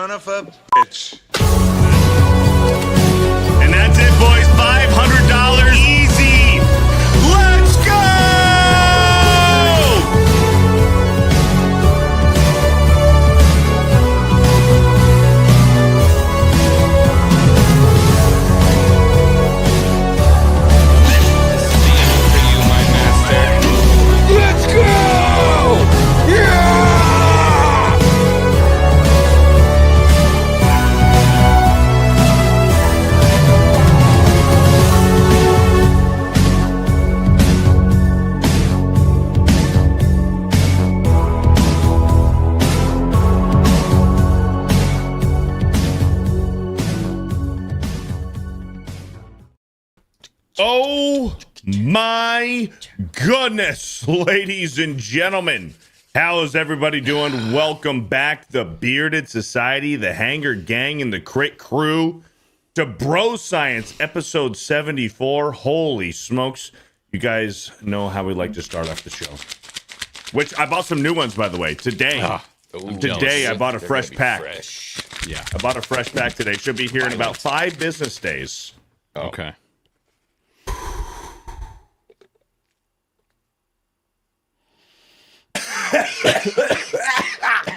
son of a bitch. And that's it, boys. $500 easy. Let's go! Let's go! Yeah! Oh my goodness, ladies and gentlemen. How is everybody doing? Welcome back, the Bearded Society, the Hanger Gang, and the Crit Crew to Bro Science, episode 74. Holy smokes. You guys know how we like to start off the show. Which, I bought some new ones, by the way, today. Today, I bought a fresh pack. Yeah. I bought a fresh pack today. Should be here in about 5 business days. Oh. Okay.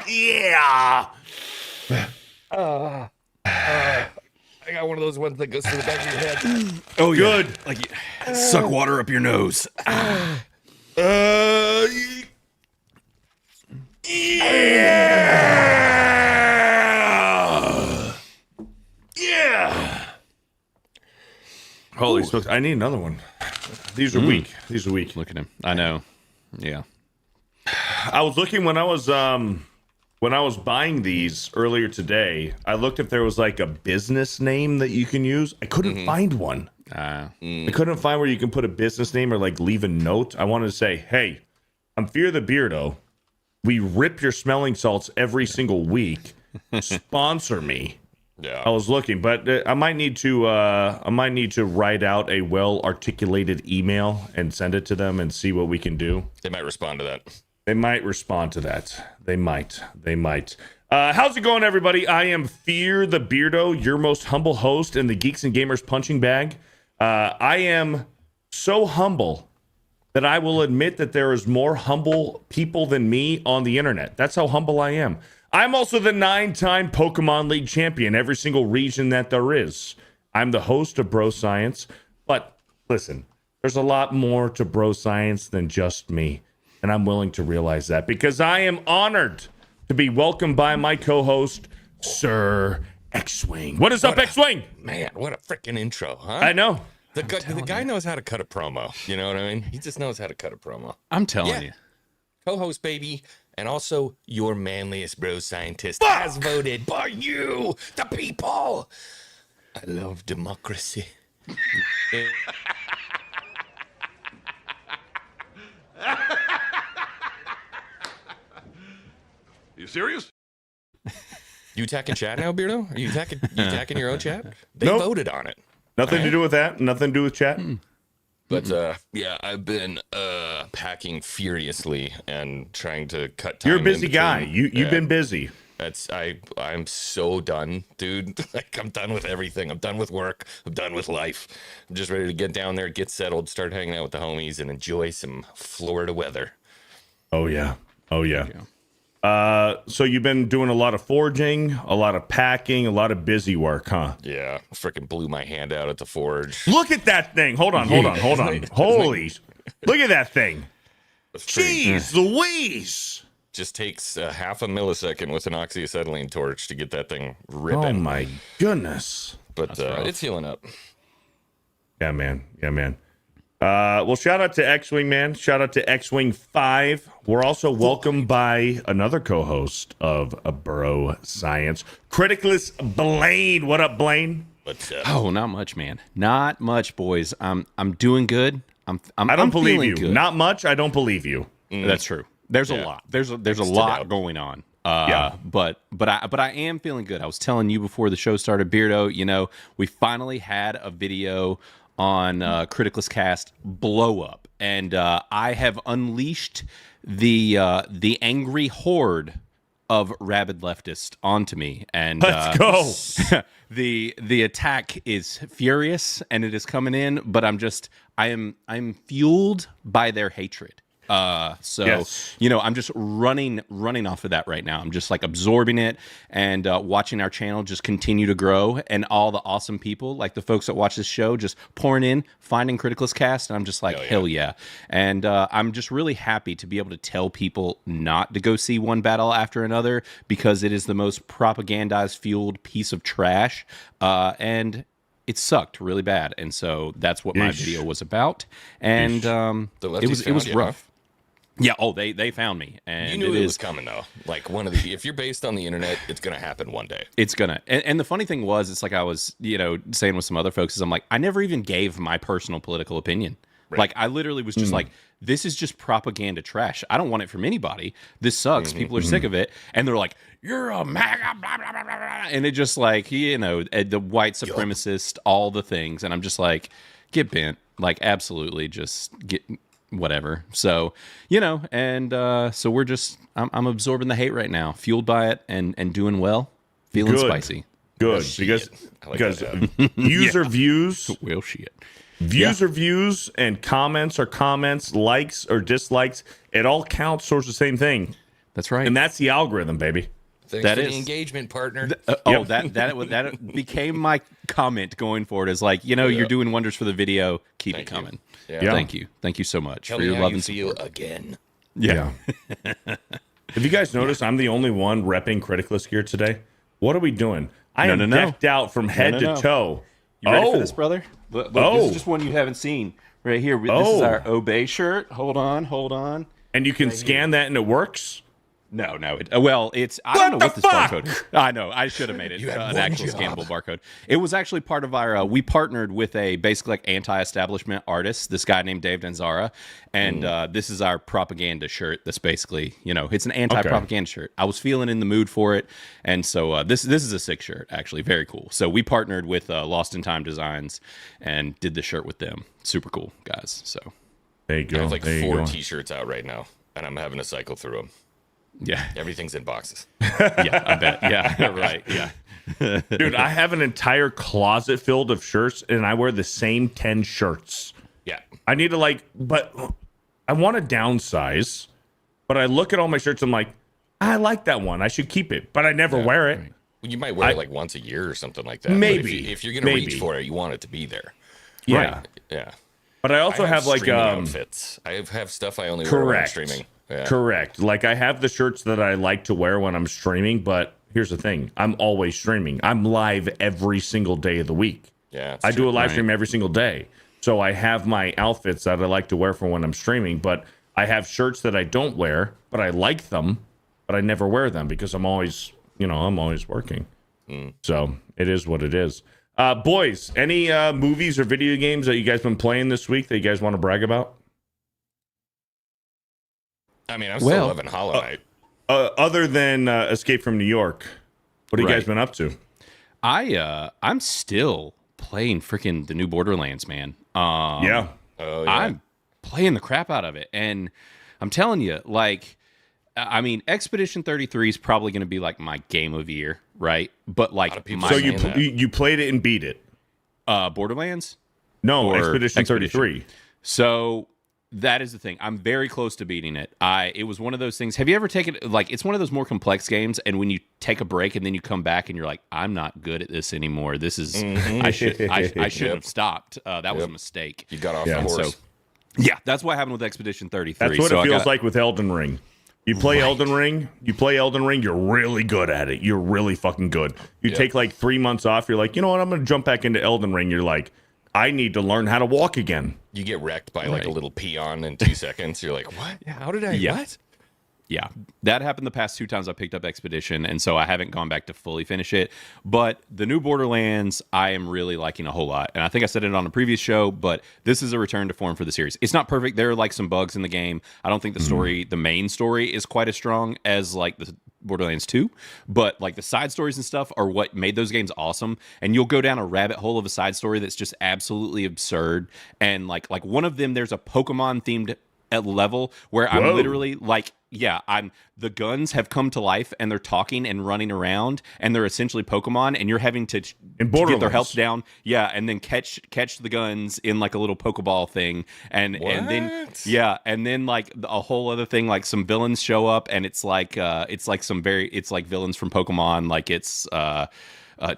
Yeah. I got one of those ones that goes through the back of your head. Oh, good. Like suck water up your nose. Yeah. Holy smokes. I need another one. These are weak. These are weak. Look at him. I know. Yeah. I was looking when I was buying these earlier today. I looked if there was like a business name that you can use. I couldn't find one. I couldn't find where you can put a business name or like leave a note. I wanted to say, hey, I'm FearTheBeardo. We rip your smelling salts every single week. Sponsor me. Yeah. I was looking, but I might need to write out a well-articulated email and send it to them and see what we can do. They might respond to that. They might respond to that. They might. How's it going, everybody? I am FearTheBeardo, your most humble host in the Geeks and Gamers punching bag. I am so humble that I will admit that there is more humble people than me on the internet. That's how humble I am. I'm also the 9-time Pokemon League champion, every single region that there is. I'm the host of Bro Science, but listen, there's a lot more to Bro Science than just me, and I'm willing to realize that because I am honored to be welcomed by my co-host, Sir Xwing. What is up, Xwing? Man, what a freaking intro, huh? I know. The guy knows how to cut a promo. You know what I mean? He just knows how to cut a promo. I'm telling you. Co-host, baby. And also, your manliest bro scientist as voted by you, the people. I love democracy. You serious? You attacking chat now, Beardo? Are you attacking your own chat? They Nope. voted on it. Nothing to do with that. Nothing to do with chat. But yeah, I've been packing furiously and trying to cut time. You're a busy in guy. between. You've been busy. I'm so done, dude. Like, I'm done with everything. I'm done with work. I'm done with life. I'm just ready to get down there, get settled, start hanging out with the homies, and enjoy some Florida weather. Oh yeah. So you've been doing a lot of forging, a lot of packing, a lot of busy work, huh? Yeah, freaking blew my hand out at the forge. Look at that thing. Hold on. Holy, look at that thing. Jeez Louise. Just takes half a millisecond with an oxyacetylene torch to get that thing ripping. Oh my goodness. But it's healing up. Yeah, man. Well, shout out to Xwing, man. Shout out to Xwing 5. We're also welcomed by another co-host of Bro Science, Criticless Blaine. What up, Blaine? What's up? Oh, not much, man. Not much, boys. I'm doing good. I don't believe you. Good. Not much. I don't believe you. That's true. There's a lot. There's a lot going on. Yeah. But I am feeling good. I was telling you before the show started, Beardo, you know, we finally had a video on Criticless Cast blow up, and I have unleashed the angry horde of rabid leftist onto me, and Let's go. the attack is furious and it is coming in, but I'm fueled by their hatred. So Yes. I'm just running off of that right now. I'm just like absorbing it and watching our channel just continue to grow, and all the awesome people, like the folks that watch this show, just pouring in, finding Criticless Cast, and I'm just like, hell yeah. And I'm just really happy to be able to tell people not to go see one battle after another, because it is the most propagandized fueled piece of trash, and it sucked really bad. And so that's what my Yeesh. video was about. And The it was lefties found you, rough. Yeah. Oh, they found me, and You knew it was coming though. Like if you're based on the internet, it's gonna happen one day. It's gonna. And the funny thing was, it's like I was, saying with some other folks, is I'm like, I never even gave my personal political opinion. Right. Like, I literally was just like, this is just propaganda trash. I don't want it from anybody. This sucks. People are sick of it, and they're like, you're a MAGA, blah blah blah blah blah, and it just like, the white supremacist, all the things, and I'm just like, get bent. Like, absolutely, just get. Whatever. So, so we're just, I'm absorbing the hate right now, fueled by it, and doing well, feeling Good. spicy. Good. Shit. I like that. Views are views. Well, shit. Views are views, and comments are comments, likes or dislikes. It all counts towards the same thing. That's right. And that's the algorithm, baby. Thanks That for is- the engagement, partner. Oh, that became my comment going forward. Is like, you're doing wonders for the video. Keep it you. coming. Yeah. Thank you so much Tell for me your how love you and feel support. again. Yeah. Have you guys noticed I'm the only one repping Criticless gear today? What are we doing? I am no. decked out from head to no. toe. You ready for this, brother? Look, this Oh. is just one you haven't seen right here. This is Oh. our Obey shirt. Hold on. And you can scan that and it works? No. It's I What don't know the what this fuck? barcode. I know. I should have made it had an one actual job. scannable barcode. It was actually part of our. We partnered with a basically like anti-establishment artist. This guy named Dave Danzara, and this is our propaganda shirt. That's basically it's an anti-propaganda shirt. I was feeling in the mood for it, and so this is a sick shirt. Actually, very cool. So we partnered with Lost in Time Designs and did the shirt with them. Super cool guys. So There you I go. have like There you 4 go. T-shirts out right now, and I'm having to cycle through them. yeah, Everything's in boxes. yeah, I bet. Yeah, right. Yeah. Dude, I have an entire closet filled of shirts, and I wear the same 10 shirts. Yeah. I need to but I want to downsize, but I look at all my shirts, I'm like, I like that one. I should keep it, but I never wear it. Well, you might wear it like once a year or something like that. But Maybe. if you're gonna reach Maybe. for it, you want it to be there. Yeah. Right. Yeah. But I also I have like streaming outfits. I have stuff I only wear when I'm correct. streaming. Yeah. Correct. Like I have the shirts that I like to wear when I'm streaming, but here's the thing. I'm always streaming. I'm live every single day of the week. Yeah. I do a live Right. stream every single day. So I have my outfits that I like to wear for when I'm streaming, but I have shirts that I don't wear, but I like them, but I never wear them because I'm always working. So it is what it is. Boys, any movies or video games that you guys been playing this week that you guys want to brag about? I mean, I'm still loving Hollow Knight. Other than Escape from New York, what have you guys Right. been up to? I'm still playing freaking the new Borderlands, man. Yeah. Oh, yeah. I'm playing the crap out of it, and I'm telling you, like, I mean, Expedition 33 is probably going to be like my game of year, right? But like, of people my So saying that. you played it and beat it? Borderlands. No, Or Expedition 33. So that is the thing. I'm very close to beating it. It was one of those things. Have you ever taken like it's one of those more complex games, and when you take a break and then you come back and you're like, I'm not good at this anymore. This is I should have stopped. That was a mistake. You got off Yeah. the horse. So yeah, that's what happened with Expedition 33. That's what So it I feels got- like with Elden Ring. You play Elden Ring, you're really good at it. You're really fucking good. You take like 3 months off, you're like, you know what, I'm going to jump back into Elden Ring. You're like, I need to learn how to walk again. You get wrecked by like a Right. little peon in 2 seconds. You're like, what? How did I? Yeah. What? Yeah, that happened the past 2 times I picked up Expedition, and so I haven't gone back to fully finish it. But the new Borderlands, I am really liking a whole lot. And I think I said it on a previous show, but this is a return to form for the series. It's not perfect. There are like some bugs in the game. I don't think the story, the main story, is quite as strong as like the Borderlands 2, but like the side stories and stuff are what made those games awesome. And you'll go down a rabbit hole of a side story that's just absolutely absurd. And like one of them, there's a Pokemon themed level where I'm Whoa. literally like the guns have come to life and they're talking and running around and they're essentially Pokemon and you're having to get their health down. Yeah, and then catch the guns in like a little Pokeball thing and then like a whole other thing, like some villains show up and it's like villains from Pokemon, like it's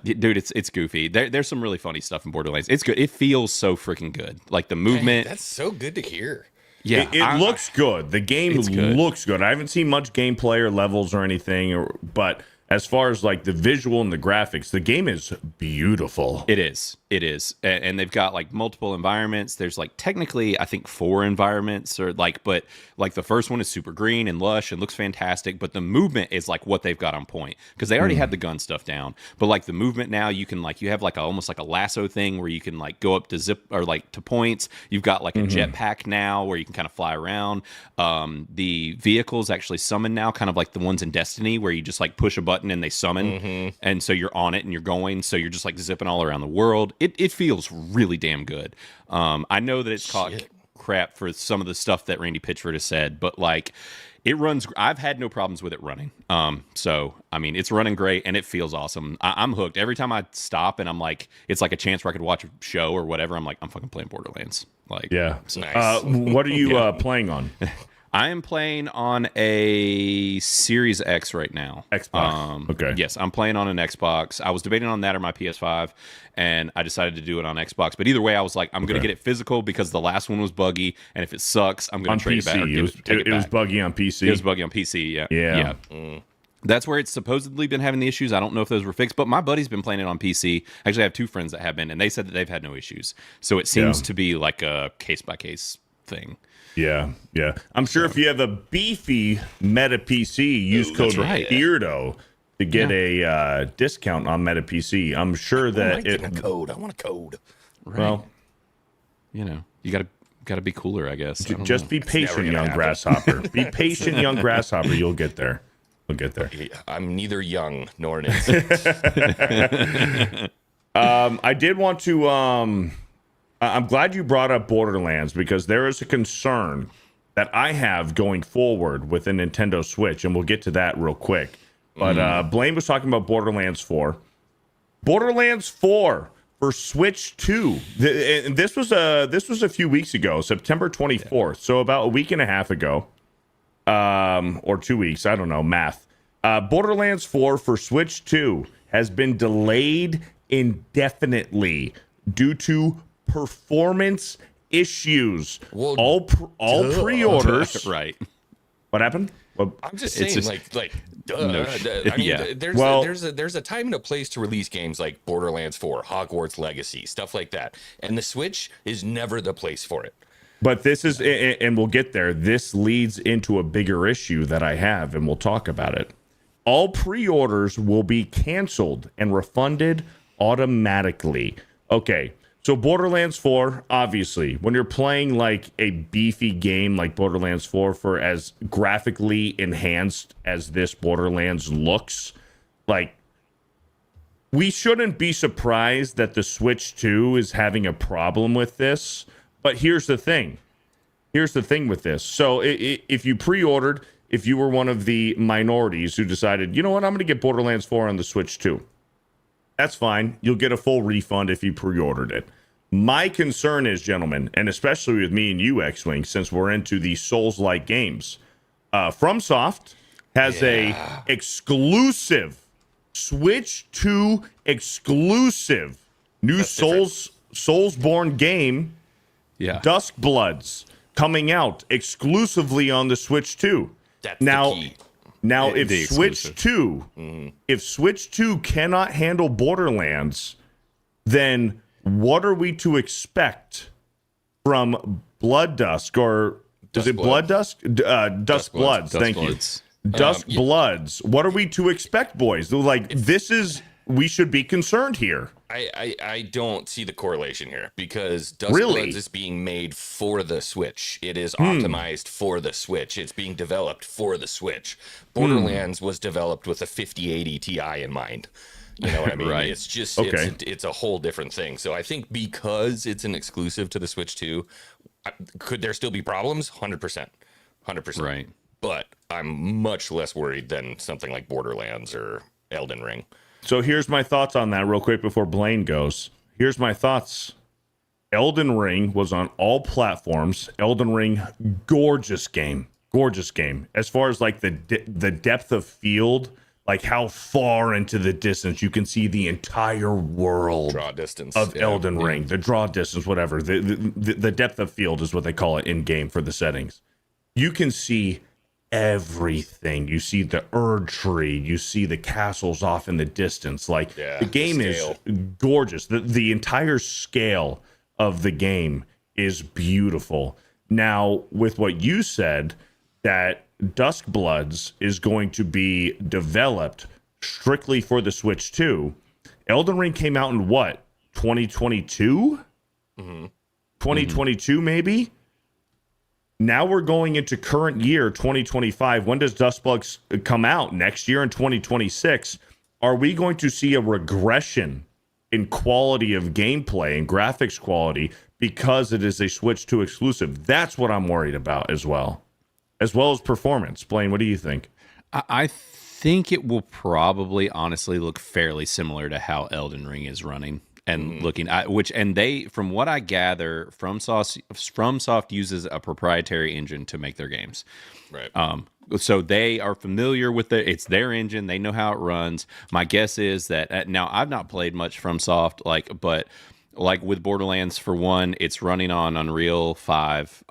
dude, it's goofy. There's some really funny stuff in Borderlands. It's good. It feels so freaking good. Like the movement. Dang, that's so good to hear. Yeah, it looks good. The game looks good. I haven't seen much gameplay or levels or anything, but as far as like the visual and the graphics, the game is beautiful. It is. And they've got like multiple environments. There's like technically, I think 4 environments but like the first one is super green and lush and looks fantastic. But the movement is like what they've got on point because they already had the gun stuff down. But like the movement now, you can like, you have like almost like a lasso thing where you can like go up to zip or like to points. You've got like a jetpack now where you can kind of fly around. The vehicles actually summon now, kind of like the ones in Destiny where you just like push a button and they summon. And so you're on it and you're going. So you're just like zipping all around the world. It feels really damn good. I know that it's caught crap for some of the stuff that Randy Pitchford has said, but like it runs. I've had no problems with it running. So I mean, it's running great and it feels awesome. I'm hooked. Every time I stop and I'm like, it's like a chance where I could watch a show or whatever. I'm like, I'm fucking playing Borderlands. Like, yeah, nice. What are you playing on? I am playing on a Series X right now. Xbox. Okay. Yes, I'm playing on an Xbox. I was debating on that or my PS5, and I decided to do it on Xbox. But either way, I was like, I'm going to get it physical because the last one was buggy, and if it sucks, I'm going to trade it back. It was buggy on PC. It was buggy on PC, yeah. That's where it's supposedly been having the issues. I don't know if those were fixed, but my buddy's been playing it on PC. Actually, I have 2 friends that have been, and they said that they've had no issues. So it seems to be like a case-by-case thing. Yeah. I'm sure if you have a beefy Meta PC, use code Beardo to get a discount on Meta PC. I'm sure that I want a code. Right. Well, you know, you gotta be cooler, I guess. Just be patient, young grasshopper. Be patient, young grasshopper. You'll get there. We'll get there. I'm neither young nor an insect. I did want to. I'm glad you brought up Borderlands because there is a concern that I have going forward with the Nintendo Switch, and we'll get to that real quick. But Blaine was talking about Borderlands 4. Borderlands 4 for Switch 2. And this was a few weeks ago, September 24th, so about a week and a half ago, or 2 weeks. I don't know, math. Borderlands 4 for Switch 2 has been delayed indefinitely due to performance issues. Well, all pre-orders. Right. What happened? Well, I'm just saying, duh. No I mean, there's a time and a place to release games like Borderlands 4, Hogwarts Legacy, stuff like that, and the Switch is never the place for it. but this is, and we'll get there. This leads into a bigger issue that I have, and we'll talk about it. All pre-orders will be canceled and refunded automatically. Okay. So Borderlands 4, obviously, when you're playing like a beefy game like Borderlands 4 for as graphically enhanced as this Borderlands looks, like, we shouldn't be surprised that the Switch 2 is having a problem with this. But here's the thing. Here's the thing with this. So if you pre-ordered, if you were one of the minorities who decided, you know what, I'm going to get Borderlands 4 on the Switch 2. That's fine. You'll get a full refund if you pre-ordered it. My concern is, gentlemen, and especially with me and you, Xwing, since we're into the Souls-like games, FromSoft has a exclusive Switch 2 exclusive new Soulsborne game, Dusk Bloods, coming out exclusively on the Switch 2. That's now, the key. Now, if Switch 2, if Switch 2 cannot handle Borderlands, then what are we to expect from Blood Dusk, or is it Blood Dusk? Dusk Bloods. Thank you. Dusk Bloods. What are we to expect, boys? Like, this is, we should be concerned here. I don't see the correlation here because Dusk Bloods is being made for the Switch. It is optimized for the Switch. It's being developed for the Switch. Borderlands was developed with a 5080 Ti in mind. You know what I mean? Right. It's just it's a whole different thing. So I think because it's an exclusive to the Switch 2, could there still be problems? 100%. 100%. Right. but I'm much less worried than something like Borderlands or Elden Ring. So here's my thoughts on that real quick before Blaine goes. Here's my thoughts. Elden Ring was on all platforms. Elden Ring, gorgeous game. Gorgeous game. As far as like the depth of field, like how far into the distance you can see the entire world Draw distance of Elden Ring. The draw distance, whatever. The depth of field is what they call it in game for the settings. You can see everything. You see the Erd tree. You see the castles off in the distance. Like the game is gorgeous. The entire scale of the game is beautiful. Now, with what you said, that Duskbloods is going to be developed strictly for the Switch 2. Elden Ring came out in what? 2022? 2022 maybe? Now we're going into current year 2025. When does Duskbloods come out? Next year in 2026. Are we going to see a regression in quality of gameplay and graphics quality because it is a Switch 2 exclusive? That's what I'm worried about as well as performance. Blaine, what do you think? I think it will probably honestly look fairly similar to how Elden Ring is running and looking at they, from what I gather, FromSoft uses a proprietary engine to make their games. Right. So they are familiar with it's their engine. They know how it runs. My guess is that now I've not played much FromSoft, but with Borderlands, for one, it's running on Unreal 5.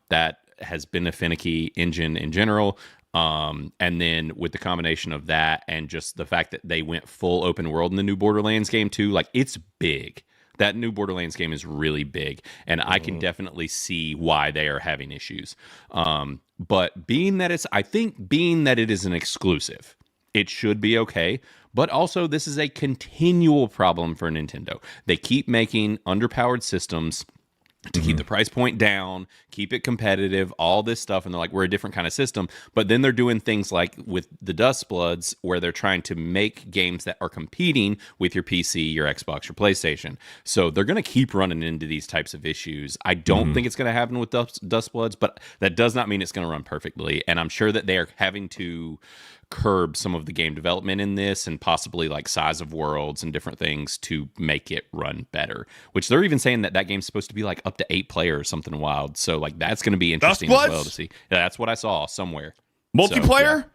That has been a finicky engine in general. And then with the combination of that and just the fact that they went full open world in the new Borderlands game too, like it's big. That new Borderlands game is really big, and I can definitely see why they are having issues. But being that it is an exclusive, it should be okay. But also, this is a continual problem for Nintendo. They keep making underpowered systems to keep the price point down, keep it competitive, all this stuff. And they're like, we're a different kind of system. But then they're doing things like with the Duskbloods, where they're trying to make games that are competing with your PC, your Xbox, your PlayStation. So they're going to keep running into these types of issues. I don't think it's going to happen with Duskbloods, but that does not mean it's going to run perfectly. And I'm sure that they are having to curb some of the game development in this and possibly like size of worlds and different things to make it run better, which they're even saying that game's supposed to be like up to 8 players or something wild. So like that's going to be interesting as well to see. Yeah, that's what I saw somewhere. Multiplayer?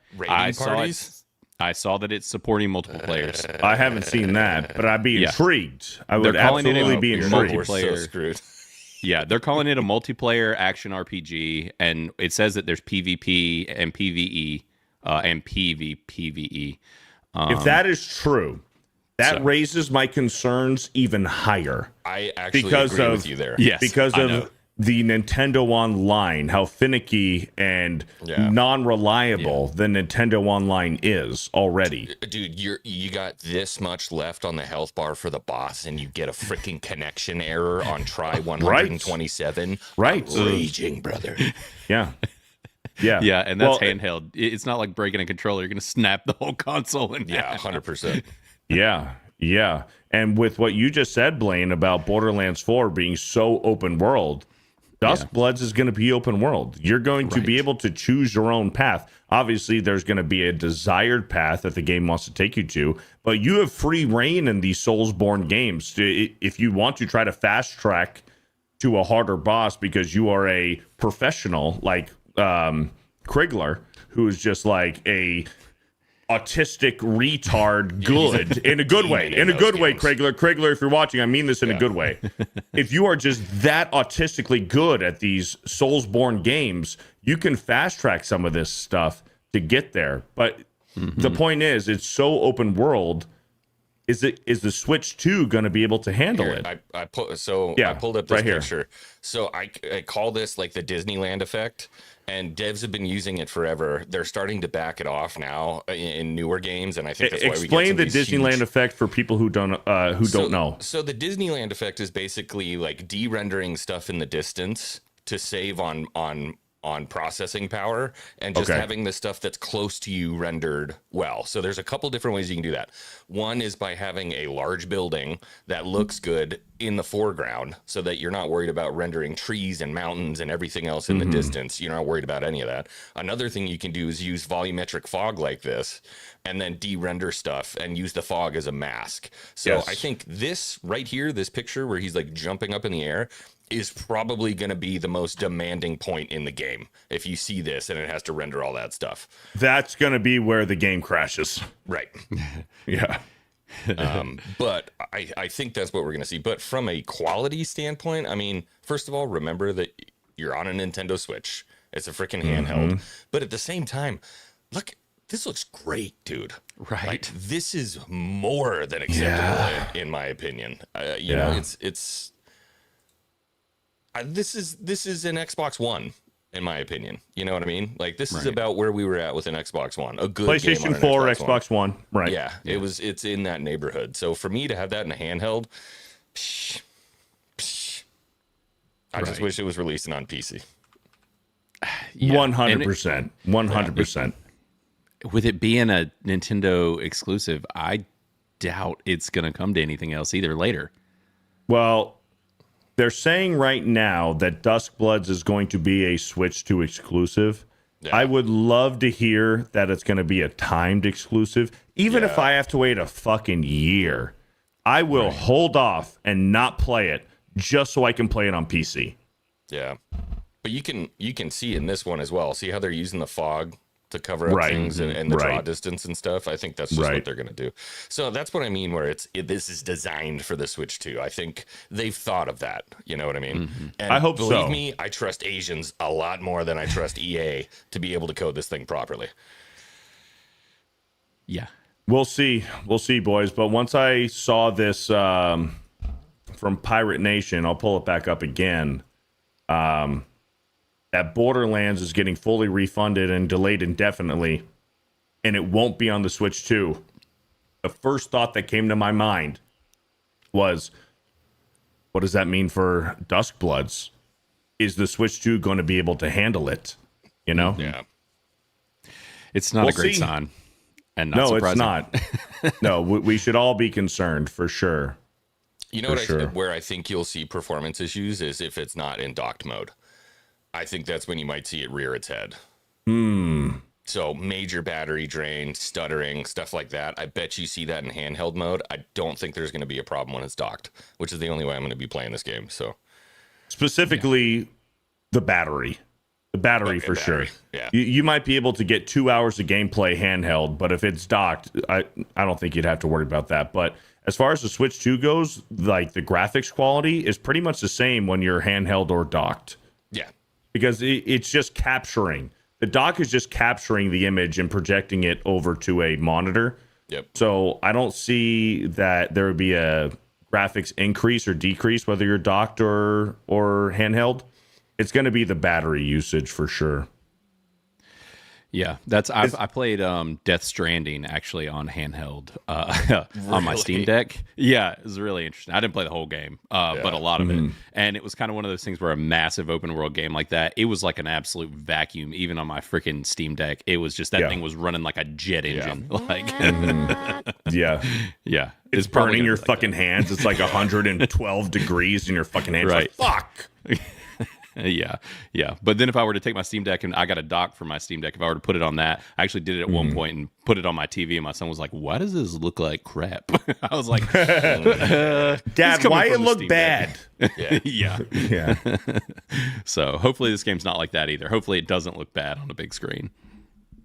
So, I saw that it's supporting multiple players. I haven't seen that, but I'd be intrigued. I would absolutely be intrigued. We're so screwed. Yeah, they're calling it a multiplayer action RPG, and it says that there's PvP and PvE. And PvPvE. If that is true, that raises my concerns even higher. I actually agree with you there. Yes, because of the Nintendo Online, how finicky and non-reliable the Nintendo Online is already. Dude, you got this much left on the health bar for the boss, and you get a freaking connection error on try 127. Right. I'm raging, brother. Yeah. Yeah, yeah, and that's handheld. It's not like breaking a controller. You're going to snap the whole console in half. 100%. Yeah. And with what you just said, Blaine, about Borderlands 4 being so open world, Duskbloods is going to be open world. You're going to be able to choose your own path. Obviously, there's going to be a desired path that the game wants to take you to, but you have free reign in these Soulsborne games. If you want to try to fast track to a harder boss because you are a professional, like Krigler, who is just like a autistic retard, good in a good way, Krigler, if you're watching, I mean this in a good way. If you are just that autistically good at these Soulsborne games, you can fast track some of this stuff to get there. But the point is, it's so open world. Is the Switch 2 going to be able to handle it? I pulled up this picture. So I call this like the Disneyland effect, and devs have been using it forever. They're starting to back it off now in newer games, and I think that's why we get the Disneyland effect for people who don't know. So the Disneyland effect is basically like de-rendering stuff in the distance to save on on processing power and just having the stuff that's close to you rendered well. So there's a couple different ways you can do that. One is by having a large building that looks good in the foreground so that you're not worried about rendering trees and mountains and everything else in the distance. You're not worried about any of that. Another thing you can do is use volumetric fog like this and then de-render stuff and use the fog as a mask. So I think this right here, this picture where he's like jumping up in the air, is probably going to be the most demanding point in the game. If you see this and it has to render all that stuff, that's going to be where the game crashes. Right. Yeah. But I think that's what we're going to see. But from a quality standpoint, I mean, first of all, remember that you're on a Nintendo Switch. It's a freaking handheld. But at the same time, look, this looks great, dude. Right. Like, this is more than acceptable in my opinion. You know, it's this is an Xbox One, in my opinion. You know what I mean? Like, this is about where we were at with an Xbox One. A good PlayStation game on an 4, Xbox One. Right. Yeah, it's in that neighborhood. So for me to have that in a handheld, I just wish it was releasing on PC. 100%. 100%. With it being a Nintendo exclusive, I doubt it's going to come to anything else either later. Well, they're saying right now that Duskbloods is going to be a Switch 2 exclusive. Yeah. I would love to hear that it's going to be a timed exclusive. Even if I have to wait a fucking year, I will hold off and not play it just so I can play it on PC. Yeah. But you can see in this one as well. See how they're using the fog to cover up things and the draw distance and stuff. I think that's just what they're going to do. So that's what I mean where this is designed for the Switch 2. I think they've thought of that. You know what I mean? And I hope believe me, I trust Asians a lot more than I trust EA to be able to code this thing properly. Yeah. We'll see, boys. But once I saw this from Pirate Nation, I'll pull it back up again. That Borderlands is getting fully refunded and delayed indefinitely, and it won't be on the Switch 2. The first thought that came to my mind was, what does that mean for Duskbloods? Is the Switch 2 going to be able to handle it? You know? Yeah. It's not a great sign. And not surprising. It's not. No, we should all be concerned for sure. You know where I think you'll see performance issues is if it's not in docked mode. I think that's when you might see it rear its head. So major battery drain, stuttering, stuff like that. I bet you see that in handheld mode. I don't think there's going to be a problem when it's docked, which is the only way I'm going to be playing this game. So specifically, the battery. The battery for sure. Yeah. You might be able to get 2 hours of gameplay handheld, but if it's docked, I don't think you'd have to worry about that. But as far as the Switch 2 goes, like the graphics quality is pretty much the same when you're handheld or docked. Yeah. Because it's just capturing. The dock is just capturing the image and projecting it over to a monitor. Yep. So I don't see that there would be a graphics increase or decrease whether you're docked or handheld. It's going to be the battery usage for sure. Yeah, I played Death Stranding actually on handheld on my Steam Deck. Yeah, it was really interesting. I didn't play the whole game, but a lot of it. And it was kind of one of those things where a massive open world game like that, it was like an absolute vacuum, even on my freaking Steam Deck. It was just that thing was running like a jet engine. Like, yeah. It's burning your fucking hands. It's like 112 degrees in your fucking hands. Right. Like, fuck. Yeah. But then if I were to take my Steam Deck, and I got a dock for my Steam Deck, if I were to put it on that, I actually did it at one point and put it on my TV, and my son was like, why does this look like crap? I was like, Dad, why it look bad? Yeah. So hopefully this game's not like that either. Hopefully it doesn't look bad on a big screen.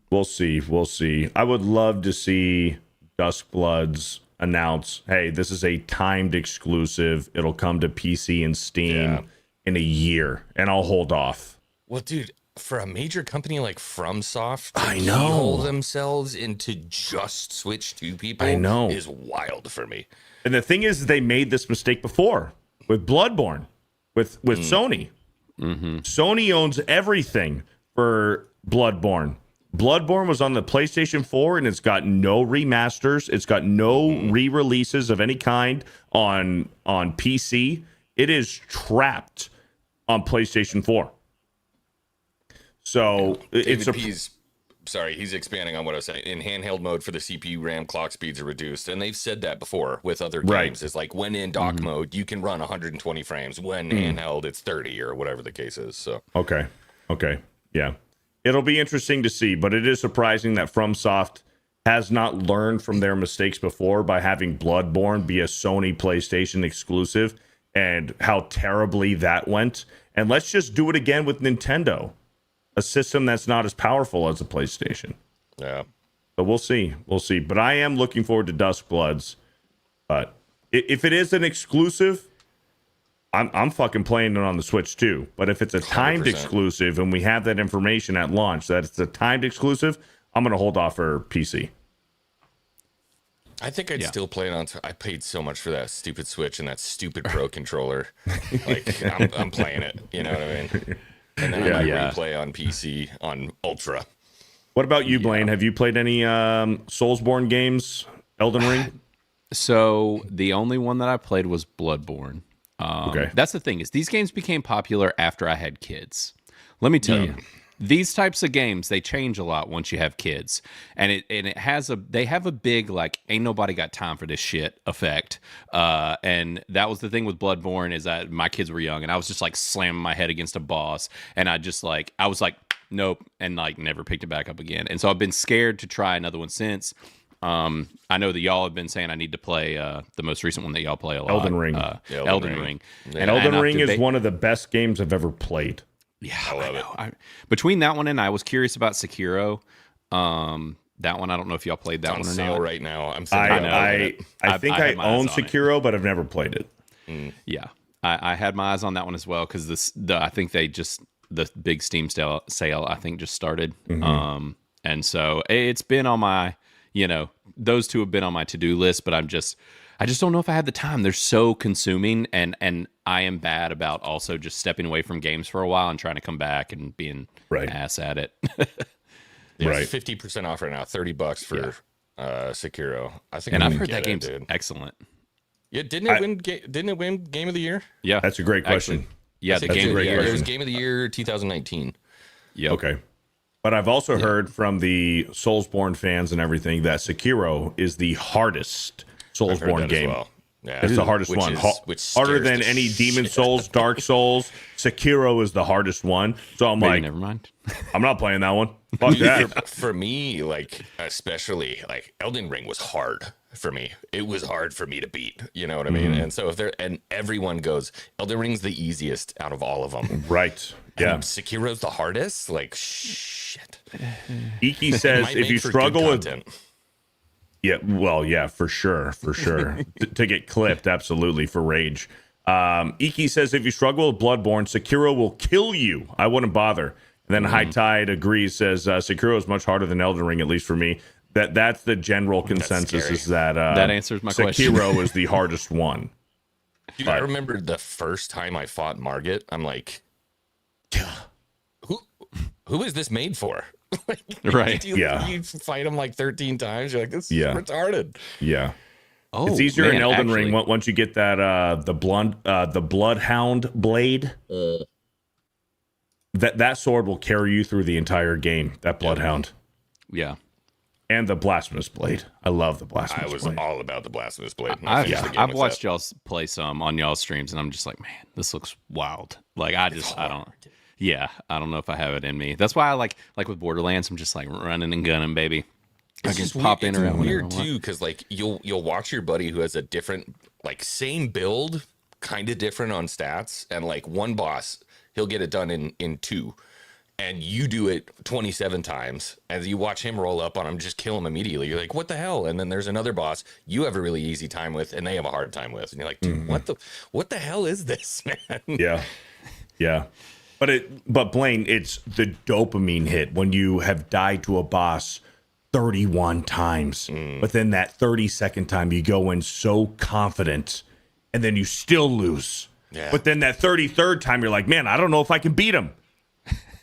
We'll see. I would love to see Duskbloods announce, hey, this is a timed exclusive. It'll come to PC and Steam in a year, and I'll hold off. Well, dude, for a major company like FromSoft to I know keyhole themselves into just Switch 2 people is wild for me. And the thing is, they made this mistake before with Bloodborne, with Sony. Sony owns everything for Bloodborne. Bloodborne was on the PlayStation 4, and it's got no remasters. It's got no re-releases of any kind on PC. It is trapped on PlayStation 4. So it's David P's, sorry, he's expanding on what I was saying. In handheld mode for the CPU RAM, clock speeds are reduced, and they've said that before with other games. Right. It's like when in dock mode, you can run 120 frames. When handheld, it's 30 or whatever the case is. So Okay. Yeah. It'll be interesting to see, but it is surprising that FromSoft has not learned from their mistakes before by having Bloodborne be a Sony PlayStation exclusive and how terribly that went. And let's just do it again with Nintendo, a system that's not as powerful as a PlayStation. yeah. But we'll see. But I am looking forward to Duskbloods. But if it is an exclusive, I'm fucking playing it on the Switch too. But if it's a timed 100%. exclusive and we have that information at launch that it's a timed exclusive, I'm going to hold off for PC. I think I'd still play it on. I paid so much for that stupid Switch and that stupid Pro controller. Like I'm playing it. You know what I mean? And then I might replay on PC on Ultra. What about you, Blaine? Have you played any Soulsborne games? Elden Ring? So the only one that I played was Bloodborne. Okay. That's the thing is these games became popular after I had kids. Let me tell you, these types of games, they change a lot once you have kids, and they have a big like ain't nobody got time for this shit effect. And that was the thing with Bloodborne is that my kids were young, and I was just like slamming my head against a boss, and I was like nope, and like never picked it back up again. And so I've been scared to try another one since. I know that y'all have been saying I need to play the most recent one that y'all play a lot, Elden Ring. Elden Ring. And Elden Ring is one of the best games I've ever played. Yeah, I know. Between that one and I was curious about Sekiro. That one, I don't know if y'all played that It's on one or sale not. right now. I'm I think I had my eyes own on it. Sekiro, but I've never played it. Yeah, I had my eyes on that one as well because I think the big Steam sale I think just started. And so it's been on my, those two have been on my to-do list, but I just don't know if I had the time. They're so consuming, and I am bad about also just stepping away from games for a while and trying to come back and being ass at it. It's 50% off right now, $30 for Sekiro. I think, and I'm I've gonna heard that get it, game's dude. excellent. Yeah, didn't it win Game of the Year? Yeah, That's a great question. yeah, the game of the great year. question. It was Game of the Year 2019. Yep. Okay. But I've also heard from the Soulsborne fans and everything that Sekiro is the hardest I've heard Soulsborne that as game. well. Yeah. It's the hardest Which one. which Harder scares than the any Demon shit. Souls, Dark Souls. Sekiro is the hardest one. So I'm Maybe like, never mind. I'm not playing that one. Fuck that. For me, like especially like Elden Ring was hard for me. It was hard for me to beat. You know what I mean? And so everyone goes, Elden Ring's the easiest out of all of them. Right. Yeah. And Sekiro's the hardest. Like shit. Iki says Might if make you for good struggle with content. yeah, well, yeah, for sure. to get clipped, absolutely, for rage. Iki says if you struggle with Bloodborne, Sekiro will kill you. I wouldn't bother. And then High Tide agrees, says Sekiro is much harder than Elden Ring, at least for me. That's the general consensus scary. is that That answers my question. Sekiro is the hardest one. Dude, I remember the first time I fought Margit. I'm like, who is this made for? Like, Right. You fight him like 13 times. You're like, this is retarded. Yeah. Oh, It's easier in man, Elden actually, Ring once you get that the Bloodhound blade. That sword will carry you through the entire game. That Bloodhound Yeah. and the Blasphemous blade. I love the I Blasphemous was blade. all about the Blasphemous Blade. I've watched y'all play some on y'all streams, and I'm just like, man, this looks wild. Like I don't know if I have it in me. That's why I like with Borderlands, I'm just like running and gunning, baby. It's can just pop weird. in or It's out weird whenever I want. too, because like you'll watch your buddy who has a different, like same build, kind of different on stats, and like one boss he'll get it done in 2, and you do it 27 times. As you watch him roll up on him, just kill him immediately. You're like, what the hell? And then there's another boss you have a really easy time with, and they have a hard time with, and you're like, dude, what the hell is this, man? Yeah. But Blaine, it's the dopamine hit when you have died to a boss 31 times. But then that 32nd time you go in so confident and then you still lose. Yeah. But then that 33rd time you're like, man, I don't know if I can beat him.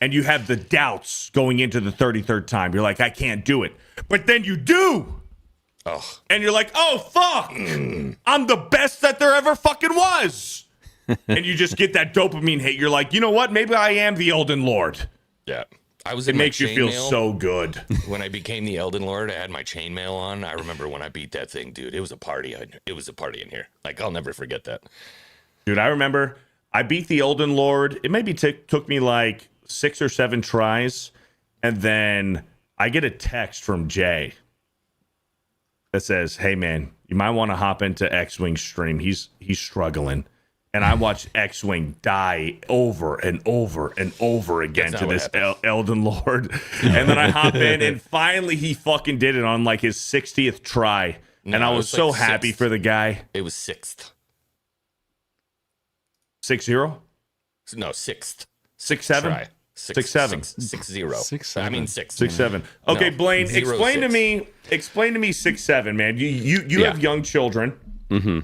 And you have the doubts going into the 33rd time. You're like, I can't do it. But then you do. Oh, And you're like, oh, fuck. I'm the best that there ever fucking was. And you just get that dopamine hit. You're like, you know what? Maybe I am the Elden Lord. yeah. I was It in my makes you feel chainmail. so good. When I became the Elden Lord, I had my chainmail on. I remember when I beat that thing, dude. It was a party. It was a party in here. Like, I'll never forget that. Dude, I remember I beat the Elden Lord. It maybe took me like 6 or 7 tries. And then I get a text from Jay that says, hey, man, you might want to hop into Xwing stream. He's struggling. And I watched Xwing die over and over and over again That's to not this what Elden Lord. And then I hop in, and finally he fucking did it on like his 60th try. No, and I it was was so like happy 6th. for the guy. It was 6th. 6-0? No, 6th. 6-7? Try. 6-7. 6-0. 6-7. I mean 6. 6-7. Okay, No, Blaine, 0-6. explain to me 6-7, man. You Yeah. have young children.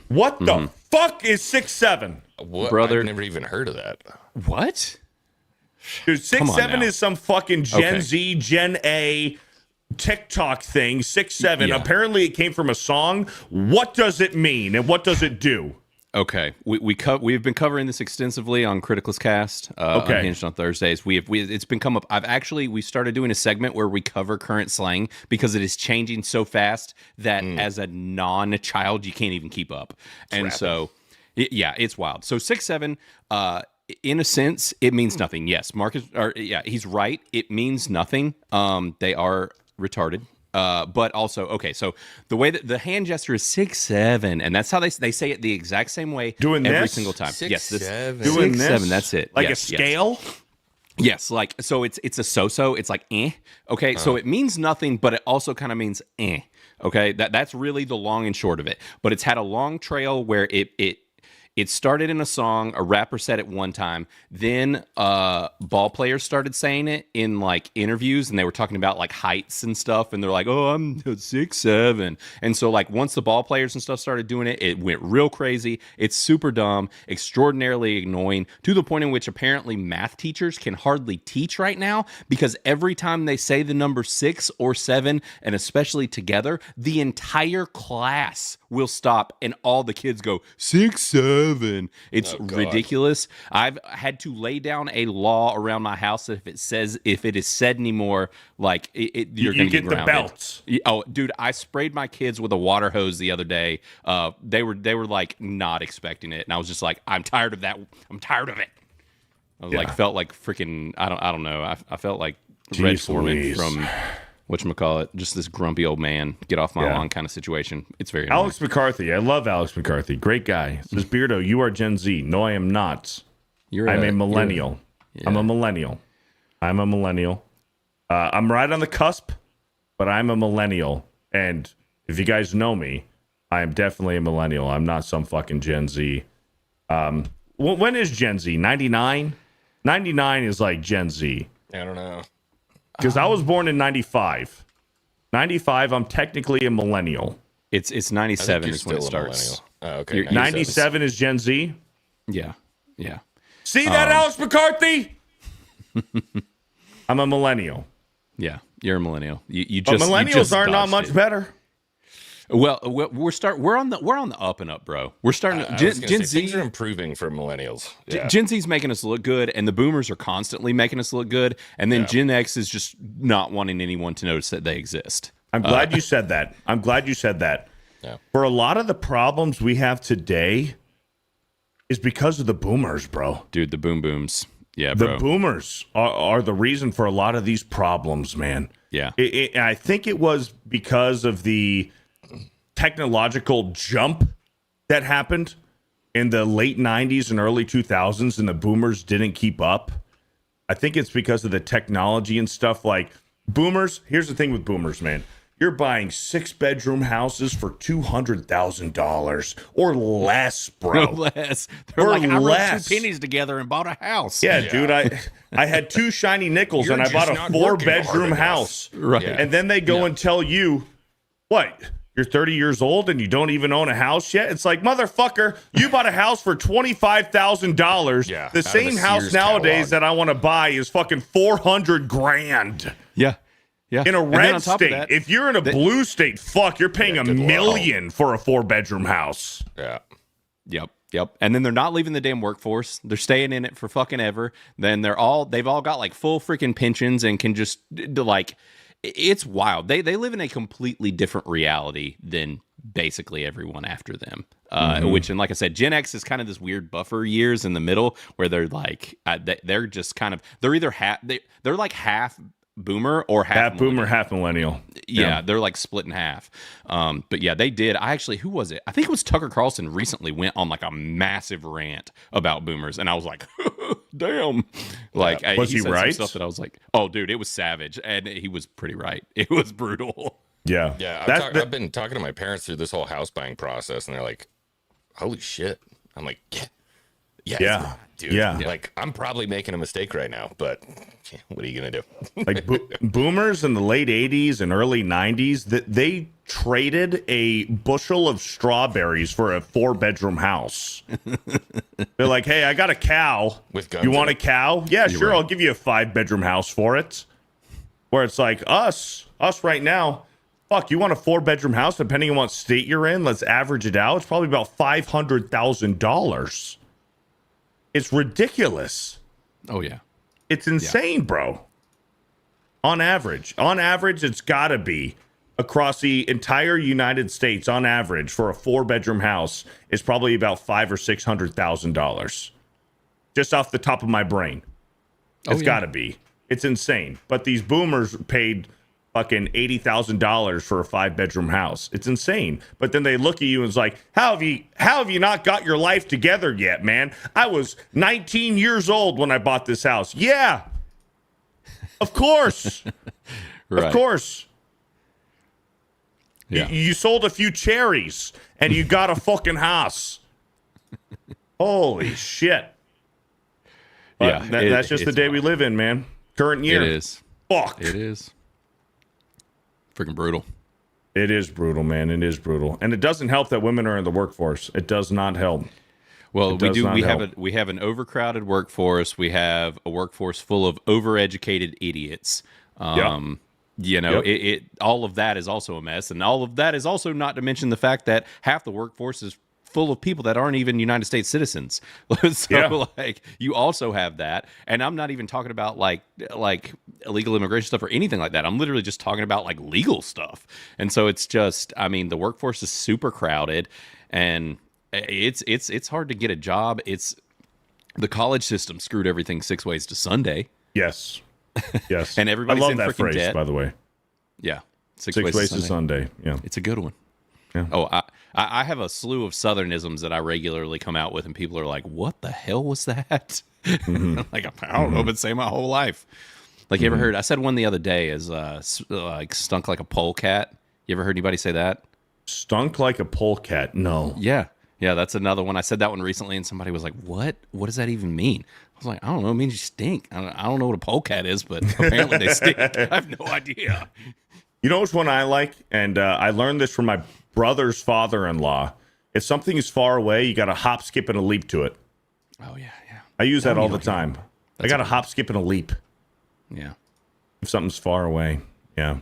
What the fuck is 6-7? What? Brother. I've never even heard of that. What? Dude, Come on 6-7 now. is some fucking Gen Okay. Z, Gen A TikTok thing. 6-7. Yeah. Apparently, it came from a song. What does it mean, and what does it do? Okay, we've been covering this extensively on Criticless Cast, Okay. Unhinged on Thursdays. It's been come up. We started doing a segment where we cover current slang because it is changing so fast that as a non-child you can't even keep up, and so yeah, it's wild. So 6-7, in a sense, it means nothing. Yes, Marcus, he's right. It means nothing. They are retarded. But also, okay, so the way that the hand gesture is 6-7, and that's how they say it the exact same way Doing every this? single time. 6-7. Doing 6-7, this? that's it. Like Yes, a yes. scale? Yes, like so it's a so-so, it's like eh. Okay, so it means nothing, but it also kind of means eh. Okay, that's really the long and short of it. But it's had a long trail where it started in a song, a rapper said it one time, then ball players started saying it in like interviews, and they were talking about like heights and stuff, and they're like, oh, I'm 6'7". And so like once the ball players and stuff started doing it, it went real crazy. It's super dumb, extraordinarily annoying, to the point in which apparently math teachers can hardly teach right now, because every time they say the number 6 or 7, and especially together, the entire class will stop and all the kids go 6-7. It's ridiculous. I've had to lay down a law around my house that if it is said anymore, like you're You going to get get the grounded. belts. Oh, dude, I sprayed my kids with a water hose the other day. They were like not expecting it, and I was just like, I'm tired of that. I'm tired of it. I was Yeah. like, felt like freaking. I don't know. I felt like Red Jeez Foreman Louise. from whatchamacallit, just this grumpy old man, get off my Yeah. lawn kind of situation. It's very annoying. Alex McCarthy. I love Alex McCarthy. Great guy. Says, Beardo, you are Gen Z. No, I am not. I'm a millennial. I'm a millennial. I'm a millennial. I'm right on the cusp, but I'm a millennial. And if you guys know me, I am definitely a millennial. I'm not some fucking Gen Z. When is Gen Z? 99? 99 is like Gen Z. I don't know. Because I was born in 95. 95, I'm technically a millennial. It's I think 97 you're is when it still a starts. millennial. Oh, okay. You're 97 is Gen Z. Yeah, yeah. See that, Alex McCarthy? I'm a millennial. Yeah, you're a millennial. You But just millennials you just are not dodged much it. better. Well, we're on the up and up, bro. We're starting. I was Gen, gonna Gen say, Z, things are improving for millennials. Yeah. Gen Z's making us look good, and the boomers are constantly making us look good. And then Gen X is just not wanting anyone to notice that they exist. I'm glad you said that. I'm glad you said that. Yeah. For a lot of the problems we have today is because of the boomers, bro. Dude, the boom booms. Yeah, The bro. boomers are the reason for a lot of these problems, man. Yeah. I think it was because of the technological jump that happened in the late 90s and early 2000s, and the boomers didn't keep up. I think it's because of the technology and stuff. Like boomers, here's the thing with boomers, man. You're buying 6-bedroom houses for $200,000 or less, bro. Less. They're Or like, I less. wrote 2 pennies together and bought a house. Yeah, dude, I had 2 shiny nickels You're and I bought just a not working hard 4-bedroom enough. house. Right. Yeah. And then they go and tell you, what? You're 30 years old and you don't even own a house yet? It's like, motherfucker, you bought a house for $25,000. Yeah, The out of same a house Sears nowadays catalog. that I want to buy is fucking $400,000 Yeah. Yeah. in a And then red on top of state. that- If you're in a blue state, fuck, you're paying Yeah, $1 good luck. million for a 4-bedroom house. Yeah. Yep. Yep. And then they're not leaving the damn workforce. They're staying in it for fucking ever. Then they've all got like full freaking pensions and can just like, it's wild. They live in a completely different reality than basically everyone after them. Which, and like I said, Gen X is kind of this weird buffer years in the middle where they're like, they're just kind of, they're either they're like half boomer or half boomer, half millennial. Yeah, they're like split in half. But yeah, they did. Who was it? I think it was Tucker Carlson recently went on like a massive rant about boomers, and I was like, damn. Like, was he said right? some stuff that I was like, oh, dude, it was savage, and he was pretty right. It was brutal. Yeah, Yeah. I've been talking to my parents through this whole house buying process, and they're like, holy shit. I'm like, yeah, dude. Yeah. Like, I'm probably making a mistake right now, but what are you gonna do? Like boomers in the late 80s and early 90s, that they traded a bushel of strawberries for a 4-bedroom house. They're like, hey, I got a cow. With guns you want in a it? cow? Yeah, sure. right. I'll give you a 5-bedroom house for it. Where it's like us right now. Fuck, you want a 4-bedroom house? Depending on what state you're in, let's average it out. It's probably about $500,000. It's ridiculous. Oh yeah. It's insane, bro. On average, it's got to be across the entire United States. On average, for a 4-bedroom house, is probably about $500,000 or $600,000. Just off the top of my brain, it's got to be. It's insane. But these boomers paid fucking $80,000 for a 5-bedroom house. It's insane. But then they look at you and it's like, how have you not got your life together yet, man? I was 19 years old when I bought this house. Yeah. Of course. Right. Of course. Yeah. You sold a few cherries and you got a fucking house. Holy shit. But that's just the day we live in, man. Current year. It is. Fuck. It is. Freaking brutal. It is brutal, man. It is brutal. And it doesn't help that women are in the workforce. It does not help. Well, we have an overcrowded workforce. We have a workforce full of overeducated idiots. You know, all of that is also a mess, and all of that is also not to mention the fact that half the workforce is full of people that aren't even United States citizens. So like you also have that, and I'm not even talking about like illegal immigration stuff or anything like that. I'm literally just talking about like legal stuff. And so it's just, I mean, the workforce is super crowded, and it's hard to get a job. It's the college system screwed everything 6 ways to Sunday. Yes. Yes. And everybody's I love in that freaking phrase, debt. by the way. Yeah. Six ways to Sunday. Yeah. It's a good one. Yeah. Oh, I have a slew of Southernisms that I regularly come out with, and people are like, what the hell was that? Like, I don't know, I've been saying my whole life. Like, you ever heard, I said one the other day is like stunk like a polecat. You ever heard anybody say that? Stunk like a polecat. No. Yeah. Yeah, that's another one. I said that one recently, and somebody was like, what? What does that even mean? I was like, I don't know. It means you stink. I don't know what a polecat is, but apparently they stink. I have no idea. You know which one I like? And I learned this from my brother's father-in-law. If something is far away, you got to hop, skip, and a leap to it. Oh, yeah, yeah. I use that all the time. I got to okay. hop, skip, and a leap. Yeah. If something's far away. Yeah.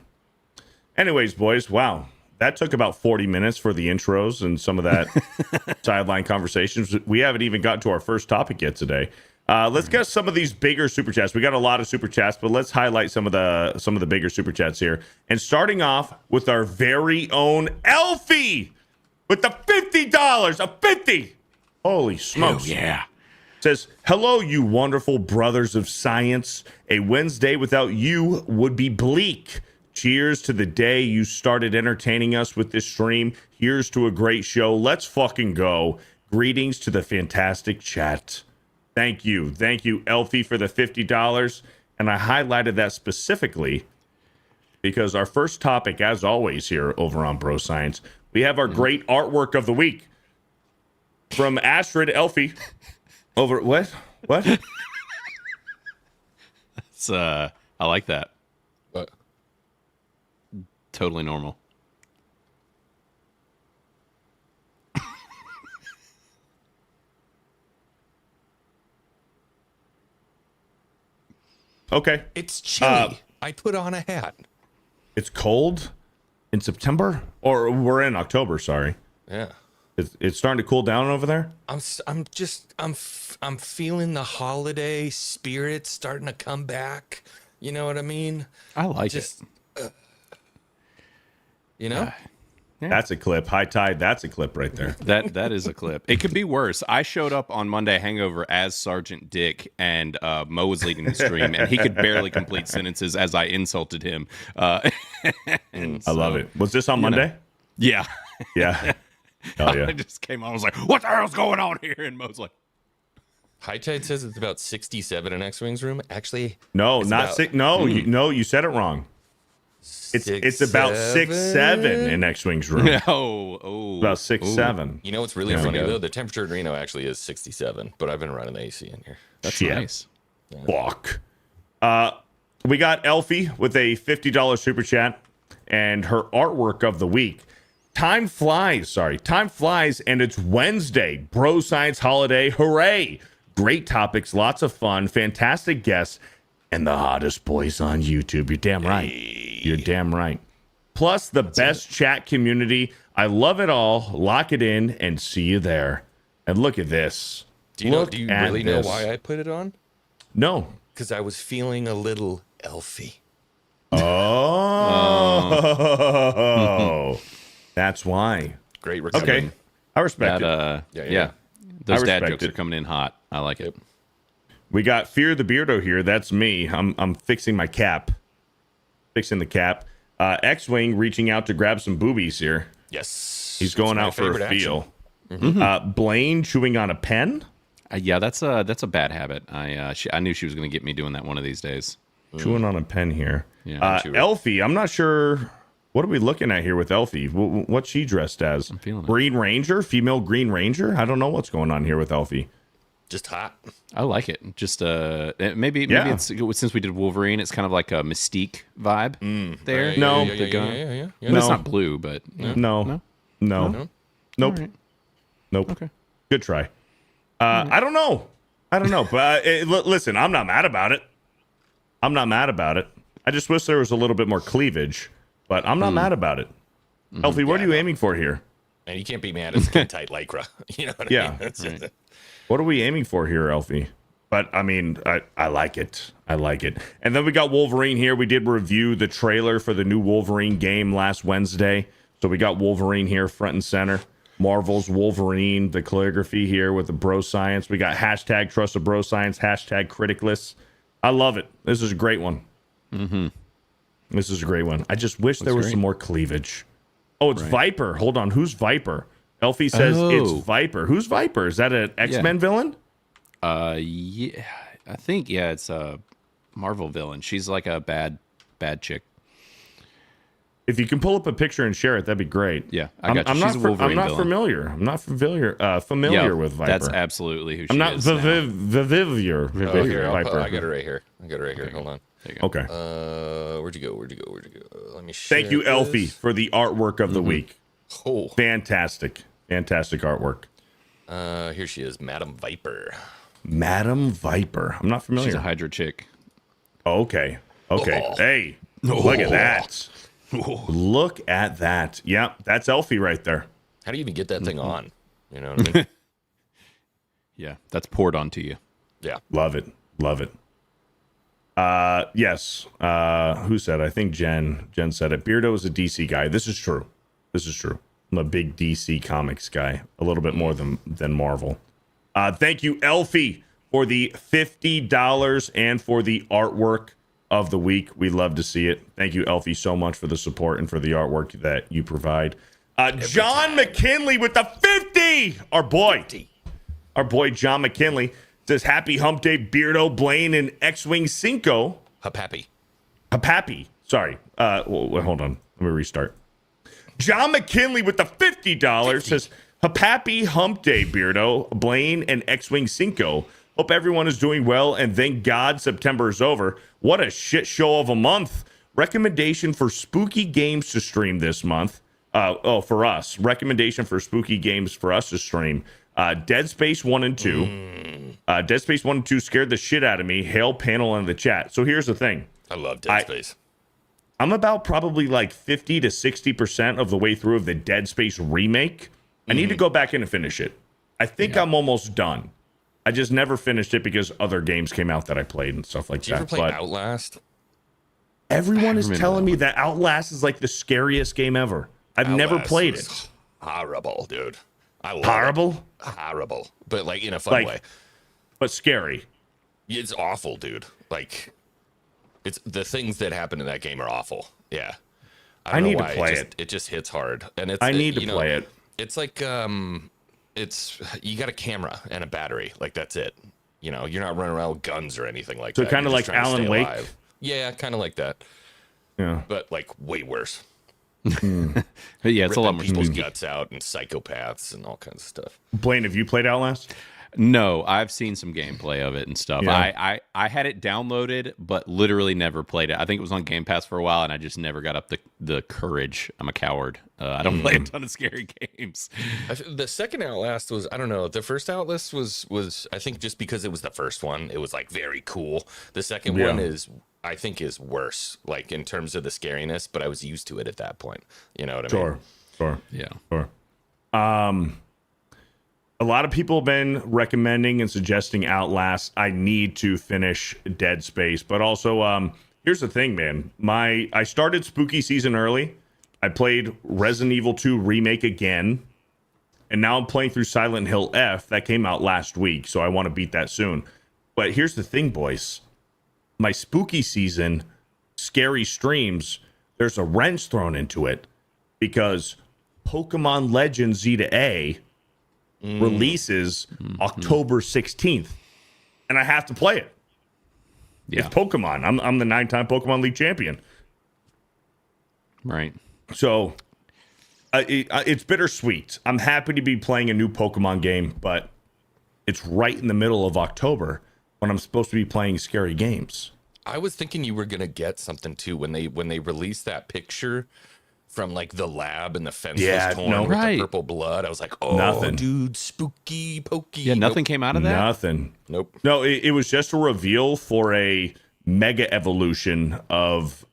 Anyways, boys, wow. That took about 40 minutes for the intros and some of that sideline conversations. We haven't even gotten to our first topic yet today. Let's get some of these bigger super chats. We got a lot of super chats, but let's highlight some of the bigger super chats here. And starting off with our very own Elfie with the $50, a 50. Holy smokes. Oh, yeah. Says, hello, you wonderful brothers of science. A Wednesday without you would be bleak. Cheers to the day you started entertaining us with this stream. Here's to a great show. Let's fucking go. Greetings to the fantastic chat. Thank you. Thank you, Elfie, for the $50. And I highlighted that specifically because our first topic, as always, here over on Bro Science, we have our great artwork of the week from Astrid Elfie. Over what? It's I like that. What? Totally normal. Okay. It's chilly. I put on a hat. It's cold in September, or we're in October. Sorry. Yeah. It's starting to cool down over there. I'm feeling the holiday spirit starting to come back. You know what I mean? I like Just, it. You know? Yeah. That's a clip. High tide. That's a clip right there. That is a clip. It could be worse. I showed up on Monday Hangover as Sergeant Dick, and Mo was leading the stream, and he could barely complete sentences as I insulted him. I love it. Was this on Monday? Yeah. Yeah. Oh yeah. I just came on. I was like, "What the hell's going on here?" And Mo's like, High Tide says it's about 67 in X-Wing's room. Actually, No, it's not about six. No, you said it wrong. It's about 6'7" in X-Wing's room. "Oh, About 6'7". You know what's really There we funny go. though? The temperature in Reno actually is 67, but I've been running the AC in here. that's Shit. nice." Fuck. We got Elfie with a $50 super chat and her artwork of the week. Time flies, and it's Wednesday. Bro Science Holiday, hooray! Great topics, lots of fun, fantastic guests, and the hottest boys on YouTube. You're damn right. You're damn right. Plus the best chat community. I love it all. Lock it in and see you there. And look at this. Do you really know why I put it on? No. Because I was feeling a little elfy. Oh. That's why. Great recovery. Okay. I respect That, it. yeah. Those I dad respect jokes it. are coming in hot. I like it. We got FearTheBeardo here. That's me. I'm fixing my cap. Fixing the cap. Xwing reaching out to grab some boobies here. Yes. He's going out for a feel. Blaine chewing on a pen. Yeah, that's a bad habit. I knew she was going to get me doing that one of these days. Chewing on a pen here. Yeah, Elfie, I'm not sure. What are we looking at here with Elfie? What's she dressed as? I'm feeling it. Green Ranger? Female Green Ranger? I don't know what's going on here with Elfie. Just hot. I like it. Just maybe Yeah. it's since we did Wolverine, it's kind of like a Mystique vibe there. No. Yeah. But it's not blue, but No. Nope. Alright. Nope. Okay. Good try. I don't know. But listen, I'm not mad about it. I just wish there was a little bit more cleavage, but I'm not mad about it. Elfie, what are you aiming for here? And you can't be mad at skin tight lycra. You know what I Yeah. mean? That's it. What are we aiming for here, Elfie? But I mean, I like it. I like it. And then we got Wolverine here. We did review the trailer for the new Wolverine game last Wednesday. So we got Wolverine here front and center. Marvel's Wolverine, the calligraphy here with the bro science. We got hashtag trust of bro science, hashtag criticless. I love it. This is a great one. This is a great one. I just wish there was some more cleavage. Oh, it's Viper. Hold on. Who's Viper? Elfie says it's Viper. Who's Viper? Is that an X-Men villain? Yeah, I think it's a Marvel villain. She's like a bad chick. If you can pull up a picture and share it, that'd be great. Yeah, I got you. I'm She's a Wolverine not villain. familiar. I'm not familiar with Viper. That's absolutely who she I'm not is. now. familiar. Oh, here, Viper. I got it right here. Hold on. There you go. Okay. Where'd you go? Let me share Thank you, Elfie, this. for the artwork of the week. Oh, Fantastic artwork. here she is, Madam Viper. Madam Viper. I'm not familiar. She's a Hydra chick. Okay. Hey, look at that. Look at that. Yep, that's Elfie right there. How do you even get that thing on? You know what I mean? Yeah, that's poured onto you. Yeah. Love it. Yes. Who said? I think Jen said it. Beardo is a DC guy. This is true. I'm a big DC Comics guy. A little bit more than Marvel. Thank you, Elfie, for the $50 and for the artwork of the week. We love to see it. Thank you, Elfie, so much for the support and for the artwork that you provide. John McKinley with the 50. Our boy John McKinley says, "Happy Hump Day, Beardo, Blaine, and Xwing Cinco." Happy. Sorry. Hold on. Let me restart. John McKinley with the $50 says, "Happy Hump Day, Beardo, Blaine, and Xwing Cinco. Hope everyone is doing well, and thank God September is over. What a shit show of a month. Recommendation for spooky games to stream this month. For us. Recommendation for spooky games for us to stream. Dead Space 1 and 2. Dead Space 1 and 2 scared the shit out of me. Hail panel in the chat." So here's the thing. I love Dead Space. I'm about probably like 50 to 60% of the way through of the Dead Space remake. I need to go back in and finish it. I think I'm almost done. I just never finished it because other games came out that I played and stuff like Did you ever that. play But Outlast? everyone is telling me that Outlast is like the scariest game ever. I've never Outlast played was it. Horrible, dude. I love Horrible? it. Horrible, but like in a fun way. But scary. It's awful, dude. Like, it's the things that happen in that game are awful. Yeah, I don't know need to why, play It just hits hard, and I need to play it. It's like it's you got a camera and a battery. Like that's it. You know, you're not running around with guns or anything like that. So kind of You're like just trying to Alan stay Wake? alive. Yeah, kind of like that, Yeah. but like way worse. Yeah, it's a lot Ripping more people's spooky. guts out and psychopaths and all kinds of stuff. Blaine, have you played Outlast? No, I've seen some gameplay of it and stuff. Yeah. I had it downloaded, but literally never played it. I think it was on Game Pass for a while, and I just never got up the courage. I'm a coward. I don't play a ton of scary games. The second Outlast was, I don't know. The first Outlast was I think just because it was the first one, it was like very cool. The second one I think is worse, like in terms of the scariness. But I was used to it at that point. You know what I mean? Sure. Yeah. Sure. A lot of people have been recommending and suggesting Outlast. I need to finish Dead Space, but also, here's the thing, man. I started spooky season early. I played Resident Evil 2 Remake again, and now I'm playing through Silent Hill F. That came out last week, so I want to beat that soon. But here's the thing, boys. My spooky season, scary streams, there's a wrench thrown into it because Pokemon Legends Z to A releases October 16th, and I have to play it. Yeah. It's Pokemon. I'm the 9-time Pokemon League champion. Right. So it's bittersweet. I'm happy to be playing a new Pokemon game, but it's right in the middle of October when I'm supposed to be playing scary games. I was thinking you were gonna get something too when they released that picture from like the lab and the fence was torn with the purple blood. I was like, oh, Nothing. dude, spooky, pokey. Yeah, nothing came out of that. Nothing. Nope. No, it was just a reveal for a mega evolution of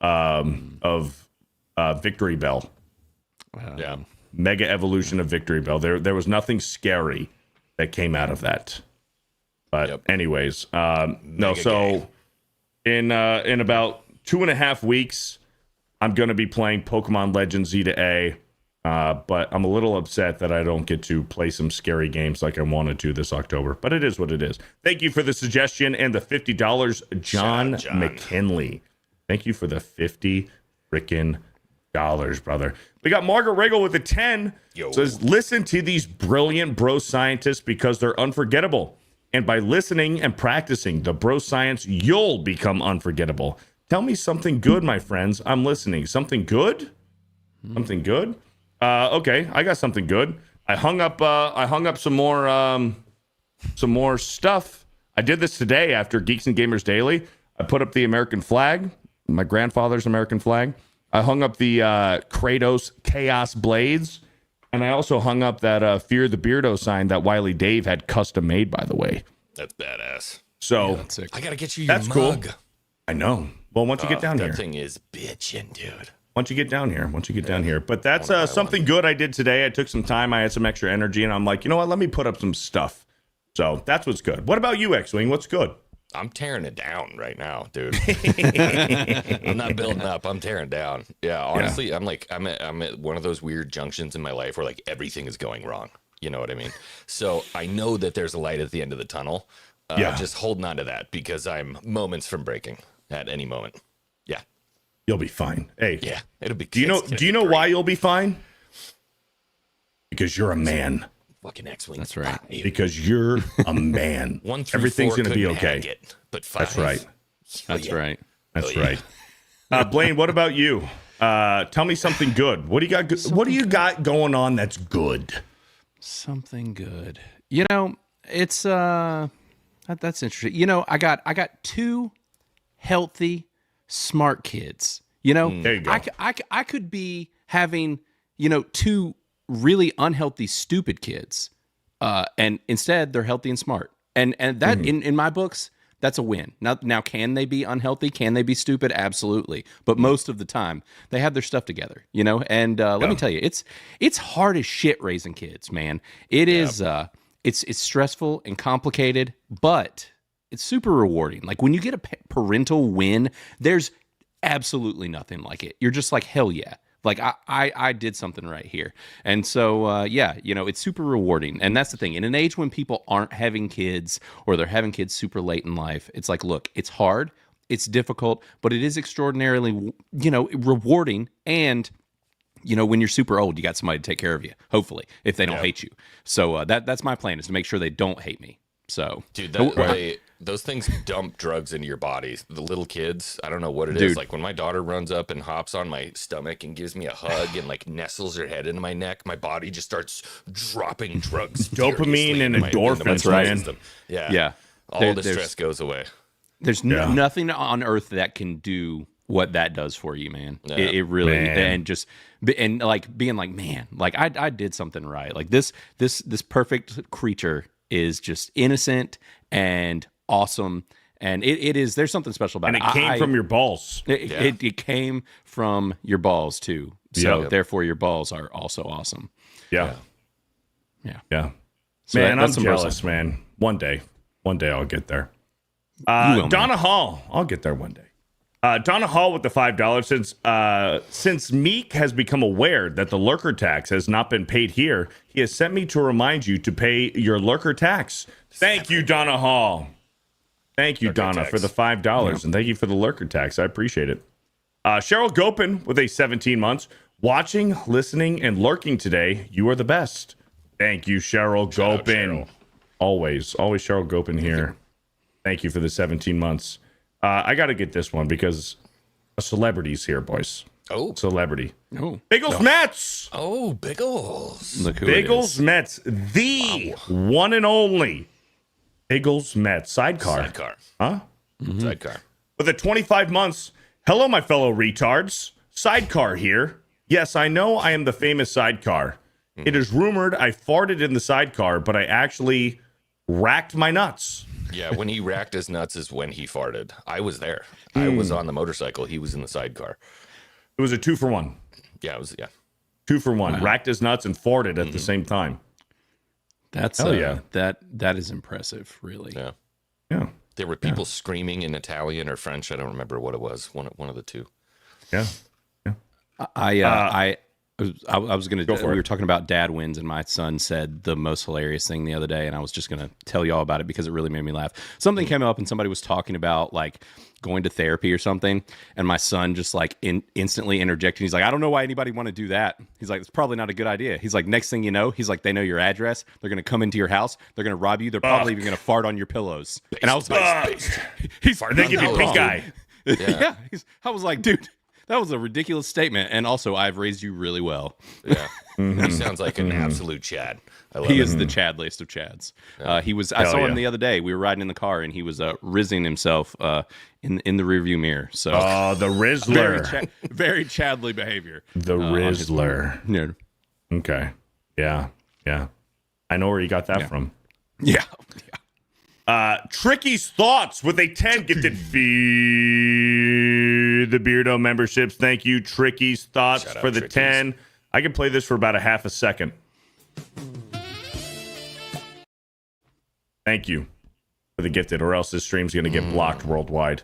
Victory Bell. Yeah. Mega evolution of Victory Bell. There was nothing scary that came out of that. But anyways, no. So in about 2.5 weeks, I'm going to be playing Pokemon Legends Z to A. But I'm a little upset that I don't get to play some scary games like I wanted to this October. But it is what it is. Thank you for the suggestion and the $50, John McKinley. Thank you for the $50 frickin' brother. We got Margaret Riggle with a 10. Says, listen to these brilliant bro scientists because they're unforgettable. And by listening and practicing the bro science, you'll become unforgettable. Tell me something good, my friends. I'm listening. Something good? Something good? Okay, I got something good. I hung up some more stuff. I did this today after Geeks and Gamers Daily. I put up the American flag, my grandfather's American flag. I hung up the Kratos Chaos Blades, and I also hung up that FearTheBeardo sign that Wiley Dave had custom made, by the way. That's badass. So I gotta get you your that's mug. cool. I know. Well, once you get down here. That thing is bitchin', dude. Once you get down here. But that's something good I did today. I took some time. I had some extra energy, and I'm like, you know what? Let me put up some stuff. So that's what's good. What about you, Xwing? What's good? I'm tearing it down right now, dude. I'm not building up. I'm tearing down. Yeah, honestly, I'm at one of those weird junctions in my life where like everything is going wrong. You know what I mean? So I know that there's a light at the end of the tunnel. Just holding on to that because I'm moments from breaking at any moment. Yeah. You'll be fine. Hey. Yeah. It'll be. Do you know why you'll be fine? Because you're a man. Fucking Xwing. That's right. Because you're a man. 1 through Everything's 4 gonna be couldn't okay. hack it, but 5. That's right. That's right. That's right. Blaine, what about you? Tell me something good. What do you got? What do you got going on that's good? Something good. You know, it's that's interesting. You know, I got 2 healthy, smart kids. You know, There you go. I could be having, 2 really unhealthy, stupid kids, and instead they're healthy and smart. And that in my books, That's a win. Now, can they be unhealthy? Can they be stupid? Absolutely. But most of the time, they have their stuff together, you know? And let me tell you, it's hard as shit raising kids, man. It is, it's stressful and complicated, but it's super rewarding. Like when you get a parental win, there's absolutely nothing like it. You're just like, hell yeah. Like I did something right here. And so, yeah, you know, it's super rewarding. And that's the thing. In an age when people aren't having kids or they're having kids super late in life, it's like, look, it's hard, it's difficult, but it is extraordinarily, you know, rewarding. And, you know, when you're super old, you got somebody to take care of you, hopefully, if they don't hate you. So that's my plan, is to make sure they don't hate me. So, dude, those things dump drugs into your body. The little kids, I don't know what it is. Like when my daughter runs up and hops on my stomach and gives me a hug and like nestles her head into my neck, my body just starts dropping drugs. Dopamine and endorphins, man. Yeah. All the stress goes away. There's nothing on earth that can do what that does for you, man. Yeah. It really, and like being like, man, like I did something right. Like this perfect creature is just innocent and awesome, and it is. There's something special about it. And it came from your balls. It came from your balls too. So therefore, your balls are also awesome. Yeah. So man, I'm jealous, man. One day I'll get there. Donna Hall, I'll get there one day. Donna Hall with the $5. Since Meek has become aware that the lurker tax has not been paid here, he has sent me to remind you to pay your lurker tax. Thank you, Donna Hall. Thank you, lurker Donna, tax. For the $5, and thank you for the lurker tax. I appreciate it. Cheryl Gopin with a 17 months. Watching, listening, and lurking today. You are the best. Thank you, Cheryl Gopin. Cheryl. Always Cheryl Gopin here. Thank you for the 17 months. I got to get this one because a celebrity's here, boys. Oh. Celebrity. Oh. Biggles Mets. Oh, Biggles. Look who Biggles Mets. The one and only Biggles Mets. Sidecar. Huh? Mm-hmm. Sidecar. With the 25 months. Hello, my fellow retards. Sidecar here. Yes, I know I am the famous sidecar. Mm-hmm. It is rumored I farted in the sidecar, but I actually racked my nuts. Yeah, when he racked his nuts is when he farted. I was there. I was on the motorcycle. He was in the sidecar. It was a 2-for-1. Yeah, it was. Yeah, 2-for-1. Wow. Racked his nuts and farted at the same time. That's that is impressive, really. Yeah. There were people screaming in Italian or French. I don't remember what it was. One of the two. Yeah. I was going to, we were talking about dad wins, and my son said the most hilarious thing the other day, and I was just going to tell y'all about it because it really made me laugh. Something came up and somebody was talking about like going to therapy or something, and my son just like instantly interjected. He's like, I don't know why anybody want to do that. He's like, it's probably not a good idea. He's like, next thing you know, he's like, they know your address. They're going to come into your house. They're going to rob you. They're probably even going to fart on your pillows. And I was like, he's they give you pink eye. Yeah. I was like, dude, that was a ridiculous statement. And also, I've raised you really well. Yeah. He sounds like an absolute Chad. He is the Chadliest of Chads. I saw him the other day. We were riding in the car, and he was rizzing himself in the rearview mirror. So, the Rizzler. Very Chadly behavior. The Rizzler. Yeah. Okay. Yeah. I know where you got that from. Yeah. Tricky's Thoughts with a 10 gifted FearTheBeardo memberships. Thank you, Tricky's Thoughts, for the 10. I can play this for about a half a second. Thank you for the gifted, or else this stream's going to get blocked worldwide.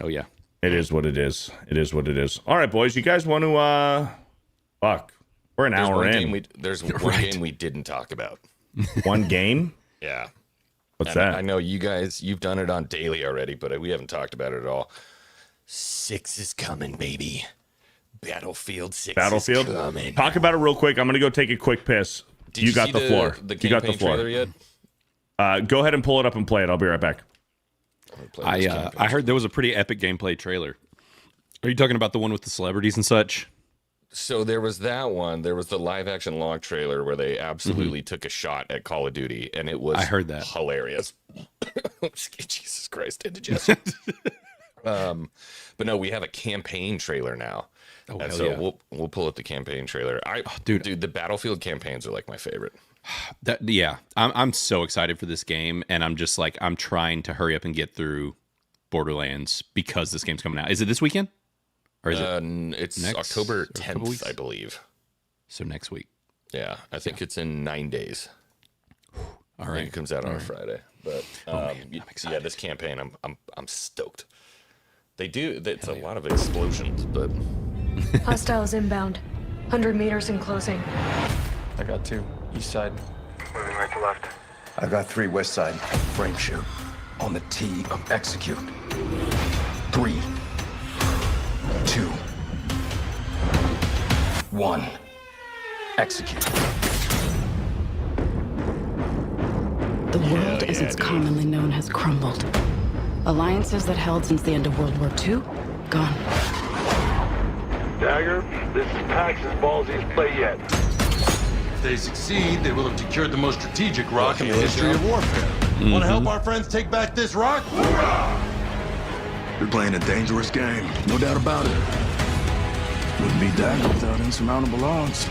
Oh, yeah. It is what it is. It is what it is. All right, boys. You guys want to... Fuck. We're an hour in. There's one game we didn't talk about. One game? Yeah. What's that? I know you guys, you've done it on daily already, but we haven't talked about it at all. 6 is coming, baby. Battlefield 6 is coming. Talk about it real quick. I'm going to go take a quick piss. You got the floor. You got the floor. Yet? Go ahead and pull it up and play it. I'll be right back. I heard there was a pretty epic gameplay trailer. Are you talking about the one with the celebrities and such? So there was that one. There was the live action log trailer where they absolutely took a shot at Call of Duty, and it was hilarious. Jesus Christ, indigestion. But no, we have a campaign trailer now. Oh, And hell so yeah. we'll pull up the campaign trailer. Dude, the Battlefield campaigns are like my favorite. I'm so excited for this game, and I'm just like I'm trying to hurry up and get through Borderlands because this game's coming out. Is it this weekend? Or is It's next- October or a couple 10th, weeks? I believe. so next week? Yeah, I think it's in 9 days. All I think right. it comes out on a Friday. But I'm yeah, excited. this campaign, I'm stoked. It's a lot of explosions, but Hostiles inbound. 100 meters in closing. I got 2. East side. Moving right to left. I got 3 west side. Frame shoot. On the T of execute. 3, 2, 1. Execute. The world as it's commonly known has crumbled. Alliances that held since the end of World War II, gone. Dagger, this is Pax's ballsiest play yet. If they succeed, they will have secured the most strategic rock in the history of warfare. Want to help our friends take back this rock? You're playing a dangerous game. No doubt about it. Wouldn't be Dagger without insurmountable odds.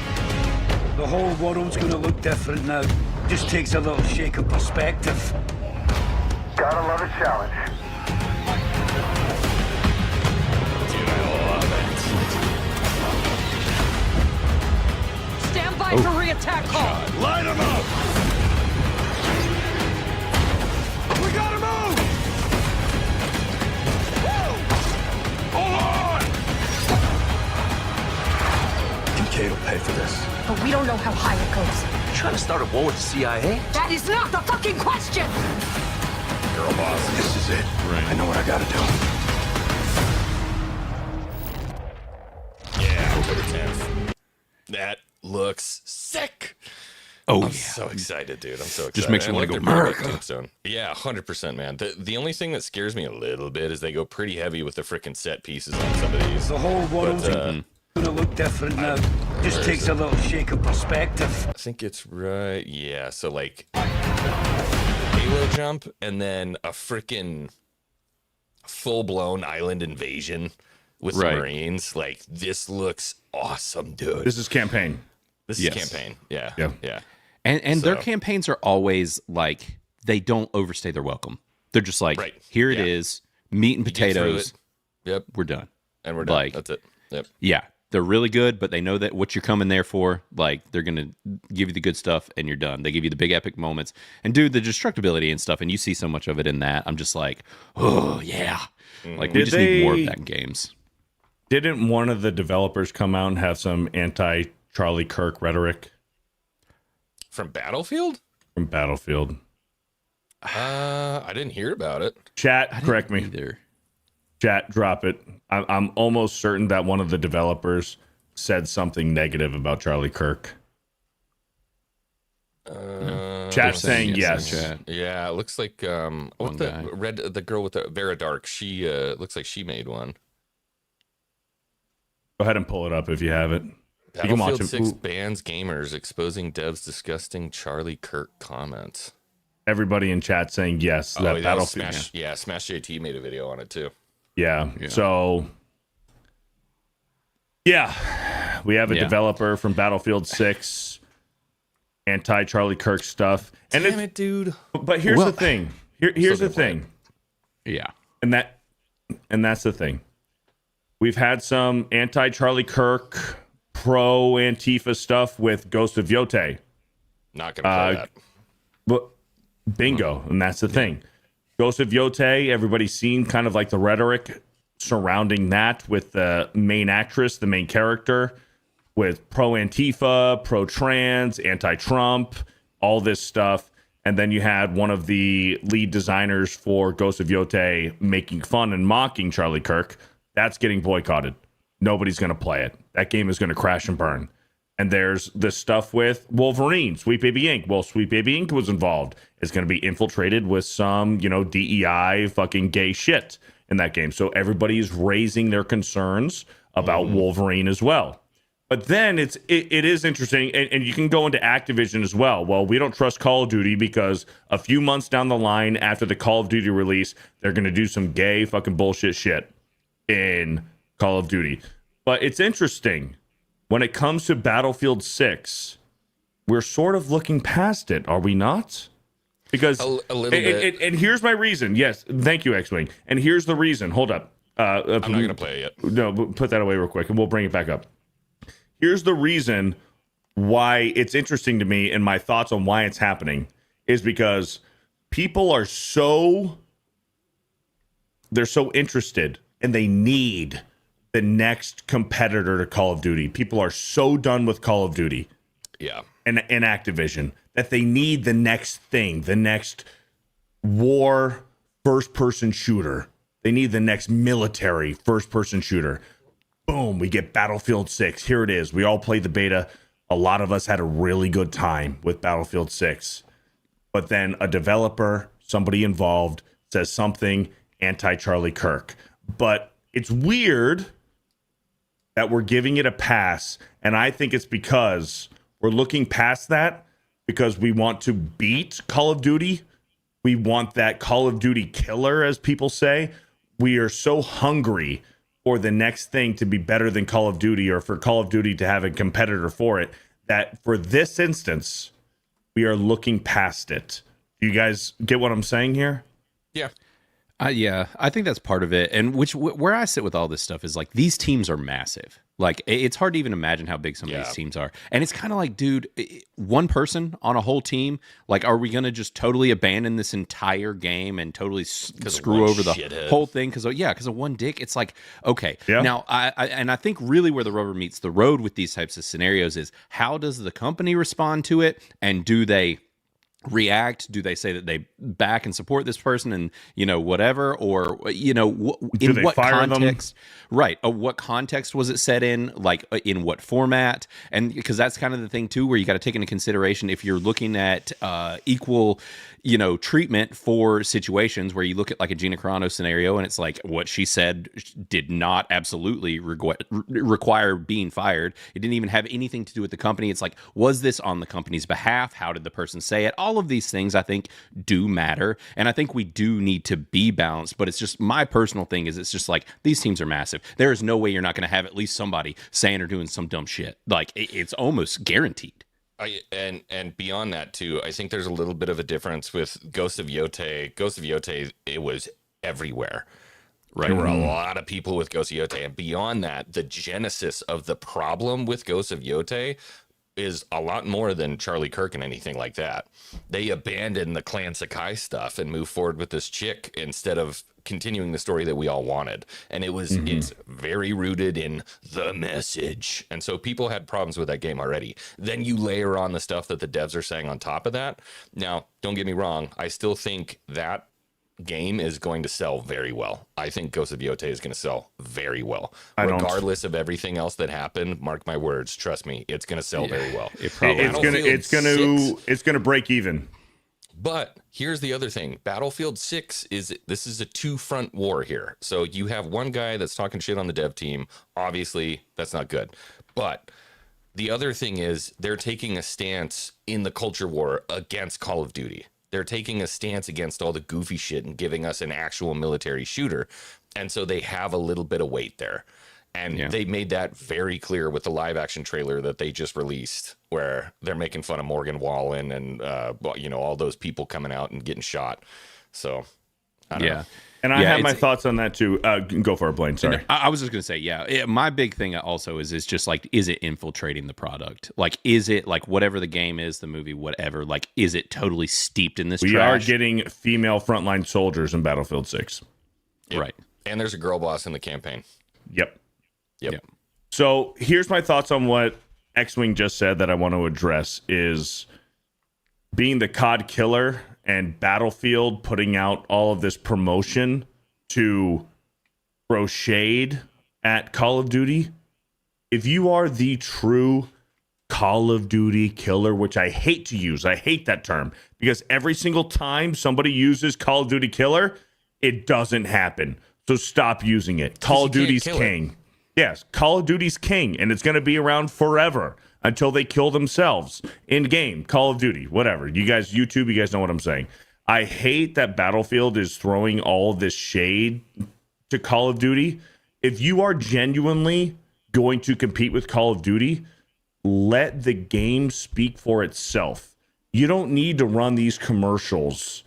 The whole world's gonna look different now. Just takes a little shake of perspective. Gotta love a challenge. dude, I love it. Stand by for re-attack call. Line them up! We gotta move! Woo! Hold on! Kincaid will pay for this. But we don't know how high it goes. You trying to start a war with the CIA? That is not the fucking question! Girl boss, this is it. Right. I know what I gotta do. Yeah, October 10th. That looks sick. Oh, I'm so excited, dude. I'm so excited. Just makes you I wanna like go, their America. tombstone. Yeah, 100%, man. The only thing that scares me a little bit is they go pretty heavy with the freaking set pieces on some of these. The whole world's But, gonna look different now. Just where takes is a little shake of perspective. I think it's right. Yeah, so like Halo jump and then a freaking full-blown island invasion with Right. Marines. Like, this looks awesome, dude. This is campaign. This Yes. is campaign. Yeah. Yeah. Yeah. And their So- campaigns are always like they don't overstay their welcome. They're just like, Right. here it Yeah. is, meat and Get through potatoes. it. Yep. We're done. And we're done. Like- That's it. Yep. Yeah, they're really good, but they know that what you're coming there for. Like they're gonna give you the good stuff, and you're done. They give you the big epic moments, and dude, the destructibility and stuff, and you see so much of it in that. I'm just like, oh yeah, like we Did just need more they- of that in games. Didn't one of the developers come out and have some anti Charlie Kirk rhetoric From Battlefield? from Battlefield? I didn't hear about it. Chat, correct me. Either. Chat, drop it. I'm almost certain that one of the developers said something negative about Charlie Kirk. Chat saying yes. Chat. Yeah, it looks like One what guy. the girl with the Vera Dark. She looks like she made one. Go ahead and pull it up if you have it. You can watch Battlefield it. 6 Ooh, bans gamers exposing devs disgusting Charlie Kirk comments. everybody in chat saying yes. Oh, That that was Battlefield. Smash, yeah, Smash JT made a video on it too. Yeah. Yeah. So, yeah, we have a Yeah. developer from Battlefield 6, anti Charlie Kirk stuff. And Damn it, dude. But here's Well, the thing. Here's the gonna play thing. Yeah, And that's the thing. We've had some anti Charlie Kirk, pro Antifa stuff with Ghost of Yote. Not gonna play that. But bingo, and that's the thing. Ghost of Yote, everybody's seen kind of like the rhetoric surrounding that with the main actress, the main character, with pro Antifa, pro trans, anti Trump, all this stuff. And then you had one of the lead designers for Ghost of Yote making fun and mocking Charlie Kirk. That's getting boycotted. Nobody's going to play it. That game is going to crash and burn. And there's the stuff with Wolverine, Sweet Baby Inc. Well, Sweet Baby Inc. was involved. It's going to be infiltrated with some, DEI fucking gay shit in that game. So everybody's raising their concerns about Wolverine as well. But then it is interesting, and you can go into Activision as well. Well, we don't trust Call of Duty because a few months down the line after the Call of Duty release, they're going to do some gay fucking bullshit shit in Call of Duty. But it's interesting. When it comes to Battlefield 6, we're sort of looking past it, are we not? Because a little bit. And here's my reason. Yes, thank you, Xwing. And here's the reason. Hold up. I'm not going to play it yet. No, put that away real quick, and we'll bring it back up. Here's the reason why it's interesting to me, and my thoughts on why it's happening is because people are so interested, and they need the next competitor to Call of Duty. People are so done with Call of Duty. Yeah. And Activision, that they need the next thing, the next war first-person shooter. They need the next military first-person shooter. Boom, we get Battlefield 6. Here it is. We all played the beta. A lot of us had a really good time with Battlefield 6. But then a developer, somebody involved, says something anti-Charlie Kirk. But it's weird that we're giving it a pass, and I think it's because we're looking past that because we want to beat Call of Duty. We want that Call of Duty killer, as people say. We are so hungry for the next thing to be better than Call of Duty, or for Call of Duty to have a competitor for it, that for this instance, we are looking past it. Do you guys get what I'm saying here? Yeah. Yeah, I think that's part of it. And where I sit with all this stuff is like, these teams are massive. Like, it's hard to even imagine how big some of these teams are. And it's kind of like, dude, one person on a whole team, like, are we going to just totally abandon this entire game and totally screw over the whole thing? Because of one dick. It's like, okay. Yeah. Now, I think really where the rubber meets the road with these types of scenarios is, how does the company respond to it? And do they react? Do they say that they back and support this person and, whatever, or, in what context? Right. What context was it set in? Like, in what format? And because that's kind of the thing too, where you got to take into consideration, if you're looking at equal, treatment for situations where you look at like a Gina Carano scenario, and it's like, what she said did not absolutely require being fired. It didn't even have anything to do with the company. It's like, was this on the company's behalf? How did the person say it? All of these things, I think, do matter. And I think we do need to be balanced. But it's just, my personal thing is, it's just like, these teams are massive. There is no way you're not going to have at least somebody saying or doing some dumb shit. Like, it's almost guaranteed. And beyond that too, I think there's a little bit of a difference with Ghost of Yote. Ghost of Yote, it was everywhere. Right. There were a lot of people with Ghost of Yote, and beyond that, the genesis of the problem with Ghost of Yote is a lot more than Charlie Kirk and anything like that. They abandoned the Clan Sakai stuff and moved forward with this chick instead of continuing the story that we all wanted. And it's very rooted in the message. And so people had problems with that game already. Then you layer on the stuff that the devs are saying on top of that. Now, don't get me wrong. I still think that game is going to sell very well. I think Ghost of Yote is going to sell very well. Regardless of everything else that happened, mark my words, trust me, it's going to sell very well. It's going to break even. But here's the other thing. Battlefield 6 this is a two-front war here. So you have one guy that's talking shit on the dev team. Obviously, that's not good. But the other thing is, they're taking a stance in the culture war against Call of Duty. They're taking a stance against all the goofy shit and giving us an actual military shooter. And so they have a little bit of weight there. And they made that very clear with the live action trailer that they just released, where they're making fun of Morgan Wallen and, all those people coming out and getting shot. So, I don't know. And I have my thoughts on that too. Go for it, Blaine. Sorry. I was just going to say, my big thing also is just like, is it infiltrating the product? Like, is it like whatever the game is, the movie, whatever, like, is it totally steeped in this trash? We are getting female frontline soldiers in Battlefield 6. Yep. Right. And there's a girl boss in the campaign. Yep. So here's my thoughts on what Xwing just said that I want to address is being the COD killer and Battlefield putting out all of this promotion to throw shade at Call of Duty. If you are the true Call of Duty killer, which I hate to use, I hate that term, because every single time somebody uses Call of Duty killer, it doesn't happen. So stop using it. Call of Duty's king. Yes, Call of Duty's king, and it's going to be around forever until they kill themselves in game. Call of Duty, whatever. You guys, YouTube, you guys know what I'm saying. I hate that Battlefield is throwing all this shade to Call of Duty. If you are genuinely going to compete with Call of Duty, let the game speak for itself. You don't need to run these commercials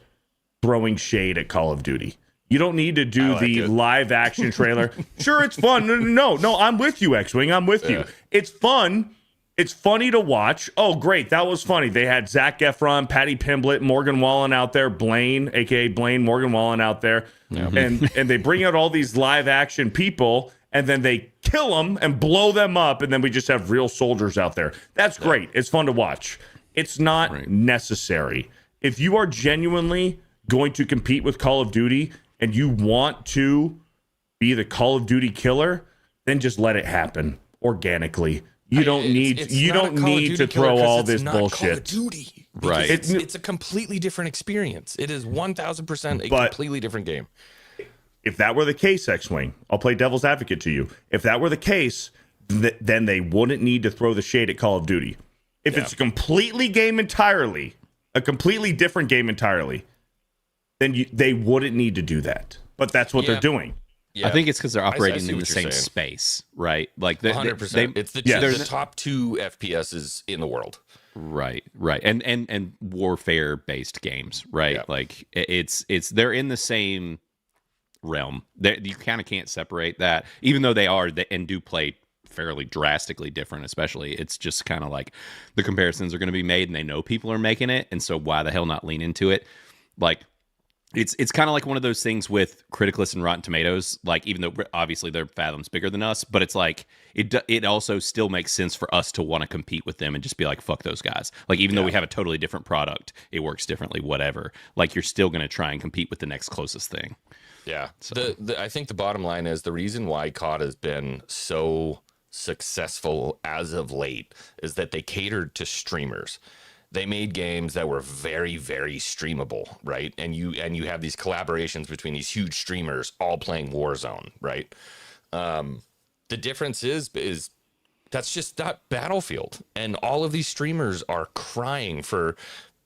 throwing shade at Call of Duty. You don't need to do the live action trailer. Sure, it's fun. No, I'm with you, Xwing. I'm with you. It's fun. It's funny to watch. Oh, great. That was funny. They had Zac Efron, Patty Pimblett, Morgan Wallen out there, Blaine, a.k.a. Blaine, Morgan Wallen out there. And they bring out all these live action people, and then they kill them and blow them up, and then we just have real soldiers out there. That's great. It's fun to watch. It's not necessary. If you are genuinely going to compete with Call of Duty and you want to be the Call of Duty killer, then just let it happen organically. You don't need to throw all this bullshit. Duty, right? It's a completely different experience. It is 1000% a completely different game. If that were the case, Xwing, I'll play devil's advocate to you. If that were the case, then they wouldn't need to throw the shade at Call of Duty. If it's a completely different game entirely, then they wouldn't need to do that. But that's what they're doing. Yeah. I think it's because they're operating in the same space, right? Like 100%. It's the top 2 FPSs in the world. Right. And warfare based games, right? Yeah. Like it's they're in the same realm. You kind of can't separate that, even though they and do play fairly drastically different. Especially, it's just kind of like the comparisons are going to be made, and they know people are making it, and so why the hell not lean into it? Like. It's kind of like one of those things with Criticless and Rotten Tomatoes. Like, even though obviously they're fathoms bigger than us, but it's like it also still makes sense for us to want to compete with them and just be like, fuck those guys. Like, even though we have a totally different product, it works differently, whatever. Like, you're still going to try and compete with the next closest thing. Yeah. So. I think the bottom line is the reason why COD has been so successful as of late is that they catered to streamers. They made games that were very, very streamable, right? And you have these collaborations between these huge streamers all playing Warzone, right? The difference is that's just not Battlefield. And all of these streamers are crying for,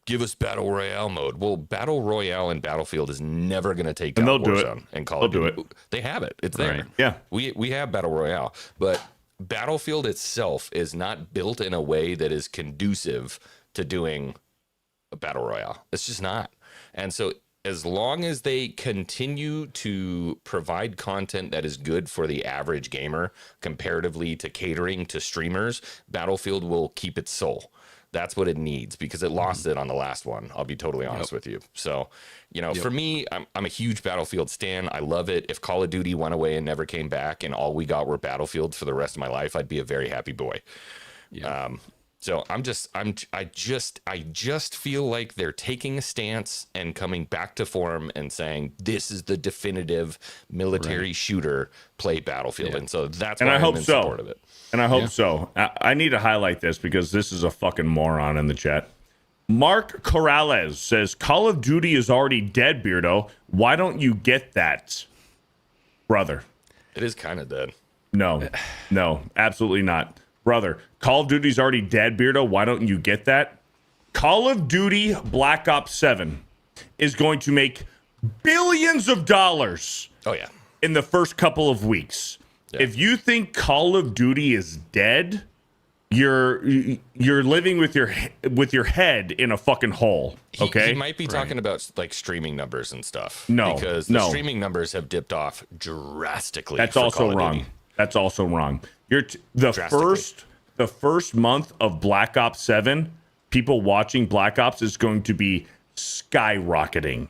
give us Battle Royale mode. Well, Battle Royale and Battlefield is never going to take down Warzone and Call of Duty. They have it. It's there. Right. Yeah. We have Battle Royale. But Battlefield itself is not built in a way that is conducive to doing a battle royale. It's just not. And so as long as they continue to provide content that is good for the average gamer comparatively to catering to streamers, Battlefield will keep its soul. That's what it needs, because it lost it on the last one. I'll be totally honest with you. So, for me, I'm a huge Battlefield stan. I love it. If Call of Duty went away and never came back and all we got were Battlefield for the rest of my life, I'd be a very happy boy. Yeah. So I just feel like they're taking a stance and coming back to form and saying, this is the definitive military shooter, play Battlefield. Yeah. And so that's why I'm in support of it. And I hope so. I need to highlight this because this is a fucking moron in the chat. Mark Corrales says, Call of Duty is already dead, Beardo. Why don't you get that? Brother. It is kind of dead. No, absolutely not. Brother, Call of Duty's already dead, Beardo. Why don't you get that? Call of Duty Black Ops 7 is going to make billions of dollars in the first couple of weeks. Yeah. If you think Call of Duty is dead, you're living with your head in a fucking hole. Okay, he might be talking about like streaming numbers and stuff. No, because the streaming numbers have dipped off drastically. That's also wrong. That's also wrong. The first month of Black Ops 7, people watching Black Ops is going to be skyrocketing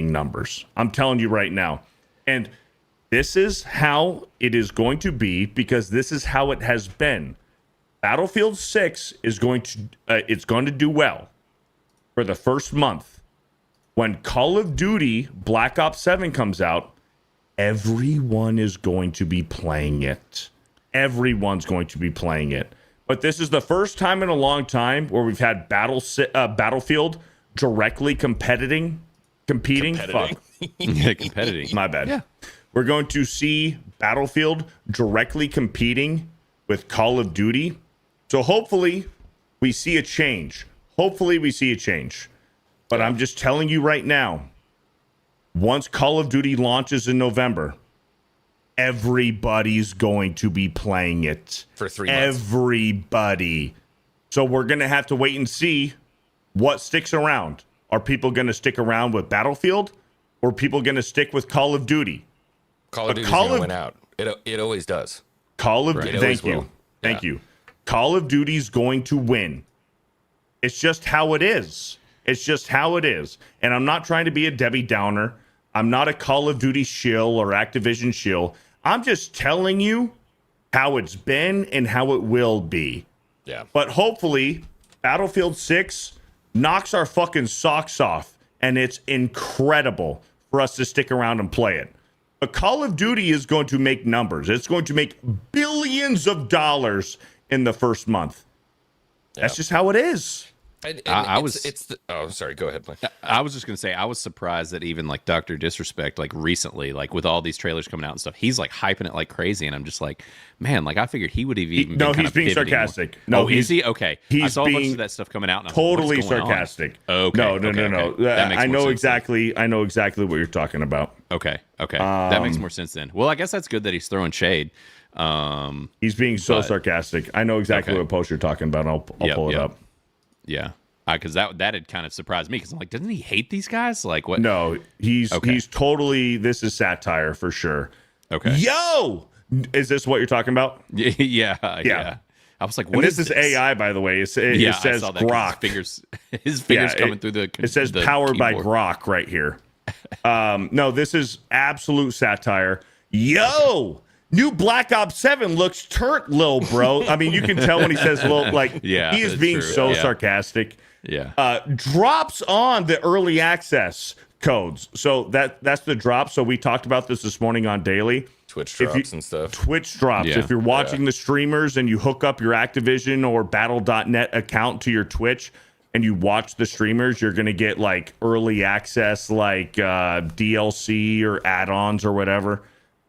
numbers. I'm telling you right now. And this is how it is going to be, because this is how it has been. Battlefield 6 is going to do well for the first month. When Call of Duty Black Ops 7 comes out, everyone is going to be playing it. Everyone's going to be playing it. But this is the first time in a long time where we've had Battlefield directly competing. Fuck. Yeah, competing. My bad. Yeah. We're going to see Battlefield directly competing with Call of Duty. So hopefully we see a change. But I'm just telling you right now, once Call of Duty launches in November, everybody's going to be playing it for 3 months. Everybody. So we're going to have to wait and see what sticks around. Are people going to stick around with Battlefield, or are people going to stick with Call of Duty? Call of Duty's going to win out. It always does. Call of Duty. Thank you. Thank you. Call of Duty's going to win. It's just how it is. It's just how it is. And I'm not trying to be a Debbie Downer. I'm not a Call of Duty shill or Activision shill. I'm just telling you how it's been and how it will be. Yeah. But hopefully, Battlefield 6 knocks our fucking socks off, and it's incredible for us to stick around and play it. But Call of Duty is going to make numbers. It's going to make billions of dollars in the first month. That's just how it is. Oh, sorry. Go ahead, Blaine. I was just gonna say I was surprised that even like Dr. Disrespect, like recently, like with all these trailers coming out and stuff, he's like hyping it like crazy, and I'm just like, man, like I figured he would have even. No, he's being sarcastic. No, is he? Okay, I saw a bunch of that stuff coming out. And Totally like, sarcastic. Okay. No. That makes I know more sense exactly. I know exactly what you're talking about. Okay. That makes more sense then. Well, I guess that's good that he's throwing shade. He's being so sarcastic. I know exactly what post you're talking about. I'll pull it up. Yeah. Because that had kind of surprised me because I'm like, doesn't he hate these guys? Like what? No, he's totally. This is satire for sure. Okay. Yo, is this what you're talking about? Yeah. I was like, what is this? AI, by the way. It says Grok. His fingers coming through the. It says powered by Grok right here. No, this is absolute satire. Yo. New Black Ops 7 looks turnt, lil bro. I mean, you can tell when he says lil, like, he is being so sarcastic. Yeah. Drops on the early access codes. So that's the drop. So we talked about this morning on Daily. Twitch drops and stuff. Twitch drops. Yeah. If you're watching the streamers and you hook up your Activision or Battle.net account to your Twitch and you watch the streamers, you're going to get like early access, like DLC or add-ons or whatever.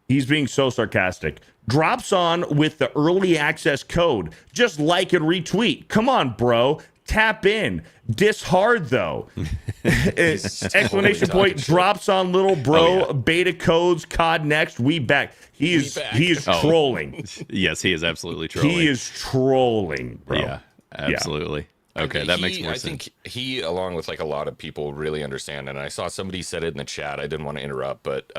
He's being so sarcastic. Drops on with the early access code. Just like and retweet. Come on, bro. Tap in. Diss hard, though. Explanation point. Drops on little bro. Beta codes. COD next. We back. He is trolling. Yes, he is absolutely trolling. He is trolling, bro. Yeah, absolutely. Okay, that makes more sense. I think he, along with like a lot of people, really understand. And I saw somebody said it in the chat. I didn't want to interrupt, but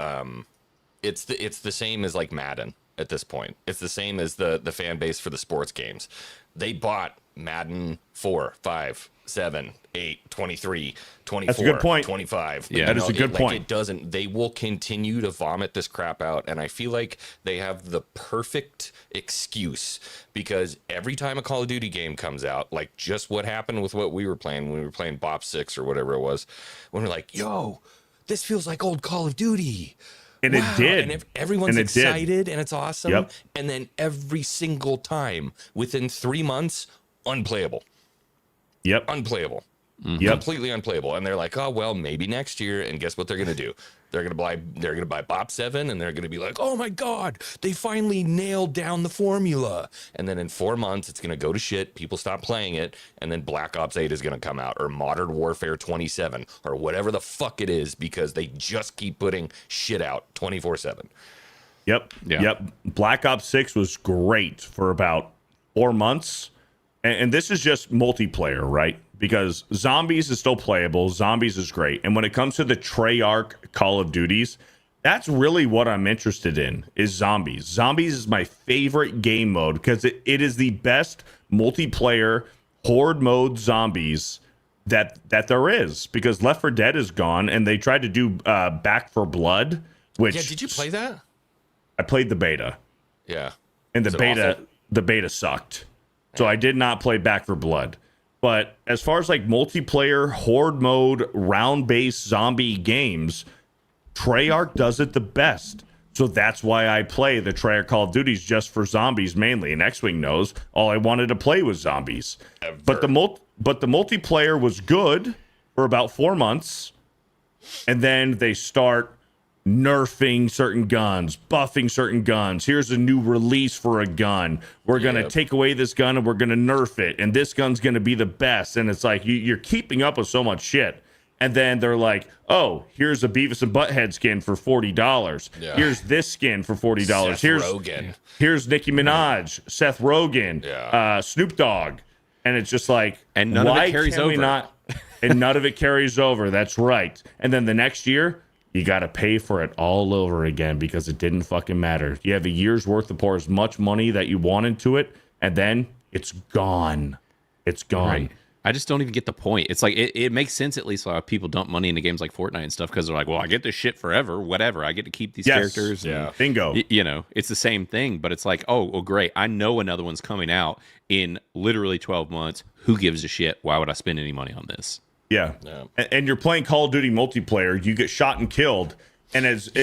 it's the same as like Madden at this point. It's the same as the fan base for the sports games. They bought Madden 4, 5, 7, 8, 23, 24, That's a good point. 25. Yeah, that is a good point. They will continue to vomit this crap out. And I feel like they have the perfect excuse because every time a Call of Duty game comes out, like just what happened with what we were playing when we were playing BOP 6 or whatever it was, when we're like, yo, this feels like old Call of Duty. And it did. And everyone's excited and it's awesome. Yep. And then every single time within 3 months, unplayable. Yep. Unplayable. Yep. Completely unplayable. And they're like, oh, well, maybe next year. And guess what they're going to do? They're going to buy BOP 7 and they're going to be like, oh my God, they finally nailed down the formula. And then in 4 months, it's going to go to shit. People stop playing it. And then Black Ops 8 is going to come out or Modern Warfare 27 or whatever the fuck it is because they just keep putting shit out 24/7. Yep. Yeah. Yep. Black Ops 6 was great for about 4 months. And this is just multiplayer, right? Because Zombies is still playable. Zombies is great. And when it comes to the Treyarch Call of Duties, that's really what I'm interested in is Zombies. Zombies is my favorite game mode because it is the best multiplayer horde mode Zombies that there is. Because Left 4 Dead is gone and they tried to do Back 4 Blood, which... Yeah, did you play that? I played the beta. Yeah. And the beta sucked. So I did not play Back 4 Blood. But as far as like multiplayer, horde mode, round-based zombie games, Treyarch does it the best. So that's why I play the Treyarch Call of Duties just for zombies mainly. And Xwing knows all I wanted to play was zombies. But the multiplayer was good for about 4 months. And then they start nerfing certain guns, buffing certain guns. Here's a new release for a gun. We're going to take away this gun and we're going to nerf it. And this gun's going to be the best. And it's like you're keeping up with so much shit. And then they're like, oh, here's a Beavis and Butthead skin for $40. Yeah. Here's this skin for $40. Seth here's Rogen. Here's Nicki Minaj, Seth Rogen, Snoop Dogg. And it's just like, and none of it carries over. And none of it carries over. That's right. And then the next year, you got to pay for it all over again because it didn't fucking matter. You have a year's worth to pour as much money that you want into it, and then it's gone. It's gone. Right. I just don't even get the point. It's like it makes sense at least why people dump money into games like Fortnite and stuff because they're like, well, I get this shit forever, whatever. I get to keep these characters. Yeah. Bingo. You know, it's the same thing, but it's like, oh, well, great. I know another one's coming out in literally 12 months. Who gives a shit? Why would I spend any money on this? Yeah. And you're playing Call of Duty multiplayer. You get shot and killed. And as no,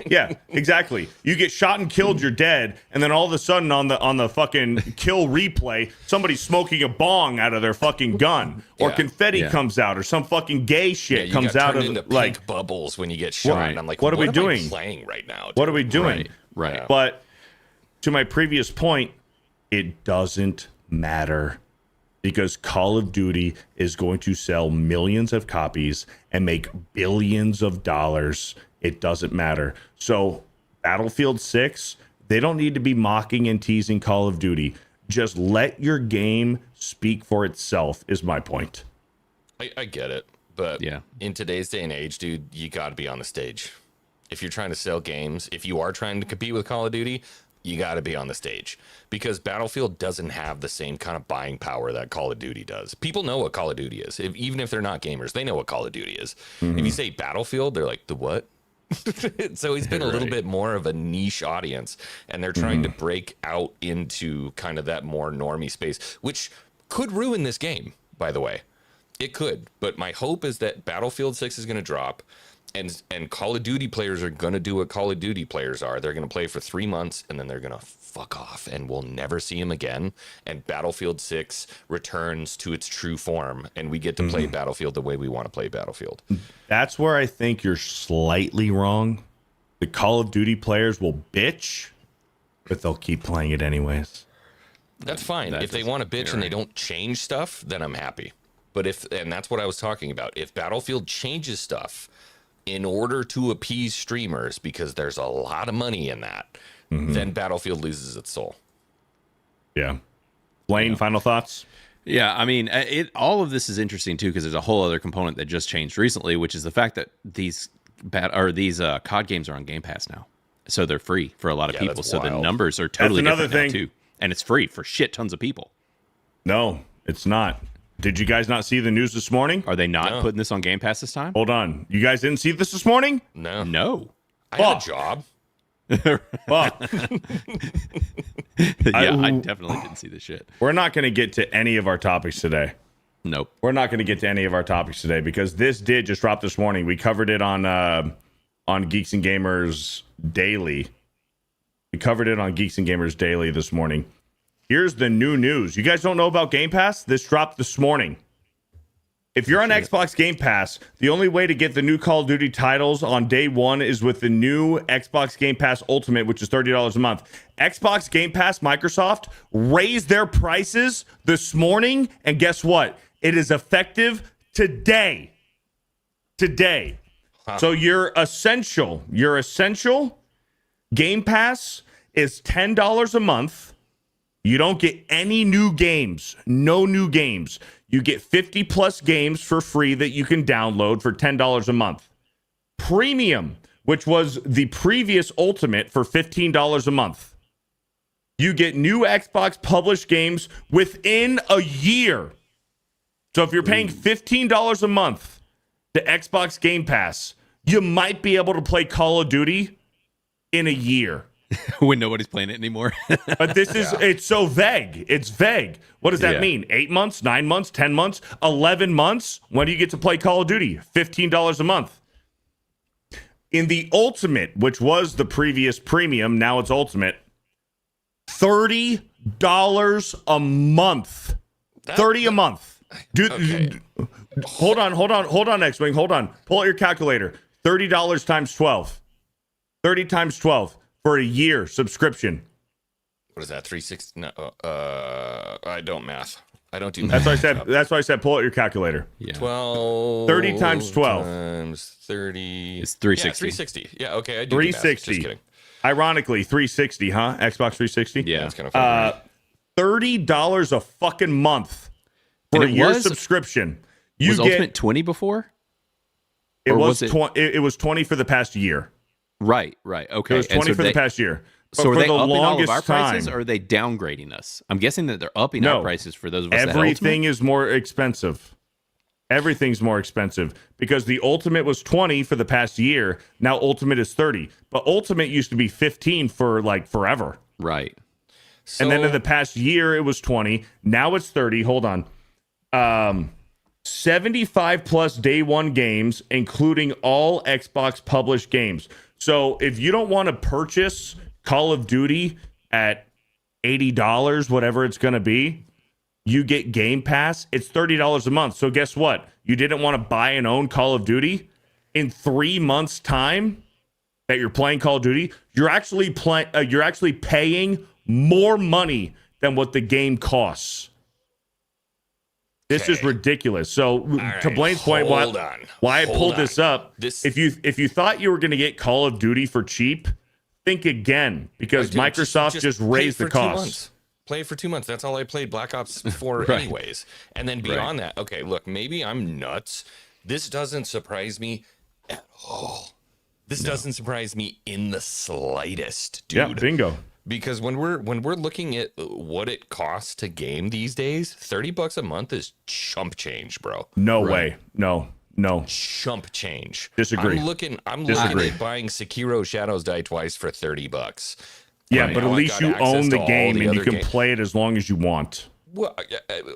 yeah, exactly. You get shot and killed, you're dead, and then all of a sudden on the fucking kill replay, somebody's smoking a bong out of their fucking gun, or confetti comes out, or some fucking gay shit comes out of into like pink bubbles when you get shot. Right. And I'm like, what are we doing? Am I playing right now? Dude? What are we doing? Right. But to my previous point, it doesn't matter. Because Call of Duty is going to sell millions of copies and make billions of dollars. It doesn't matter. So Battlefield 6, they don't need to be mocking and teasing Call of Duty. Just let your game speak for itself is my point. I get it. But in today's day and age, dude, you got to be on the stage. If you're trying to sell games, if you are trying to compete with Call of Duty, you got to be on the stage because Battlefield doesn't have the same kind of buying power that Call of Duty does. People know what Call of Duty is. Even if they're not gamers, they know what Call of Duty is. If you say Battlefield, they're like, the what? So he's been a little bit more of a niche audience, and they're trying to break out into kind of that more normie space, which could ruin this game, by the way. It could. But my hope is that Battlefield 6 is going to drop. And Call of Duty players are going to do what Call of Duty players are. They're going to play for 3 months, and then they're going to fuck off, and we'll never see them again. And Battlefield 6 returns to its true form, and we get to play Battlefield the way we want to play Battlefield. That's where I think you're slightly wrong. The Call of Duty players will bitch, but they'll keep playing it anyways. That's fine. If they want to bitch and they don't change stuff, then I'm happy. But and that's what I was talking about. If Battlefield changes stuff in order to appease streamers, because there's a lot of money in that, then Battlefield loses its soul. Yeah. Blaine, final thoughts? Yeah, I mean, all of this is interesting too because there's a whole other component that just changed recently, which is the fact that these COD games are on Game Pass now, so they're free for a lot of people. So the numbers are totally different now too, and it's free for shit tons of people. No, it's not. Did you guys not see the news this morning? Are they not putting this on Game Pass this time? Hold on. You guys didn't see this morning? No. I had a job. I definitely didn't see this shit. We're not going to get to any of our topics today. Nope. We're not going to get to any of our topics today because this did just drop this morning. We covered it on Geeks and Gamers Daily. This morning. Here's the new news. You guys don't know about Game Pass? This dropped this morning. If you're on Xbox Game Pass, the only way to get the new Call of Duty titles on day one is with the new Xbox Game Pass Ultimate, which is $30 a month. Xbox Game Pass, Microsoft, raised their prices this morning, and guess what? It is effective today. So your essential Game Pass is $10 a month. You don't get any new games, no new games. You get 50 plus games for free that you can download for $10 a month. Premium, which was the previous Ultimate, for $15 a month. You get new Xbox published games within a year. So if you're paying $15 a month to Xbox Game Pass, you might be able to play Call of Duty in a year. When nobody's playing it anymore. But this is, it's so vague. It's vague. What does that mean? 8 months, 9 months, 10 months, 11 months? When do you get to play Call of Duty? $15 a month. In the Ultimate, which was the previous Premium, now it's Ultimate, $30 a month. $30 a month. Dude, hold on, Xwing, hold on. Pull out your calculator. $30 times 12. 30 times 12. For a year subscription. What is that? 360? No, I don't math. I don't do That's math. why I said. That's why I said pull out your calculator. Yeah. 12. 30 times 12. Times 30. It's 360. Yeah, 360. Yeah, okay. I do math. 360. Just kidding. Ironically, 360, huh? Xbox 360. Yeah. That's kind of funny. $30 a fucking month for a And it year was- subscription. You was get Ultimate 20 before? it or was was it- it was 20 for the past year. Right. Okay. It was 20 for the past year. But So are for they the upping all of our longest prices, time, or are they downgrading us? I'm guessing that they're upping No. our prices for those of us that had everything Ultimate. is more expensive. Everything's more expensive because the Ultimate was 20 for the past year. Now Ultimate is 30. But Ultimate used to be 15 for like forever. Right. So, And then in the past year, it was 20. Now it's 30. Hold on. 75 plus day one games, including all Xbox published games. So if you don't want to purchase Call of Duty at $80, whatever it's going to be, you get Game Pass. It's $30 a month. So guess what? You didn't want to buy and own Call of Duty? In 3 months' time that you're playing Call of Duty, you're actually paying more money than what the game costs. This is Okay. ridiculous. So right, to Blaine's point, hold why on. I Hold pulled on. this up, This- if you thought you were going to get Call of Duty for cheap, think again, because Dude, Microsoft just play raised it the for 2 cost. months. Play it for 2 months. That's all I played Black Ops 4 Right. anyways. And then beyond that, okay, look, maybe I'm nuts. This doesn't surprise me at all. This doesn't surprise me in the slightest, dude. Yeah, bingo. Because when we're looking at what it costs to game these days, $30 a month is chump change, bro. No way. No. Chump change. Disagree. I'm looking Disagree. at buying Sekiro Shadows Die Twice for $30. Yeah, Right but now, at I least got you access own to the all game the and you other can play it as long as you want. Well,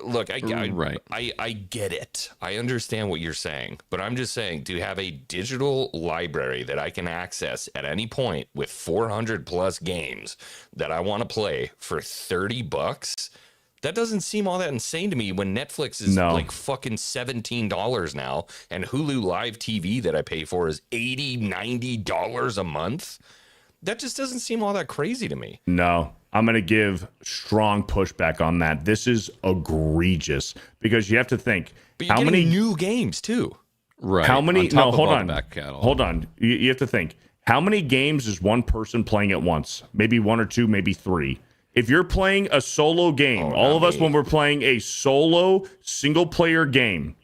look, I Right. get it. I understand what you're saying, but I'm just saying to have a digital library that I can access at any point with 400 plus games that I want to play for $30, that doesn't seem all that insane to me when Netflix is No. like fucking $17 now and Hulu Live TV that I pay for is $80-$90 a month. That just doesn't seem all that crazy to me. No, I'm going to give strong pushback on that. This is egregious because you have to think But you're how getting many new games too. Right. how many On top no of hold all the on back catalog. hold on you have to think how many games is one person playing at once? Maybe one or two, maybe three. If you're playing a solo game, all of us when we're playing a solo single player game,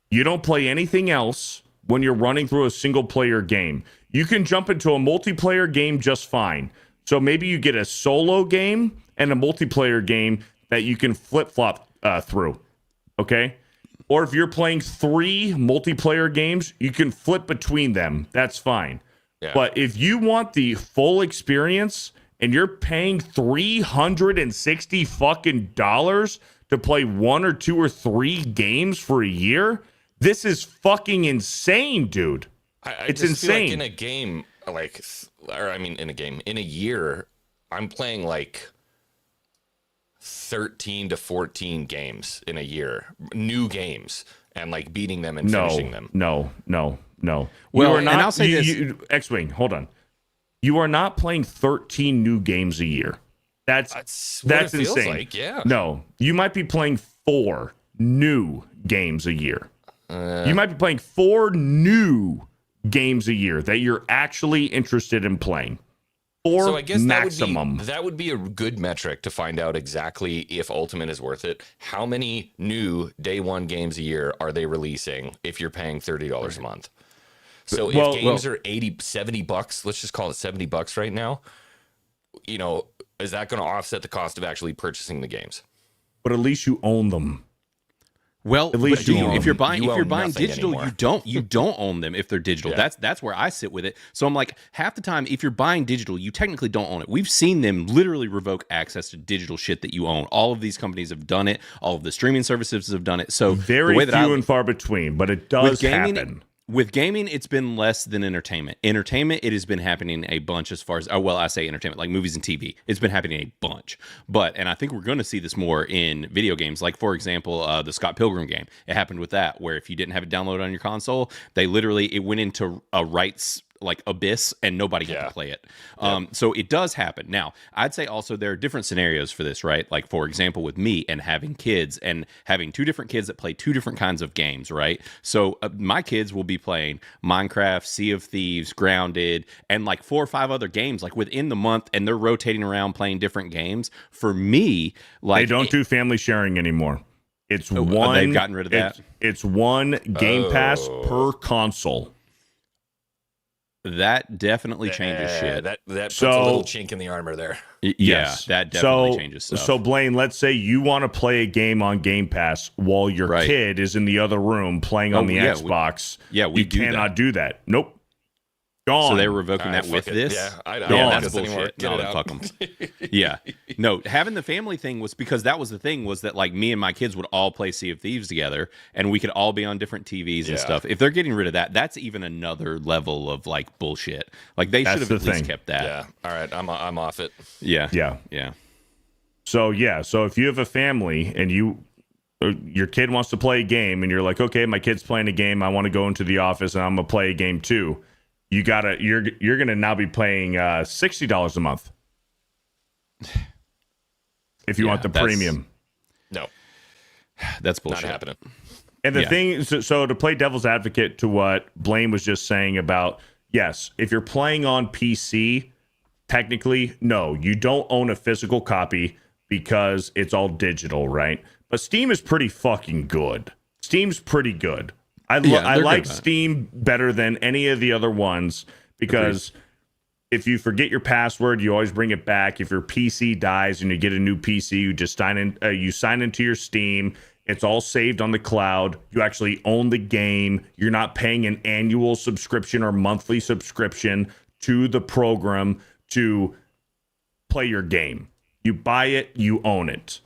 you don't play anything else when you're running through a single player game. You can jump into a multiplayer game just fine. So maybe you get a solo game and a multiplayer game that you can flip-flop through. Okay? Or if you're playing 3 multiplayer games, you can flip between them. That's fine. Yeah. But if you want the full experience and you're paying $360 fucking dollars to play 1 or 2 or 3 games for a year, this is fucking insane, dude. It's just feel like insane. in a game, in a year, I'm playing like 13 to 14 games in a year, new games, and like beating them and finishing them. No. Well, You are and not, I'll say this. X-Wing, hold on. You are not playing 13 new games a year. That's what it feels insane. like, yeah. No, you might be playing 4 new games a year. You might be playing 4 new games a year that you're actually interested in playing. 4 So I guess maximum. that would be a good metric to find out exactly if Ultimate is worth it. How many new day one games a year are they releasing if you're paying $30 a month? So if games are $70, let's just call it $70 right now, is that going to offset the cost of actually purchasing the games? But at least you own them. Well, At least but you own if you're them. buying You if you're own buying nothing digital, anymore. you don't own them if they're digital. Yeah. That's where I sit with it. So I'm like, half the time, if you're buying digital, you technically don't own it. We've seen them literally revoke access to digital shit that you own. All of these companies have done it. All of the streaming services have done it. So Very the way that few and far between, but it does happen. With gaming, it's been less than entertainment. Entertainment, it has been happening a bunch as far as, I say entertainment, like movies and TV. It's been happening a bunch. And I think we're going to see this more in video games. Like, for example, the Scott Pilgrim game. It happened with that, where if you didn't have it downloaded on your console, it went into a rights like abyss and nobody got to play it. So it does happen. Now, I'd say also there are different scenarios for this, right? Like, for example, with me and having kids and having two different kids that play two different kinds of games, right? So my kids will be playing Minecraft, Sea of Thieves, Grounded, and like 4 or 5 other games like within the month, and they're rotating around playing different games. For me, like, they don't do family sharing anymore. It's one. They've gotten rid of that. It's one Game Pass per console. That definitely changes shit. That puts a little chink in the armor there. Yeah, that definitely changes stuff. So Blaine, let's say you want to play a game on Game Pass while your kid is in the other room playing on the Xbox. We cannot do that. Nope. Gone. So they're revoking that with this? Yeah, I don't yeah, want that's this anymore. bullshit. No, then fuck them. Yeah. No, having the family thing was because that was the thing, was that like me and my kids would all play Sea of Thieves together and we could all be on different TVs and stuff. If they're getting rid of that, that's even another level of like bullshit. Like they should have at least kept that. Yeah. All right. I'm off it. Yeah. Yeah. So if you have a family and your kid wants to play a game and you're like, okay, my kid's playing a game, I want to go into the office and I'm gonna play a game too. You're gonna now be paying $60 a month if you want the premium. No, that's bullshit. Not happening. And the thing, so to play devil's advocate to what Blaine was just saying about, yes, if you're playing on PC, technically, no, you don't own a physical copy because it's all digital, right? But Steam is pretty fucking good. Steam's pretty good. I like Steam better than any of the other ones because if you forget your password, you always bring it back. If your PC dies and you get a new PC, you just sign into your Steam. It's all saved on the cloud. You actually own the game. You're not paying an annual subscription or monthly subscription to the program to play your game. You buy it, you own it.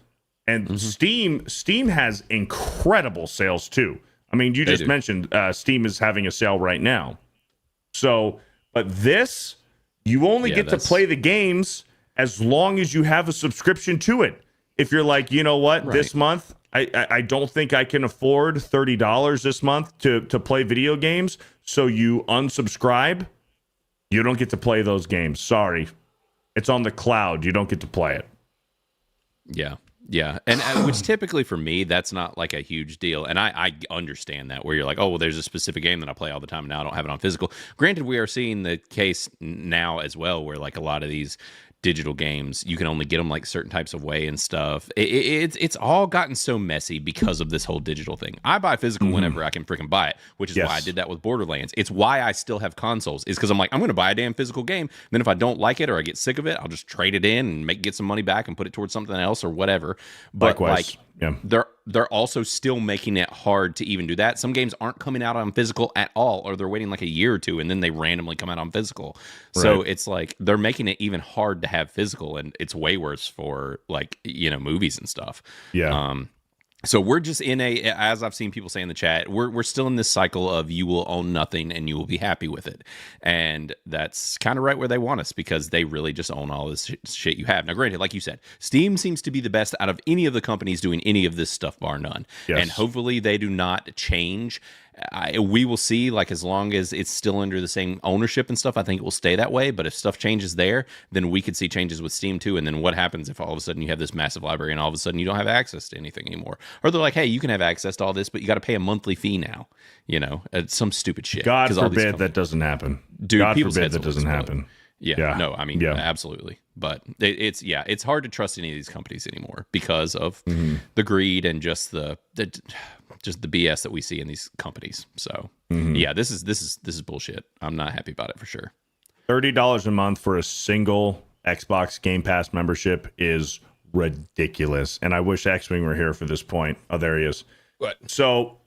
And Steam has incredible sales too. I mean, you just mentioned Steam is having a sale right now. So, but this, you only get to play the games as long as you have a subscription to it. If you're like, you know what, this month, I don't think I can afford $30 this month to play video games. So you unsubscribe, you don't get to play those games. Sorry. It's on the cloud. You don't get to play it. Yeah. Yeah, and which typically for me, that's not like a huge deal. And I understand that, where you're like, oh, well, there's a specific game that I play all the time, and now I don't have it on physical. Granted, we are seeing the case now as well, where like a lot of these digital games, you can only get them like certain types of way and stuff. It's all gotten so messy because of this whole digital thing. I buy physical whenever I can freaking buy it, which is why I did that with Borderlands. It's why I still have consoles, is because I'm like, I'm going to buy a damn physical game. Then if I don't like it or I get sick of it, I'll just trade it in and get some money back and put it towards something else or whatever. But likewise. They're also still making it hard to even do that. Some games aren't coming out on physical at all, or they're waiting like a year or two and then they randomly come out on physical. So it's like they're making it even hard to have physical, and it's way worse for like, movies and stuff. So we're just in as I've seen people say in the chat, we're still in this cycle of you will own nothing and you will be happy with it. And that's kind of right where they want us, because they really just own all this shit you have. Now, granted, like you said, Steam seems to be the best out of any of the companies doing any of this stuff, bar none. And hopefully they do not change. We will see, like, as long as it's still under the same ownership and stuff, I think it will stay that way. But if stuff changes there, then we could see changes with Steam too. And then what happens if all of a sudden you have this massive library and all of a sudden you don't have access to anything anymore? Or they're like, hey, you can have access to all this, but you got to pay a monthly fee now. It's some stupid shit. God forbid that doesn't happen. Dude, God forbid that doesn't happen. No, I mean, absolutely. But it's hard to trust any of these companies anymore because of the greed and just the BS that we see in these companies. So this is bullshit. I'm not happy about it for sure. $30 a month for a single Xbox Game Pass membership is ridiculous. And I wish Xwing were here for this point. Oh, there he is. What? So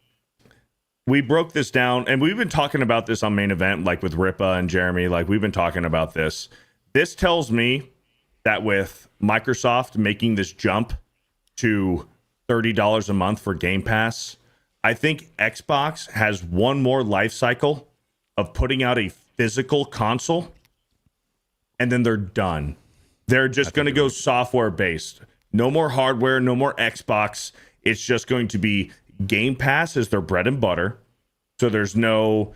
we broke this down, and we've been talking about this on Main Event, like with Ripa and Jeremy. Like, we've been talking about this. This tells me that with Microsoft making this jump to $30 a month for Game Pass, I think Xbox has one more life cycle of putting out a physical console, and then they're done. They're just going to go software based. No more hardware, no more Xbox. It's just going to be Game Pass as their bread and butter. So there's no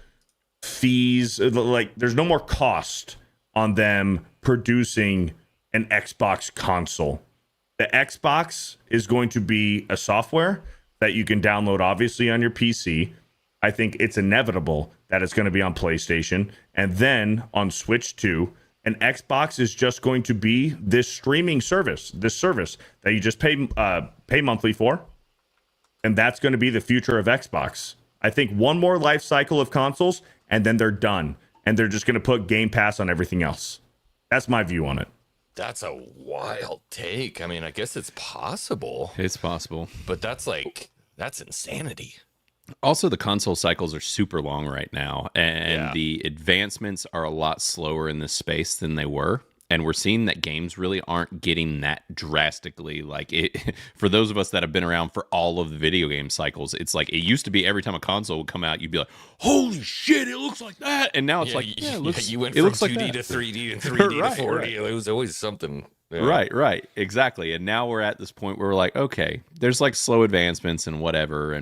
fees. Like, there's no more cost on them producing an Xbox console. The Xbox is going to be a software that you can download, obviously, on your PC. I think it's inevitable that it's going to be on PlayStation and then on Switch 2. An Xbox is just going to be this streaming service, this service that you just pay monthly for. And that's going to be the future of Xbox. I think one more life cycle of consoles, and then they're done. And they're just going to put Game Pass on everything else. That's my view on it. That's a wild take. I mean, I guess it's possible. It's possible. But that's insanity. Also, the console cycles are super long right now, and the advancements are a lot slower in this space than they were. And we're seeing that games really aren't getting that drastically. Like, it, for those of us that have been around for all of the video game cycles, it's like it used to be every time a console would come out, you'd be like, "Holy shit, it looks like that!" And now it's it looks. You went it from looks 2D like to 3D and 3D to 4D. Right. It was always something. Yeah. Right, exactly. And now we're at this point where we're like, okay, there's like slow advancements and whatever,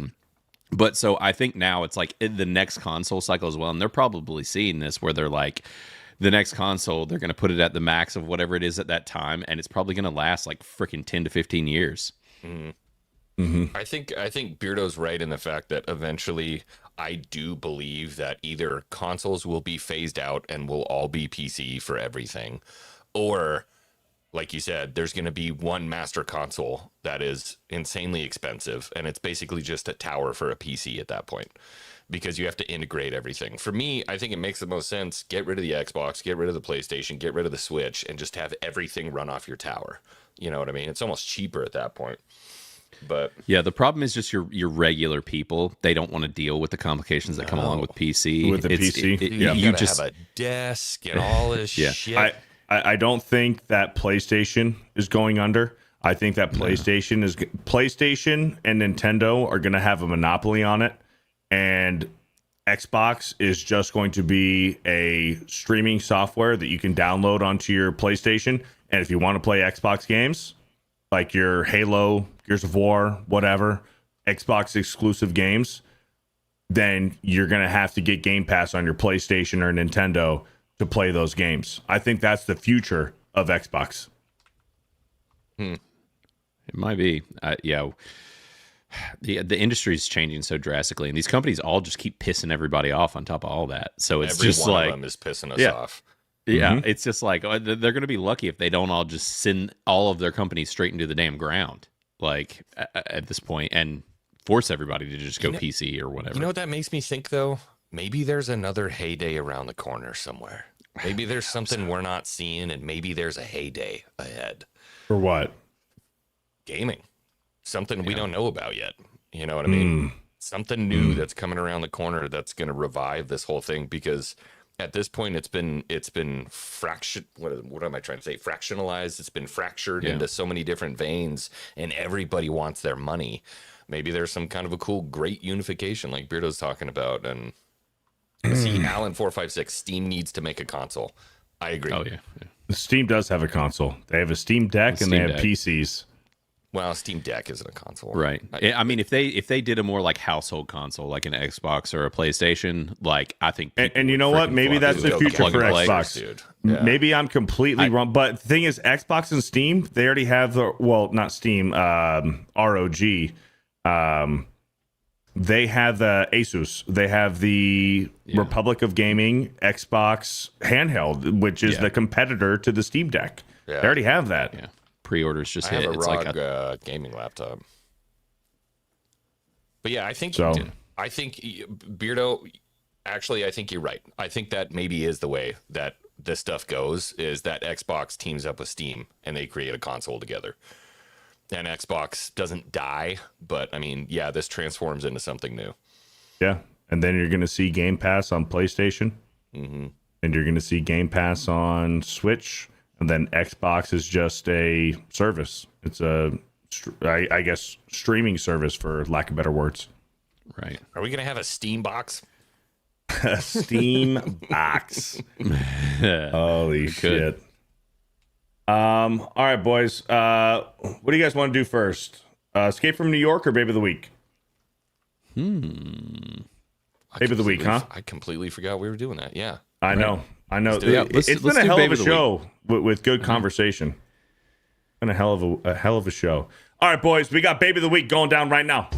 but so I think now it's like the next console cycle as well, and they're probably seeing this where they're like, the next console, they're going to put it at the max of whatever it is at that time, and it's probably going to last like freaking 10 to 15 years. I think Beardo's right in the fact that eventually I do believe that either consoles will be phased out and will all be PC for everything, or like you said, there's going to be one master console that is insanely expensive, and it's basically just a tower for a PC at that point, because you have to integrate everything. For me, I think it makes the most sense. Get rid of the Xbox, get rid of the PlayStation, get rid of the Switch, and just have everything run off your tower. You know what I mean? It's almost cheaper at that point. But yeah, the problem is just your regular people. They don't want to deal with the complications that come along with PC. With the PC. You just have a desk and all this shit. I don't think that PlayStation is going under. I think that PlayStation and Nintendo are going to have a monopoly on it, and Xbox is just going to be a streaming software that you can download onto your PlayStation. And if you want to play Xbox games, like your Halo, Gears of War, whatever, Xbox exclusive games, then you're going to have to get Game Pass on your PlayStation or Nintendo to play those games. I think that's the future of Xbox. It might be. The industry is changing so drastically, and these companies all just keep pissing everybody off on top of all that. So it's every just one like of them is pissing us off. Yeah, it's just like they're going to be lucky if they don't all just send all of their companies straight into the damn ground, like at this point, and force everybody to just go PC or whatever. You know what that makes me think, though? Maybe there's another heyday around the corner somewhere. Maybe there's something we're not seeing, and maybe there's a heyday ahead. For what? Gaming. Something we don't know about yet. You know what I mean? Something new that's coming around the corner that's going to revive this whole thing, because at this point it's been what am I trying to say? Fractionalized. It's been fractured into so many different veins, and everybody wants their money. Maybe there's some kind of a cool, great unification like Beardo's talking about. And see, Alan 456, Steam needs to make a console. I agree. Oh yeah. Steam does have a console. They have a Steam Deck and they have PCs. Well, Steam Deck isn't a console, right? I mean, if they did a more like household console, like an Xbox or a PlayStation, like I think, and you know what? Maybe that's the future for Xbox. Dude. Yeah. Maybe I'm completely wrong, but the thing is, Xbox and Steam, they already have not Steam, ROG. They have the Asus. They have the Republic of Gaming Xbox handheld, which is the competitor to the Steam Deck. Yeah. They already have that. Yeah. Pre-orders just I hit. have a It's ROG like gaming laptop. But yeah, I think Beardo, actually, I think you're right. I think that maybe is the way that this stuff goes, is that Xbox teams up with Steam and they create a console together. And Xbox doesn't die, but I mean, yeah, this transforms into something new. Yeah, and then you're going to see Game Pass on PlayStation, and you're going to see Game Pass on Switch, and then Xbox is just a service. It's I guess, streaming service, for lack of better words. Right. Are we going to have a Steam box? A Steam box. Holy shit. All right, boys. What do you guys want to do first? Escape from New York or Babe of the Week? I Babe of the week, huh? I completely forgot we were doing that. Yeah. I know. do it. Yeah, It's let's been a do hell Babe of a of the show with good conversation. Been a hell of a show. All right, boys, we got Babe of the Week going down right now.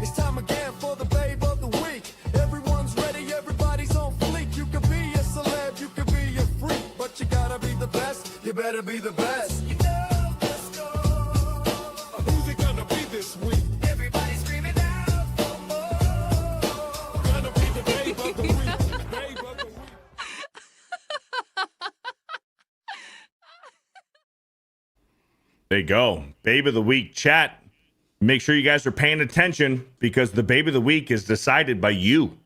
It's time again for the babe of the week. Everyone's ready, everybody's on fleek. You could be a celeb, you could be a freak, but you gotta be the best. You better be the best. You know the score. Who's it gonna be this week? Everybody's screaming out for more. Gonna be the babe of the week. Babe of the week. There you go. Babe of the Week. Chat. Make sure you guys are paying attention because the Babe of the Week is decided by you.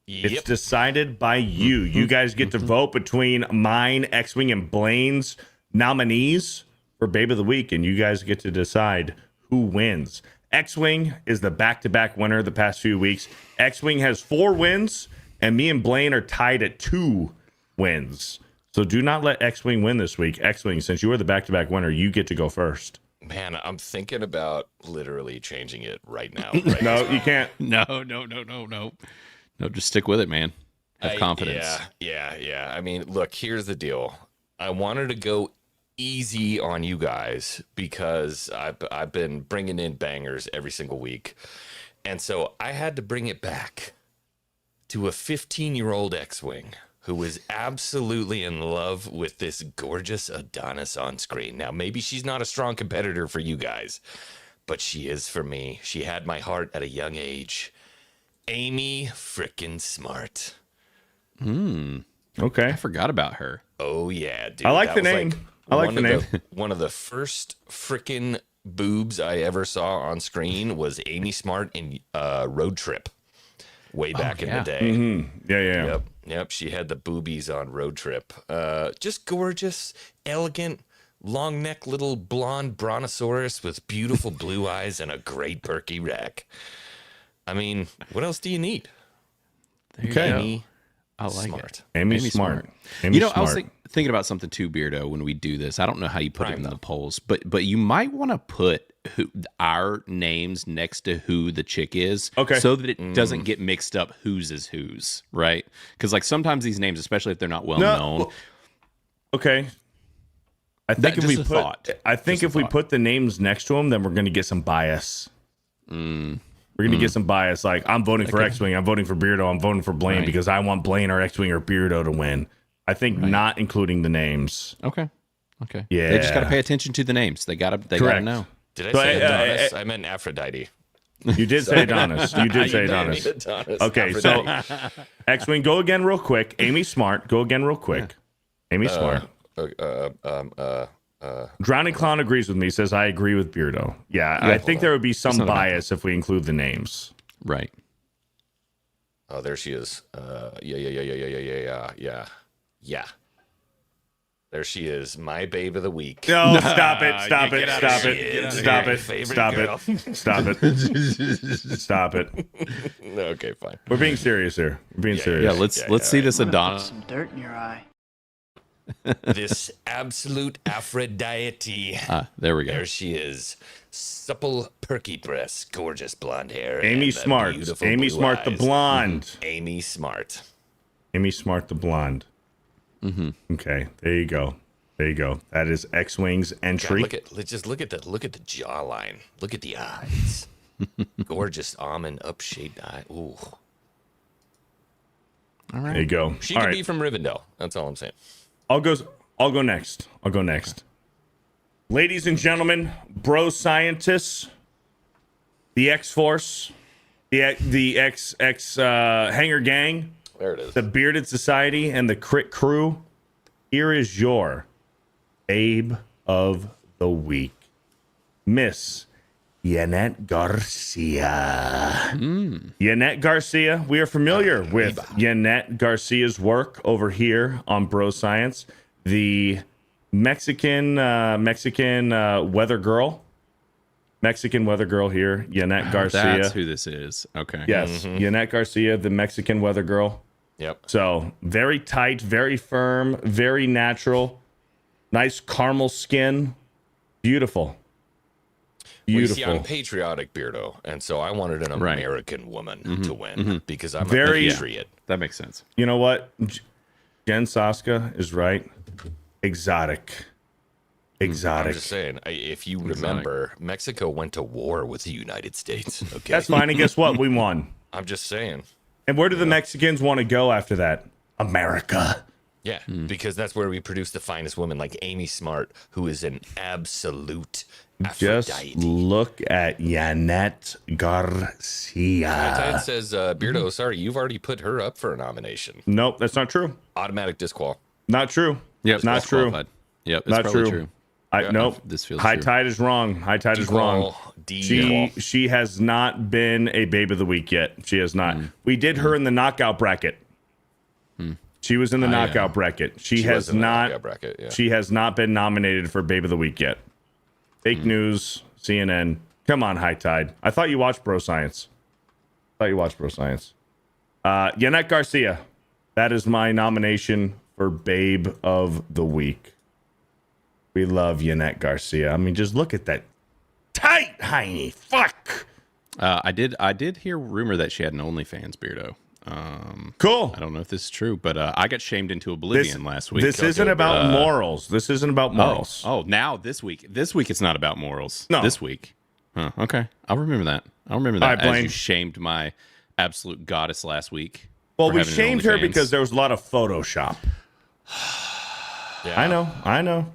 It's decided by you. You guys get to vote between mine, Xwing, and Blaine's nominees for Babe of the Week, and you guys get to decide who wins. Xwing is the back-to-back winner the past few weeks. Xwing has 4 wins, and me and Blaine are tied at 2 wins. So do not let Xwing win this week. Xwing, since you are the back-to-back winner, you get to go first. Man, I'm thinking about literally changing it right now. No, you can't. No, just stick with it, man. Have confidence. Yeah. I mean, look, here's the deal. I wanted to go easy on you guys because I've been bringing in bangers every single week. And so I had to bring it back to a 15-year-old Xwing who was absolutely in love with this gorgeous Adonis on screen. Now, maybe she's not a strong competitor for you guys, but she is for me. She had my heart at a young age. Amy frickin' Smart. Okay. I forgot about her. Oh, yeah, dude. I like That the was name. I like the name. One of the first frickin' boobs I ever saw on screen was Amy Smart in Road Trip way back in the day. Mm-hmm. Yeah. Yep. She had the boobies on Road Trip. Just gorgeous, elegant, long neck little blonde brontosaurus with beautiful blue eyes and a great perky rack. I mean, what else do you need? Okay. Amy I like Smart. it. Amy Smart. Amy You know, Smart. I was thinking about something too, Beardo, when we do this. I don't know how you put it in the polls, but you might want to put our names next to who the chick is, okay, so that it doesn't get mixed up whose is whose, right? Because like sometimes these names, especially if they're not well known. Okay. I think if we put the names next to them, then we're going to get some bias. We're going to get some bias. Like, I'm voting for Xwing. I'm voting for Beardo. I'm voting for Blaine because I want Blaine or Xwing or Beardo to win. I think not including the names. Okay. Yeah. They just got to pay attention to the names. They got to know. Did I say Adonis? I meant Aphrodite. You did say Adonis. You did say Adonis. Okay, so Xwing, go again real quick. Amy Smart, go again real quick. Amy Smart. Drowning Clown agrees with me, says I agree with Beardo. Yeah, I think there would be some bias if we include the names. Right. Oh, there she is. Yeah. There she is, my babe of the week. No, stop it. Stop it. Okay, fine. We're being serious here. We're being serious. Yeah, let's see this Adonis. Some dirt in your eye. This absolute Aphrodite. There we go. There she is. Supple, perky breasts, gorgeous blonde hair. Amy and Smart. beautiful Amy blue Smart, the eyes. blonde. Amy Smart. Amy Smart, the blonde. Okay, there you go. That is Xwing's entry. God, look at the jawline. Look at the eyes. Gorgeous almond upshaped eye. Ooh. All right. There you go. She All could right. be from Rivendell. That's all I'm saying. I'll go next. Ladies and gentlemen, bro scientists, the X-Force, the X Hanger Gang, There it is. the Bearded Society, and the Crit Crew. Here is your Babe of the Week, Miss Yanette Garcia. Yanette Garcia. We are familiar with Yanette Garcia's work over here on Bro Science. The Mexican weather girl. Mexican weather girl here, Yanette Garcia. That's who this is. Okay. Yes, Yanette Garcia, the Mexican weather girl. Yep. So very tight, very firm, very natural. Nice caramel skin. Beautiful. Well, you Beautiful. see, I'm patriotic, Beardo, and so I wanted an Right. American woman to win because I'm Very- a patriot. That makes sense. You know what? Jen Saska is right. Exotic. I'm Exotic. just saying, if you remember, Mexico went to war with the United States. Okay, That's fine. And guess what? We won. I'm just saying. And where do the Mexicans want to go after that? America. Yeah, because that's where we produce the finest women, like Amy Smart, who is an absolute Just Aphrodite. look at Yanette Garcia. Tide says, Beardo, sorry, you've already put her up for a nomination. Nope, that's not true. Automatic disqual. Not true. Yep, not true. disqualified. Yep, it's Not probably true. true. Nope. This feels High true. Tide is wrong. High Tide is wrong. She has not been a babe of the week yet. She has not. We did her in the knockout bracket. She was in the knockout bracket. She has was in the not. knockout bracket, yeah. She has not been nominated for babe of the week yet. Fake news. CNN. Come on, High Tide. I thought you watched Bro Science. Yanette Garcia. That is my nomination for babe of the week. We love Yanette Garcia. I mean, just look at that tight hiney. Fuck. I did hear rumor that she had an OnlyFans, Beardo. Cool. I don't know if this is true, but I got shamed into oblivion last week. This isn't about morals. This isn't about morals. Oh, now this week. This week it's not about morals. No. This week. Huh, okay. I'll remember that. I'll remember that. All right, As Blaine. you shamed my absolute goddess last week. Well, for we having an shamed her OnlyFans. because there was a lot of Photoshop. Yeah. I know.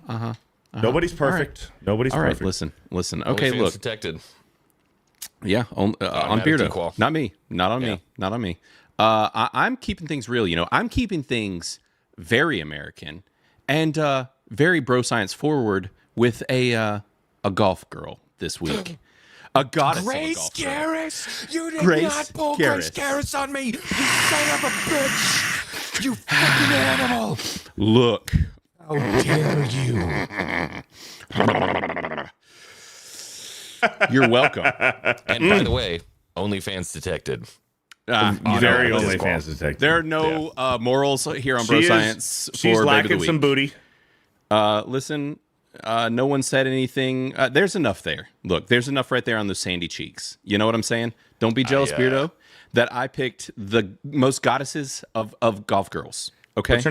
Nobody's perfect. Nobody's All right, perfect. listen. Okay, OnlyFans look. detected. Yeah, on Automatic Beardo. dequal. Not me. Not on Yeah. me. Not on me. I'm keeping things real. You know, I'm keeping things very American and very bro science forward with a golf girl this week. A goddess of a golf girl. Garris, you did Grace not pull Garris. Grace Garris on me, you son of a bitch! You fucking animal! Look. How dare you? You're welcome. And by the way, OnlyFans detected. Very Automatic OnlyFans disqual. detective. There are no morals here on Bro Science She's for Babe of the lacking Week. some booty. Listen, no one said anything. There's enough there. Look, there's enough right there on those sandy cheeks. You know what I'm saying? Don't be jealous, Beardo, that I picked the most goddesses of golf girls. Okay? What's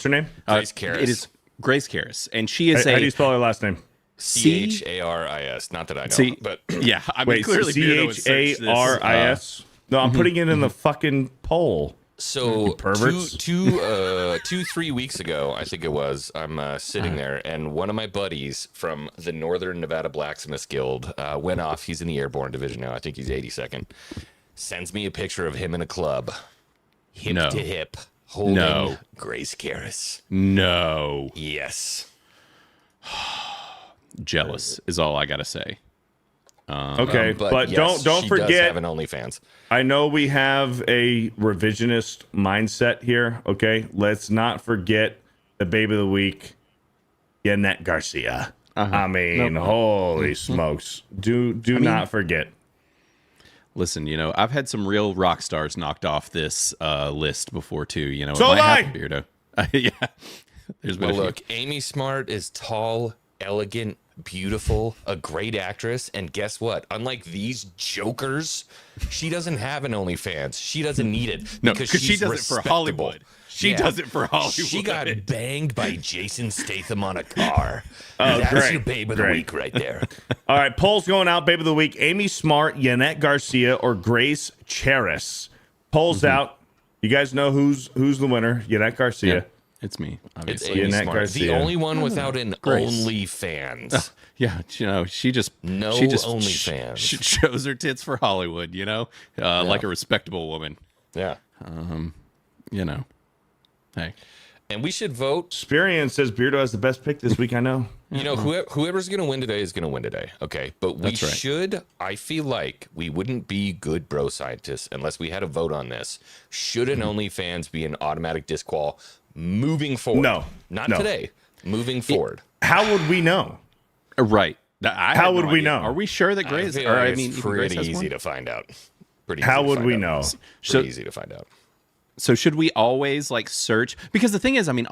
her name? Grace Karras. It is Grace Karras. And she is How do you spell her last name? Charis. Not that I know, See, but yeah, I mean, Wait, clearly Beardo has searched this, Charis? No, I'm putting it in the fucking poll. so perverts. 3 weeks ago, I think it was, I'm sitting there, and one of my buddies from the Northern Nevada Blacksmiths Guild went off. He's in the Airborne Division now. I think he's 82nd. Sends me a picture of him in a club, hip No. to hip, holding No. Grace Karras. No. Yes. Jealous is all I got to say. Okay, but yes, don't she forget. does have an OnlyFans. I know we have a revisionist mindset here. Okay, let's not forget the babe of the week, Yanette Garcia. I mean, holy smokes! Do not forget. Listen, you know, I've had some real rock stars knocked off this list before too. You know, So it might have I. happen, Beardo. Yeah, there's been Well, a few. look, Amy Smart is tall, elegant, beautiful, a great actress, and guess what? Unlike these jokers, she doesn't have an OnlyFans. She doesn't need it No, because because she she's does it for respectable. Hollywood. She does it for Hollywood. She got banged by Jason Statham on a car. Oh, That's great, your babe of the great. week right there. All right, polls going out. Babe of the week: Amy Smart, Yanette Garcia, or Grace Charis. Polls out. You guys know who's the winner? Yanette Garcia. Yeah, it's me, It's obviously. Amy Yanette Smart, Garcia. the only one without an Grace. OnlyFans. Yeah, you know, she just No she just OnlyFans. shows her tits for Hollywood. You know, like a respectable woman. Yeah. You know, hey, And we should vote. Experience says Beardo has the best pick this week. I know. You know, whoever's going to win today is going to win today. Okay. But we That's right. should, I feel like we wouldn't be good bro scientists unless we had a vote on this. Should an OnlyFans be an automatic disqual moving forward? No. Not No. today. Moving forward. How would we know? right? How would we know? Are we sure that Grace? I feel Or like I mean, it's even Grace pretty has easy one? to find out. Pretty How easy to would find we out. know? Pretty So- easy to find out. So should we always like search? Because the thing is, I mean,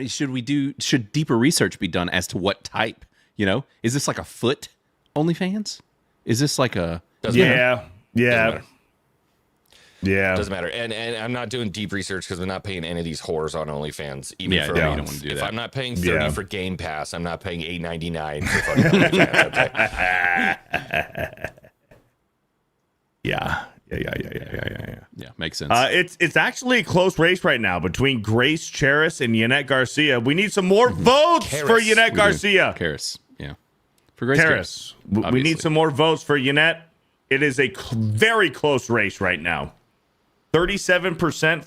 should deeper research be done as to what type? You know, is this like a foot OnlyFans? Is this like a Yeah. Doesn't matter. And I'm not doing deep research because I'm not paying any of these whores on OnlyFans. Even for you don't want to do if that. I'm not paying $30 for Game Pass, I'm not paying $8.99 for fucking OnlyFans. Okay? Yeah. Yeah, makes sense. It's actually a close race right now between Grace Charis and Yannette Garcia. We need some more votes for Yannette Garcia. Karis, yeah. For Grace Karis. We need some more votes for Yannette. It is a very close race right now. 37%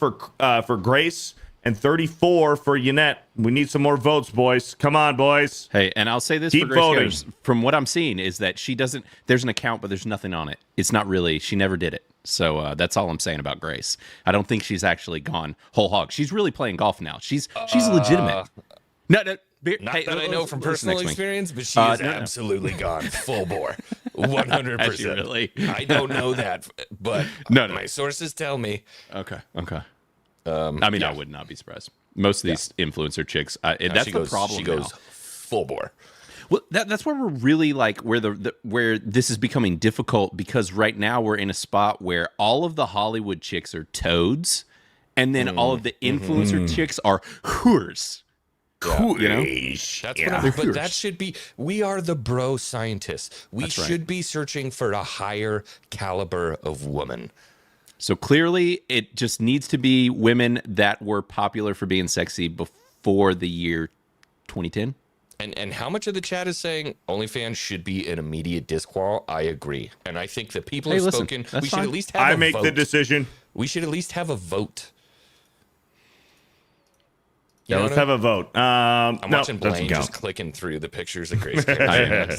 for Grace and 34% for Yannette. We need some more votes, boys. Come on, boys. Hey, and I'll say this Keep for Grace voting. Karis, from what I'm seeing is that she doesn't. There's an account, but there's nothing on it. It's not really. She never did it. So that's all I'm saying about Grace. I don't think she's actually gone whole hog. She's really playing golf now. She's legitimate. Not that I know from personal experience, but she is absolutely gone full bore. 100%. Actually, really? I don't know that, but my sources tell me. Okay. I mean, I would not be surprised. Most of these influencer chicks, that's the problem. She goes full bore. Well, that's where we're really like where this is becoming difficult, because right now we're in a spot where all of the Hollywood chicks are toads, and then all of the influencer chicks are whores. Cool. You know? That's but that should be. We are the bro scientists. We should be searching for a higher caliber of woman. So clearly, it just needs to be women that were popular for being sexy before the year 2010. And how much of the chat is saying OnlyFans should be an immediate disqual? I agree, and I think that people have spoken. We should at least have. I make the decision. We should at least have a vote. Yeah, let's have a vote. I'm watching Blaine just clicking through the pictures of Grace. I am.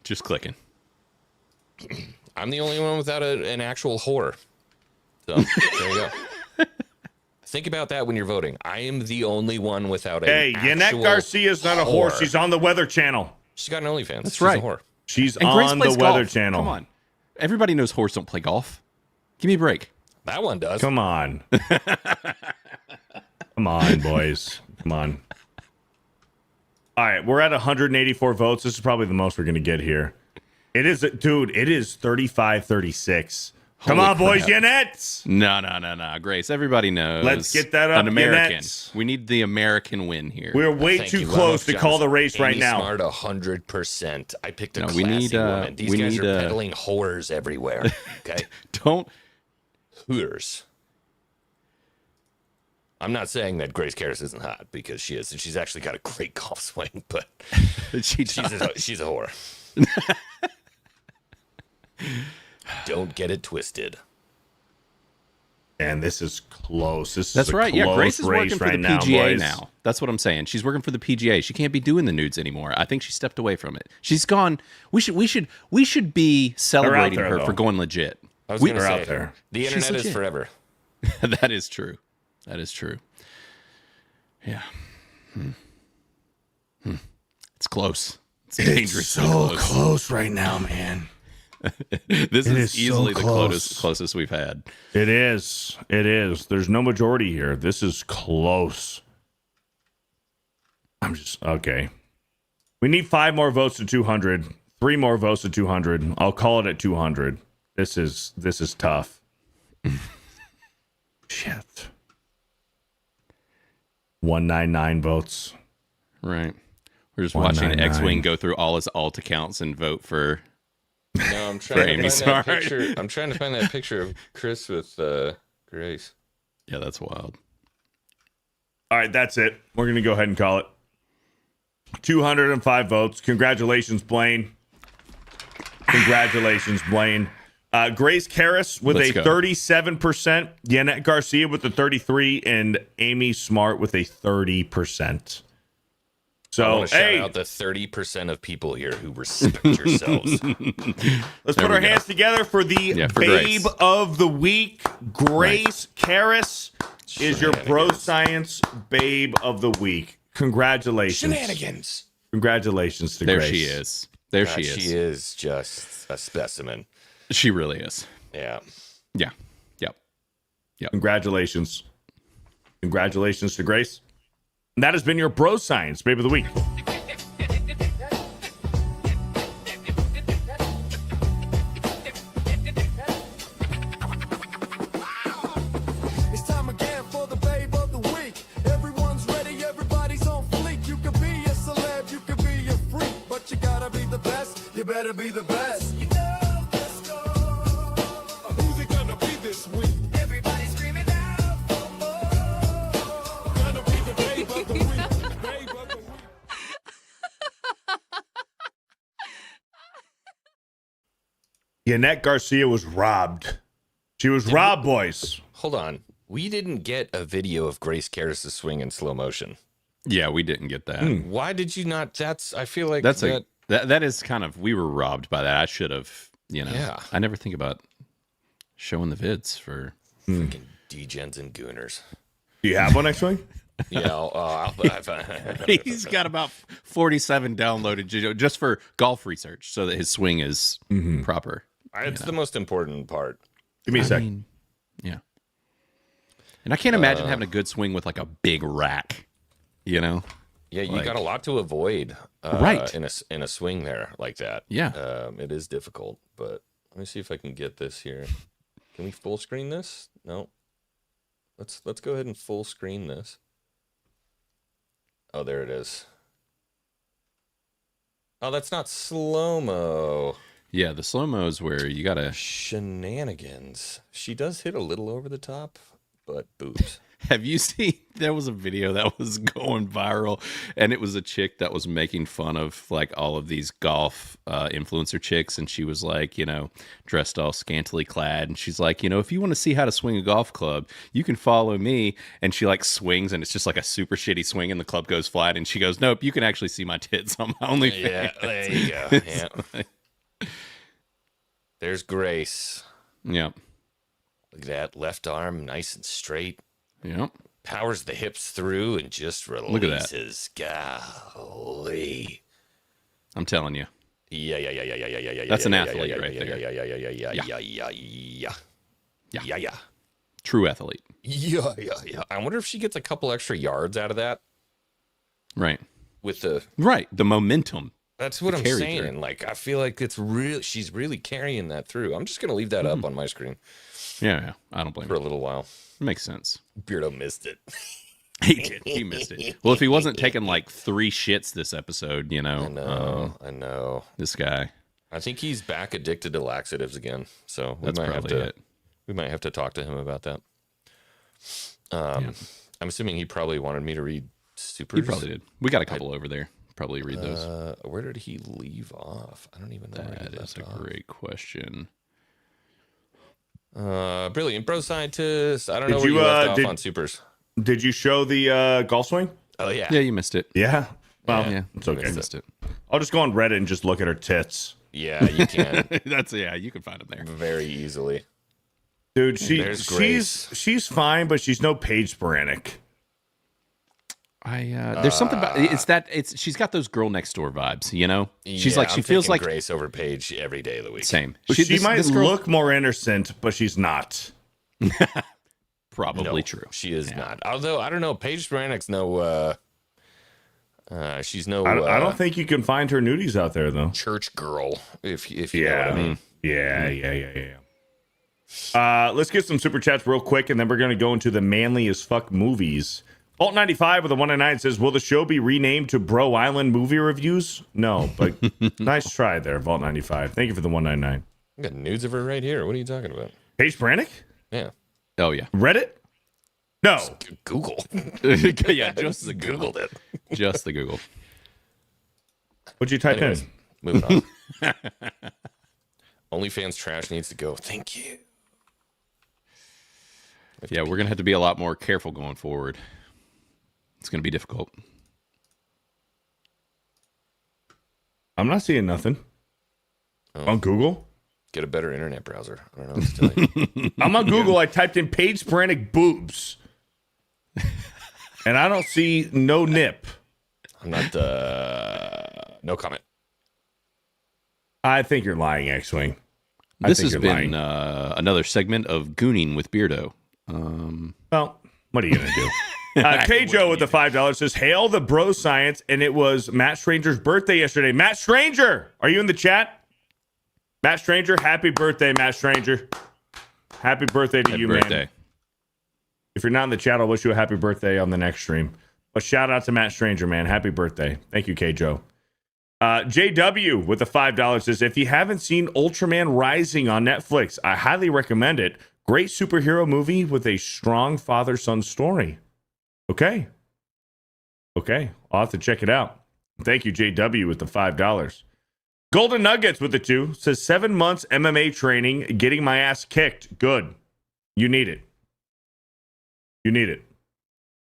Just clicking. I'm the only one without an actual whore. So there you go. Think about that when you're voting. I am the only one without a. Hey, Yannette Garcia's not a whore. She's on the Weather Channel. She's got an OnlyFans. That's She's right. a whore. She's on the Weather Channel. Come on. Everybody knows whores don't play golf. Give me a break. That one does. Come on. Come on, boys. Come on. All right, we're at 184 votes. This is probably the most we're going to get here. It is, dude, it is 35-36. Come on, boys, Yannette. No. Grace, everybody knows. Let's get that up, An American. Yannette. We need the American win here. We're way too close to call the race right now. Smart 100%. I picked a classy we need, woman. These guys are need, peddling whores everywhere. Okay. Don't. Whores. I'm not saying that Grace Karis isn't hot, because she is. And she's actually got a great golf swing, but she's a whore. Don't get it twisted. And this is close. That's right. Yeah, Grace is working for the PGA boys. now. That's what I'm saying. She's working for the PGA. She can't be doing the nudes anymore. I think she stepped away from it. She's gone. We should be celebrating her for going legit. I was going to say, out there. The internet is forever. That is true. Yeah. It's close. It's dangerously so close right now, man. This is easily so the closest we've had. It is. There's no majority here. This is close. Okay. We need 5 more votes to 200. 3 more votes to 200. I'll call it at 200. This is tough. Shit. 199 votes. Right. We're just watching Xwing go through all his alt accounts and vote for. No, I'm trying to find that picture. I'm trying to find that picture of Chris with Grace. Yeah, that's wild. All right, that's it. We're going to go ahead and call it. 205 votes. Congratulations, Blaine. Congratulations, Blaine. Grace Karis with a 37%. Yannette Garcia with a 33%. And Amy Smart with a 30%. So, I want to shout out the 30% of people here who respect yourselves. Let's put our hands together for the Babe of the Week. Grace Karis is your Bro Science Babe of the Week. Congratulations. Shenanigans. Congratulations to There Grace. she is. There she is. She is just a specimen. She really is. Yeah. Yeah. Yep. Congratulations. Congratulations to Grace. And that has been your Bro Science Babe of the Week. It's time again for the babe of the week. Everyone's ready, everybody's on fleek. You could be a celeb, you could be a freak, but you gotta be the best. You better be the best. You know the score. Who's it gonna be this week? Everybody's screaming out for more. Gonna be the babe of the week. Babe of the week. Yannette Garcia was robbed. She was robbed, boys. Hold on. We didn't get a video of Grace Karras' swing in slow motion. Yeah, we didn't get that. Why did you not? I feel like That's that is kind of, we were robbed by that. I should have, Yeah. I never think about showing the vids for freaking degens and gooners. Do you have one, Xwing? Yeah, He's got about 47 downloaded just for golf research so that his swing is proper. it's the most important part. Give me a second. Yeah. And I can't imagine having a good swing with like a big rack, Yeah, you got a lot to avoid right. in a swing there like that. Yeah. It is difficult, but let me see if I can get this here. Can we full screen this? No. Let's go ahead and full screen this. Oh, there it is. Oh, that's not slow-mo. Yeah, the slow-mo is where you got to... Shenanigans. She does hit a little over the top, but boobs. Have you seen, there was a video that was going viral, and it was a chick that was making fun of like all of these golf influencer chicks, and she was like, dressed all scantily clad, and she's like, if you want to see how to swing a golf club, you can follow me. And she like swings, and it's just like a super shitty swing, and the club goes flat, and she goes, nope, you can actually see my tits on my OnlyFans. Yeah, there you go. Yeah. There's Grace. Yep. Look at that left arm, nice and straight. Yep. Powers the hips through and just releases. Look at that. Golly. I'm telling you. Yeah. That's an athlete right there. Yeah. True athlete. Yeah. I wonder if she gets a couple extra yards out of that. Right. With the momentum. That's what I'm saying. Through. Like, I feel like she's really carrying that through. I'm just gonna leave that up on my screen. Yeah. I don't blame for a little while. Makes sense. Beardo missed it. He did. He missed it. Well, if he wasn't taking like 3 shits this episode, I know. This guy. I think he's back addicted to laxatives again. So that's probably it. We might have to talk to him about that. I'm assuming he probably wanted me to read Supers. He probably did. We got a couple over there. Probably read those. Where did he leave off? I don't even know. That is a great question. Brilliant bro scientist. I don't know where you left off on Supers. Did you show the golf swing? Oh yeah. Yeah, you missed it. Yeah. Well, yeah, it's okay. Missed it. I'll just go on Reddit and just look at her tits. Yeah, you can. You can find them there very easily. Dude, she's fine, but she's no Paige Sporanic. There's something about she's got those girl next door vibes, She's like she feels like Grace over Paige every day of the week. Same. She might look more innocent, but she's not. Probably true. She is not. Although I don't know, Paige Sporanic's she's no. I don't think you can find her nudies out there though. Church girl, if you know what I mean. Yeah. Let's get some super chats real quick, and then we're gonna go into the manly as fuck movies. Alt 95 with a 199 says, will the show be renamed to Bro Island Movie Reviews? No, but nice try there, Vault 95. Thank you for the 199. I got nudes of her right here. What are you talking about? Paige Sporanic? Yeah. Oh, yeah. Reddit? No. Just Google. Yeah, just the Googled it. Just the Google. What'd you type in? Moving on. OnlyFans trash needs to go. Thank you. Yeah, we're going to have to be a lot more careful going forward. It's going to be difficult. I'm not seeing nothing. On Google? Get a better internet browser. I don't know what to tell you. I'm on Google. I typed in Paige Sporanic boobs. And I don't see no nip. I'm not, no comment. I think you're lying, Xwing. This has been another segment of Gooning with Beardo. Well, what are you going to do? K-Joe with the $5 says, hail the bro science, and it was Matt Stranger's birthday yesterday. Matt Stranger, are you in the chat? Matt Stranger, happy birthday, Matt Stranger. Happy birthday to you, man. If you're not in the chat, I'll wish you a happy birthday on the next stream. But shout out to Matt Stranger, man. Happy birthday. Thank you, K-Joe. JW with the $5 says, if you haven't seen Ultraman Rising on Netflix, I highly recommend it. Great superhero movie with a strong father-son story. Okay. I'll have to check it out. Thank you, JW with the $5. Golden Nuggets with the 2 says 7 months MMA training, getting my ass kicked. Good. You need it.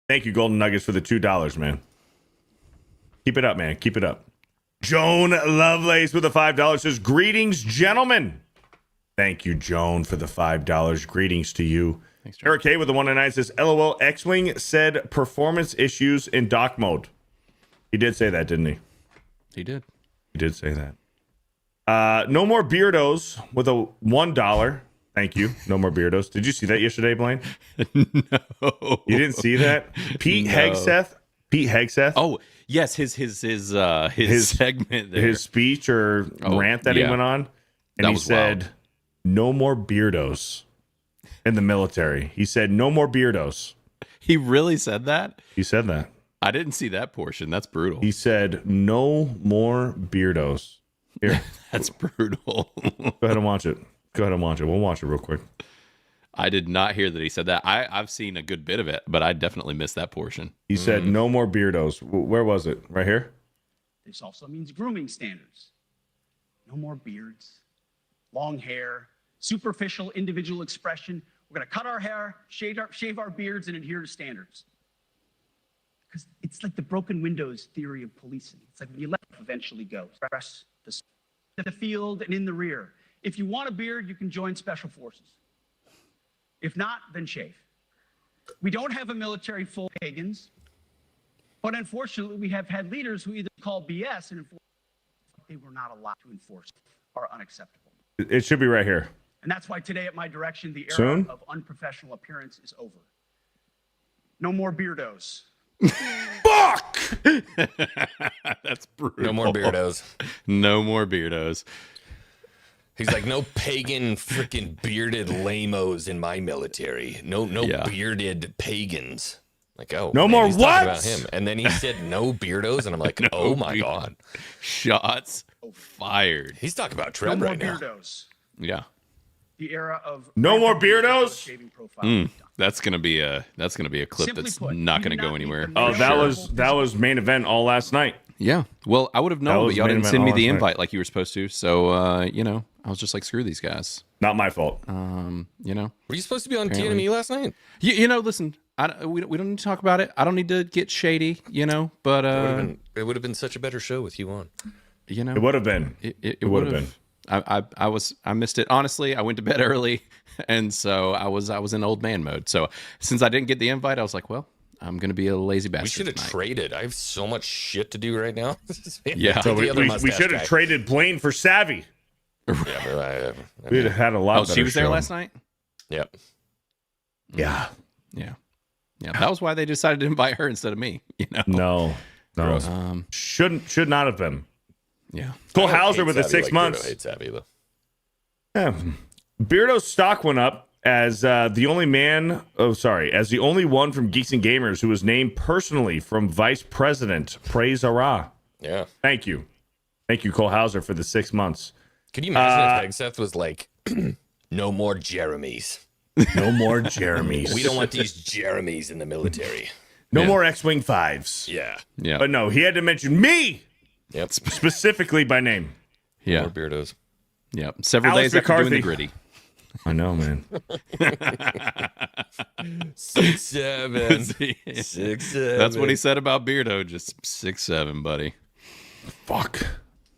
Thank you, Golden Nuggets, for the $2, man. Keep it up, man. Keep it up. Joan Lovelace with the $5 says, greetings, gentlemen. Thank you, Joan, for the $5. Greetings to you. Thanks, Eric K with the 109 says, LOL, Xwing said performance issues in dock mode. He did say that, didn't he? He did say that. No more Beardos with a $1. Thank you. No more Beardos. Did you see that yesterday, Blaine? No. You didn't see that? Pete Hegseth. Oh, yes, his segment there. His speech or rant that he went on. And he said, wild. No more Beardos in the military. He said, no more Beardos. He really said that? He said that. I didn't see that portion. That's brutal. He said, no more Beardos. Here. That's brutal. Go ahead and watch it. We'll watch it real quick. I did not hear that he said that. I've seen a good bit of it, but I definitely missed that portion. He said, no more Beardos. Where was it? Right here? This also means grooming standards. No more beards, long hair, superficial individual expression. We're going to cut our hair, shave our beards, and adhere to standards. Because it's like the broken windows theory of policing. It's like when you let it eventually go. Press the field and in the rear. If you want a beard, you can join special forces. If not, then shave. We don't have a military full of pagans, but unfortunately, we have had leaders who either call BS and enforce what they were not allowed to enforce are unacceptable. It should be right here. And that's why today, at my direction, the era Soon? of unprofessional appearance is over. No more beardos. Fuck! That's brutal. No more Beardos. No more Beardos. He's like, no pagan freaking bearded lamos in my military. No bearded pagans. Like, oh, no man, more he's what? talking about him. And then he said no Beardos, and I'm like, oh my God. Shots fired. He's talking about Tread right now. Beardos. Yeah. The era of no more Beardos. Shaving profile. That's gonna be a clip Simply that's put, not you gonna do go not anywhere. need the Oh, that was main event all last night. Yeah. Well, I would have known, but y'all didn't send me the last invite like you were supposed to. So I was just like, screw these guys. Not my fault. Were you supposed to be on Kissimmee last night? Listen, we don't need to talk about it. I don't need to get shady, but it would have been such a better show with you on. It would have been. It would have been. I missed it. Honestly, I went to bed early, and so I was in old man mode. So since I didn't get the invite, I was like, well, I'm gonna be a lazy bastard. We should have traded. I have so much shit to do right now. Yeah. So we should have traded Blaine for Savvy. Yeah, but We'd have had a lot. Oh, she was there last night. Yep. Yeah. That was why they decided to invite her instead of me. No. Should not have been. Yeah. Cole Hauser with the 6 months. Beardo hates Savvy, though. Yeah. Beardo's stock went up as the only one from Geeks and Gamers who was named personally from Vice President. Praise Ara. Yeah. Thank you, Cole Hauser, for the 6 months. Could you imagine if Hegseth was like, no more Jeremys? No more Jeremys. We don't want these Jeremys in the military. No more Xwing 5s. Yeah. But no, he had to mention me. Yep. Specifically by name. Yeah. More Beardos. Yep. Several Alex days after McCarthy. doing the gritty. I know, man. 6'7". 6'7". That's what he said about Beardo. Just 6'7", buddy. Fuck.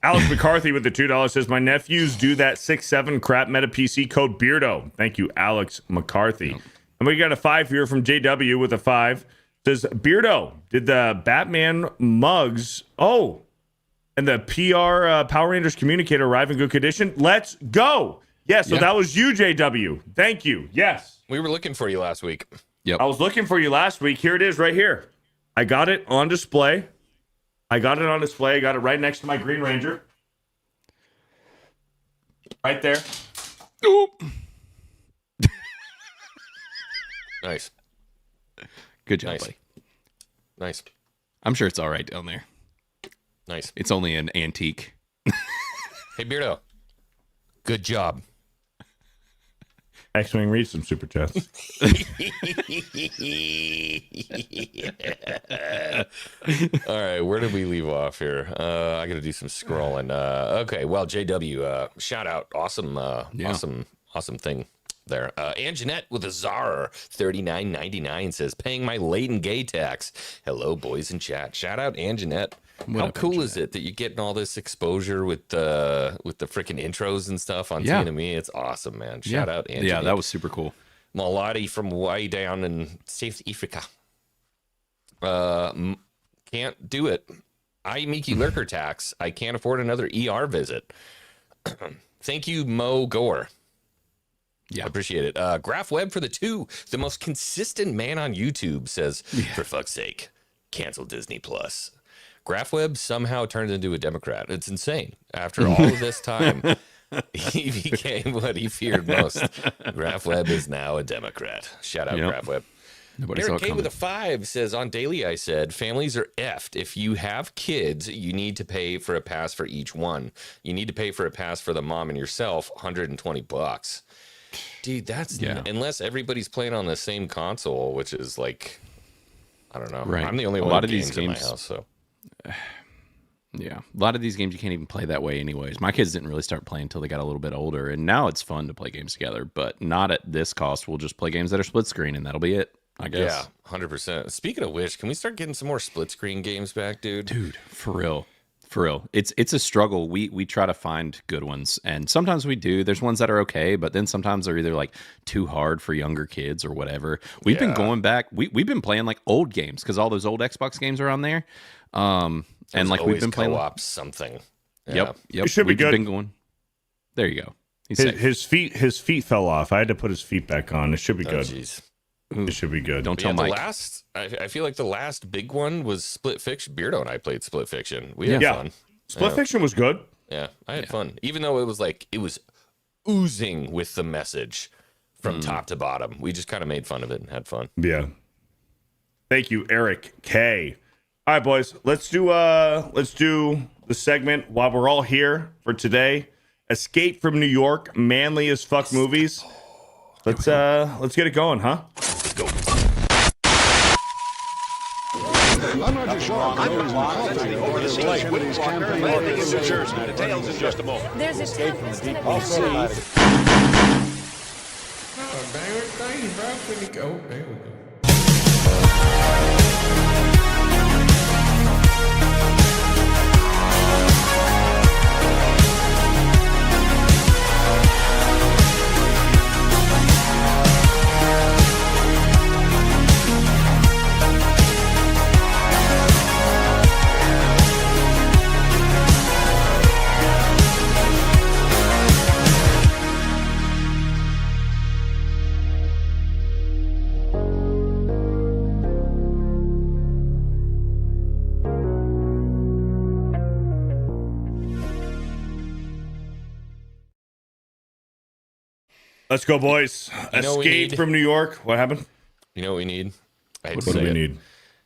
Alex McCarthy with the $2 says, my nephews do that 6'7" crap meta PC code Beardo. Thank you, Alex McCarthy. Yep. And we got a 5 here from JW with a 5. Says, Beardo, did the Batman mugs, and the PR Power Rangers communicator arrive in good condition? Let's go. Yeah, so that was you, JW. Thank you. Yes. We were looking for you last week. Yep. I was looking for you last week. Here it is right here. I got it on display. I got it right next to my Green Ranger. Right there. Oop. Nice. Good job, Nice. buddy. Nice. I'm sure it's all right down there. Nice. It's only an antique. Hey, Beardo. Good job. Xwing, read some super chats. All right, where did we leave off here? I got to do some scrolling. Okay, well, JW, shout out, awesome thing there. Anjanette with a czar, $39.99 says, paying my latent gay tax. Hello, boys in chat. Shout out, Anjanette. How cool is it that you're getting all this exposure with the freaking intros and stuff on TNME? It's awesome, man. Shout out, Anjanette. Yeah, that was super cool. Maladi from way down in South Africa. Can't do it. I Miki Lurker tax. I can't afford another ER visit. Thank you, Mo Gore. Yeah, appreciate it. Graph Webb for the 2. The most consistent man on YouTube says, for fuck's sake, cancel Disney Plus. Graph Webb somehow turned into a Democrat. It's insane. After all of this time, he became what he feared most. Graph Webb is now a Democrat. Shout out, Graph Webb. Eric K with a 5 says, on Daily I said, families are effed. If you have kids, you need to pay for a pass for each one. You need to pay for a pass for the mom and yourself, $120. Dude, that's unless everybody's playing on the same console, which is like, I don't know. Right. I'm the only one with games in my house, so. Yeah, a lot of these games you can't even play that way anyways. My kids didn't really start playing until they got a little bit older, and now it's fun to play games together, but not at this cost. We'll just play games that are split screen, and that'll be it, I guess. Yeah, 100%. Speaking of which, can we start getting some more split screen games back, dude? Dude, for real. For real. It's a struggle. We try to find good ones, and sometimes we do. There's ones that are okay, but then sometimes they're either like too hard for younger kids or whatever. We've been going back. We've been playing like old games because all those old Xbox games are on there. And like we've been playing co-op something. Yeah. Yep. It should be good. Been going. There you go. His feet fell off. I had to put his feet back on. It should be good. Jeez. It should be good. Don't tell Mike. I feel like the last big one was Split Fiction. Beardo and I played Split Fiction. We had fun. Split Fiction was good. Yeah, I had fun. Even though it was oozing with the message from top to bottom. We just kind of made fun of it and had fun. Yeah. Thank you, Eric K. All right, boys. Let's do the segment while we're all here for today. Escape from New York, manly as fuck movies. Let's get it going, huh? Let's go. I'm Roger Shaw. Over the sea, landing in New Jersey. Details in just a moment. There's a tempest in a I'll see. Oh, there we go. Let's go, boys. Escape from New York. What happened? You know what we need? What do we need?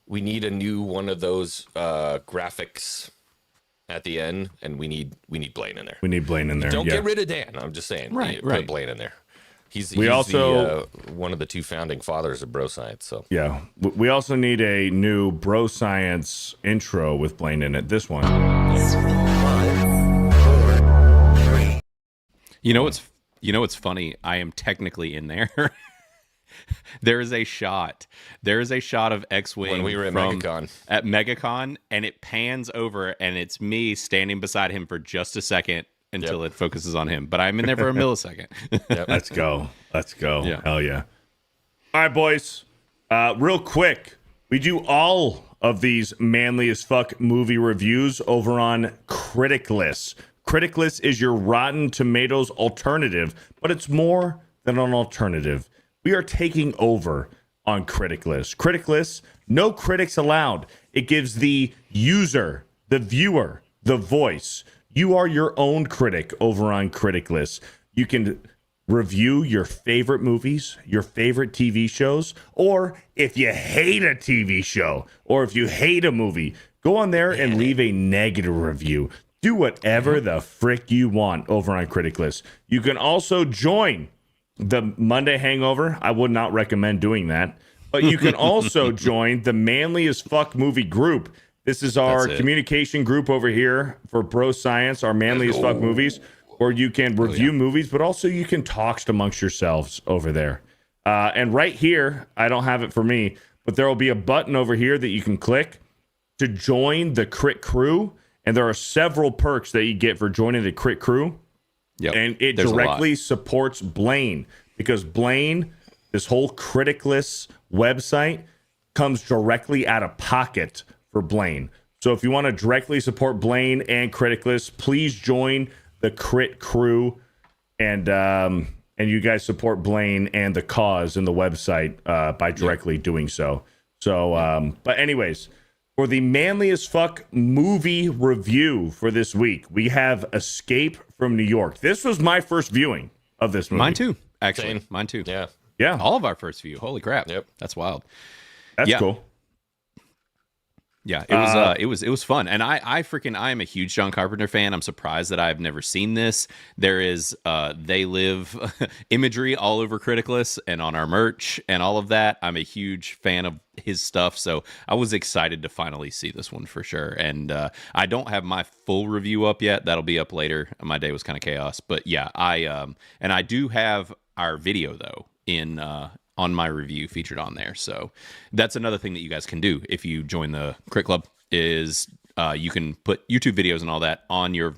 We need a new one of those graphics at the end, and we need Blaine in there. We need Blaine in there. Don't get rid of Dan. I'm just saying. Right. Put Blaine in there. He's also one of the 2 founding fathers of bro science. So yeah, we also need a new bro science intro with Blaine in it. This one. You know what's funny? I am technically in there. There is a shot of Xwing when we were at MegaCon, and it pans over, and it's me standing beside him for just a second until it focuses on him. But I'm in there for a millisecond. Let's go. Yeah. Hell yeah. All right, boys. Real quick, we do all of these manly as fuck movie reviews over on Criticless. Criticless is your Rotten Tomatoes alternative, but it's more than an alternative. We are taking over on Criticless. Criticless, no critics allowed. It gives the user, the viewer, the voice. You are your own critic over on Criticless. You can review your favorite movies, your favorite TV shows, or if you hate a TV show or if you hate a movie, go on there and leave a negative review. Do whatever the frick you want over on Criticless. You can also join the Monday Hangover. I would not recommend doing that. But you can also join the Manly as Fuck movie group. This is our communication group over here for Bro Science, our Manly as Fuck movies, where you can review movies, but also you can talk amongst yourselves over there. And right here, I don't have it for me, but there will be a button over here that you can click to join the Crit Crew. And there are several perks that you get for joining the Crit Crew. Yep. And it directly supports Blaine, because Blaine, this whole Criticless website, comes directly out of pocket for Blaine. So if you want to directly support Blaine and Criticless, please join the Crit Crew, and you guys support Blaine and the cause and the website by directly doing so. So, but anyways, for the Manly as Fuck movie review for this week, we have Escape from New York. This was my first viewing of this movie. Mine too, actually. Mine too. Yeah. Yeah. All of our first view. Holy crap. Yep. That's wild. That's cool. Yeah, it was fun. And I am a huge John Carpenter fan. I'm surprised that I've never seen this. There is They Live imagery all over Criticless and on our merch and all of that. I'm a huge fan of his stuff, so I was excited to finally see this one for sure. And I don't have my full review up yet. That'll be up later. My day was kind of chaos, but yeah, I do have our video though in on my review featured on there. So that's another thing that you guys can do if you join the Crit Club is you can put YouTube videos and all that on your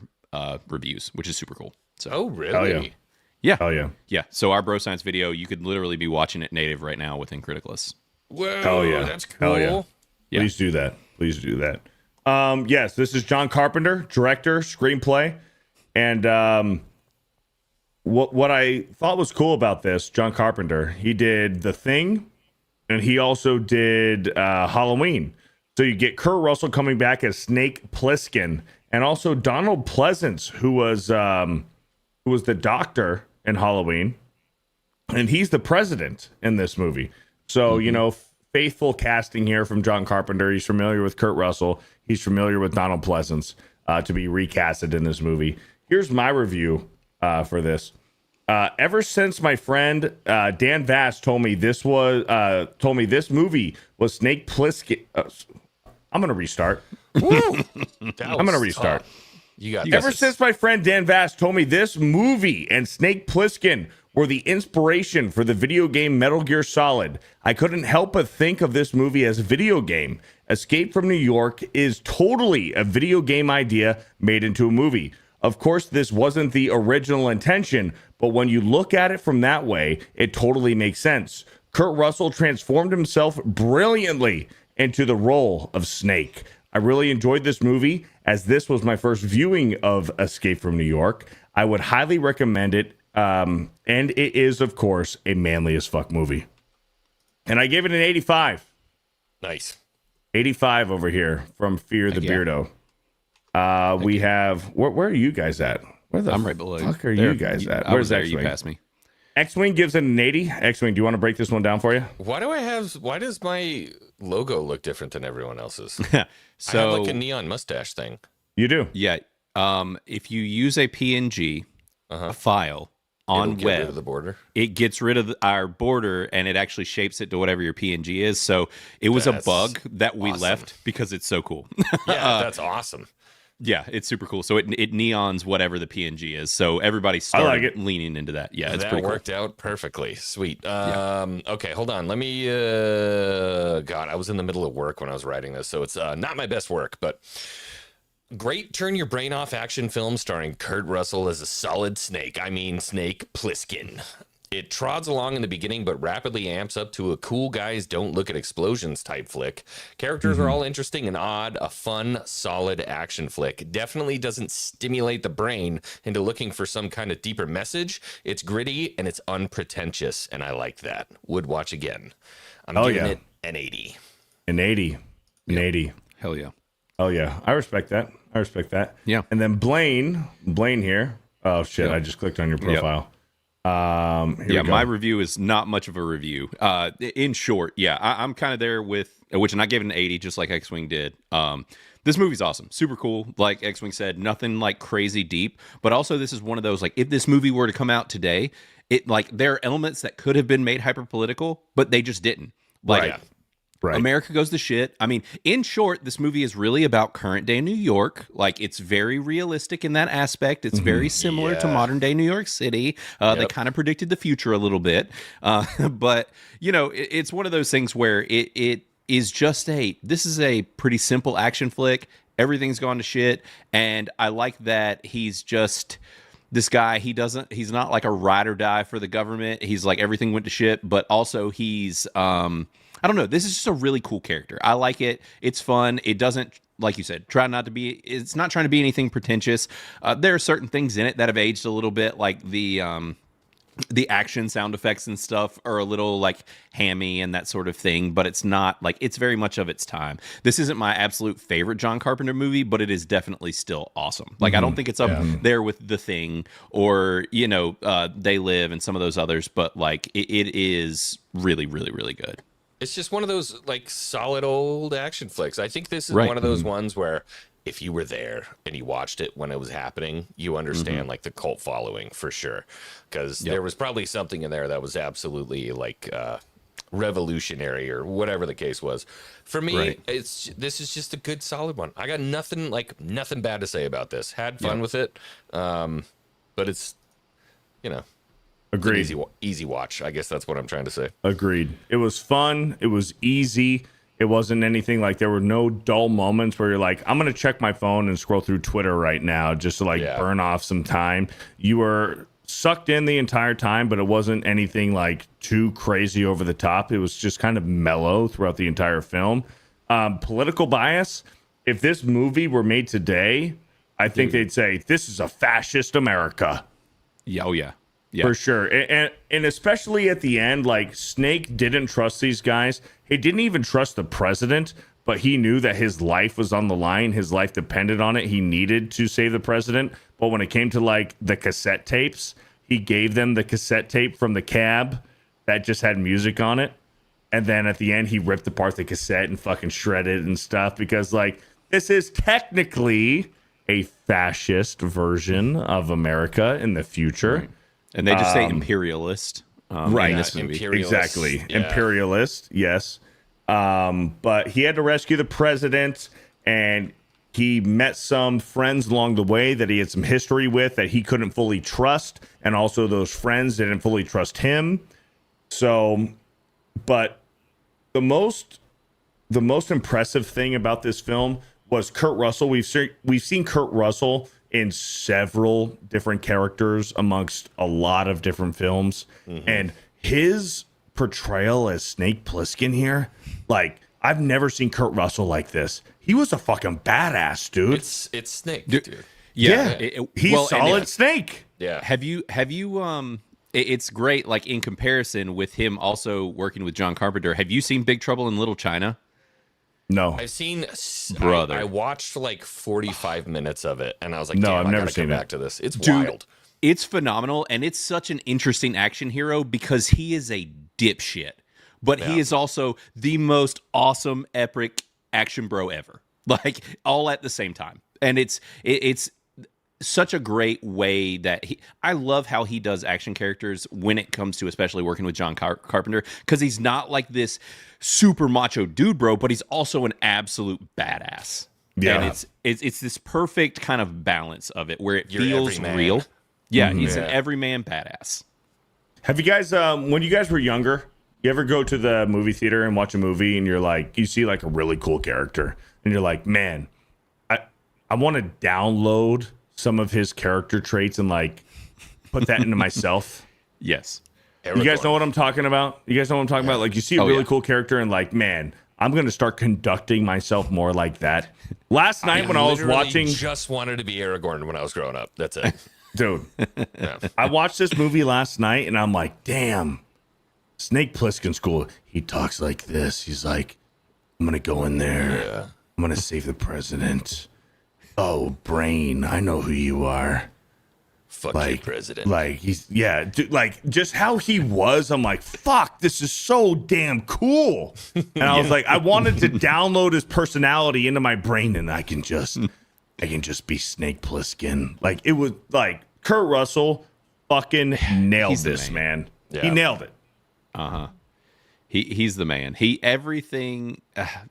reviews, which is super cool. So oh really? Yeah. Oh yeah. Yeah. So our Bro Science video, you could literally be watching it native right now within Criticless. Whoa, that's cool. Hell yeah. Please do that. Please do that. Yes, this is John Carpenter, director, screenplay, and what I thought was cool about this, John Carpenter, he did The Thing, and he also did Halloween. So you get Kurt Russell coming back as Snake Plissken, and also Donald Pleasance, who was the doctor in Halloween, and he's the president in this movie. So you know, faithful casting here from John Carpenter. He's familiar with Kurt Russell. He's familiar with Donald Pleasance to be recasted in this movie. Here's my review for this. Ever since my friend Dan Vass told me this movie was Snake Plissken, I'm gonna restart. I'm gonna restart. Ever since my friend Dan Vass told me this movie and Snake Plissken were the inspiration for the video game Metal Gear Solid, I couldn't help but think of this movie as a video game. Escape from New York is totally a video game idea made into a movie. Of course, this wasn't the original intention, but when you look at it from that way, it totally makes sense. Kurt Russell transformed himself brilliantly into the role of Snake. I really enjoyed this movie, as this was my first viewing of Escape from New York. I would highly recommend it, and it is, of course, a manly as fuck movie. And I gave it an 85. Nice. 85 over here from FearTheBeardo. We have where are you guys at? Where the I'm right below. Fuck are you guys at? Where's Where's there? Xwing? You passed me. Xwing gives it an 80. Xwing, do you want to break this one down for you? Why does my logo look different than everyone else's? So I have like a neon mustache thing. You do? Yeah. If you use a PNG file on It'll get web, rid of the border. it gets rid of our border and it actually shapes it to whatever your PNG is. So it was a bug that we left because it's so cool. Yeah, that's awesome. Yeah, it's super cool. So it neons whatever the PNG is. So everybody started leaning into that. Yeah, it's that pretty worked out perfectly. Sweet. Okay, hold on. Let me. God, I was in the middle of work when I was writing this, so it's not my best work, but great turn your brain off action film starring Kurt Russell as a solid snake. I mean, Snake Plissken. It trods along in the beginning, but rapidly amps up to a cool guys don't look at explosions type flick. Characters are all interesting and odd, a fun, solid action flick. Definitely doesn't stimulate the brain into looking for some kind of deeper message. It's gritty and it's unpretentious, and I like that. Would watch again. I'm giving it an 80. An 80. An 80. Hell yeah. Oh, yeah. I respect that. Yeah. And then Blaine here. Oh, shit. I just clicked on your profile. My review is not much of a review. In short, I'm kind of there with which, and I gave it an 80, just like Xwing did. This movie's awesome, super cool. Like Xwing said, nothing like crazy deep, but also this is one of those, like, if this movie were to come out today, it, like, there are elements that could have been made hyper political, but they just didn't. Like, Right. America goes to shit. I mean, in short, this movie is really about current day New York. Like, it's very realistic in that aspect. It's very similar to modern day New York City. They kind of predicted the future a little bit. But, you know, it's one of those things where it is just this is a pretty simple action flick. Everything's gone to shit. And I like that he's just this guy. He's not like a ride or die for the government. He's like, everything went to shit, but also he's, I don't know. This is just a really cool character. I like it. It's fun. It doesn't, like you said, it's not trying to be anything pretentious. There are certain things in it that have aged a little bit, like the action sound effects and stuff are a little like hammy and that sort of thing, but it's not like, it's very much of its time. This isn't my absolute favorite John Carpenter movie, but it is definitely still awesome. Like, I don't think it's up there with The Thing or, you know, They Live and some of those others, but like it is really, really, really good. It's just one of those, like, solid old action flicks. I think this is one of those ones where if you were there and you watched it when it was happening, you understand, like, the cult following for sure. Because there was probably something in there that was absolutely, like, revolutionary or whatever the case was. For me, this is just a good, solid one. I got nothing bad to say about this. Had fun with it. But it's, you know. Agreed. Easy watch. I guess that's what I'm trying to say. Agreed. It was fun. It was easy. It wasn't anything like, there were no dull moments where you're like, I'm going to check my phone and scroll through Twitter right now just to burn off some time. You were sucked in the entire time, but it wasn't anything like too crazy over the top. It was just kind of mellow throughout the entire film. Political bias. If this movie were made today, I think they'd say, this is a fascist America. Yeah. Oh, yeah. Yeah. For sure. And especially at the end, like, Snake didn't trust these guys. He didn't even trust the president, but he knew that his life was on the line. His life depended on it. He needed to save the president. But when it came to, like, the cassette tapes, he gave them the cassette tape from the cab that just had music on it. And then at the end, he ripped apart the cassette and fucking shredded it and stuff because, like, this is technically a fascist version of America in the future. Right. And they just say imperialist. Right. In this movie. Exactly. Yeah. Imperialist. Yes. But he had to rescue the president, and he met some friends along the way that he had some history with that he couldn't fully trust. And also those friends didn't fully trust him. So, but the most impressive thing about this film was Kurt Russell. We've seen Kurt Russell in several different characters amongst a lot of different films. And his portrayal as Snake Plissken here, like, I've never seen Kurt Russell like this. He was a fucking badass, dude. It's Snake, dude. Yeah. He's solid Snake. Yeah. Have you it's great, like, in comparison with him also working with John Carpenter. Have you seen Big Trouble in Little China? No. I've seen, brother. I watched like 45 minutes of it, and I was like, no, damn, I've I never gotta seen come it. back to this. It's Dude, wild. It's phenomenal, and it's such an interesting action hero because he is a dipshit, but he is also the most awesome, epic action bro ever. Like, all at the same time. And it's such a great way that I love how he does action characters when it comes to especially working with John Carpenter, because he's not like this super macho dude, bro, but he's also an absolute badass. Yeah. And it's this perfect kind of balance of it where it feels real. Yeah, he's an everyman badass. Have you guys, when you guys were younger, you ever go to the movie theater and watch a movie and you're like, you see like a really cool character and you're like, man, I want to download some of his character traits and like put that into myself? Yes. You guys know what I'm talking about? You guys know what I'm talking about? Like, you see a really cool character and like, man, I'm going to start conducting myself more like that. Last night when I was watching... just wanted to be Aragorn when I was growing up. That's it. Dude, I watched this movie last night and I'm like, damn, Snake Plissken's cool. He talks like this. He's like, I'm going to go in there. Yeah. I'm going to save the president. Oh, Brain, I know who you are. Fuck you, president. Like, he's, yeah, dude, like, just how he was, I'm like, fuck, this is so damn cool. And I was like, I wanted to download his personality into my brain and I can just be Snake Plissken. Like, it was like Kurt Russell fucking nailed this, man. Yeah. He nailed it. He's the man. Everything,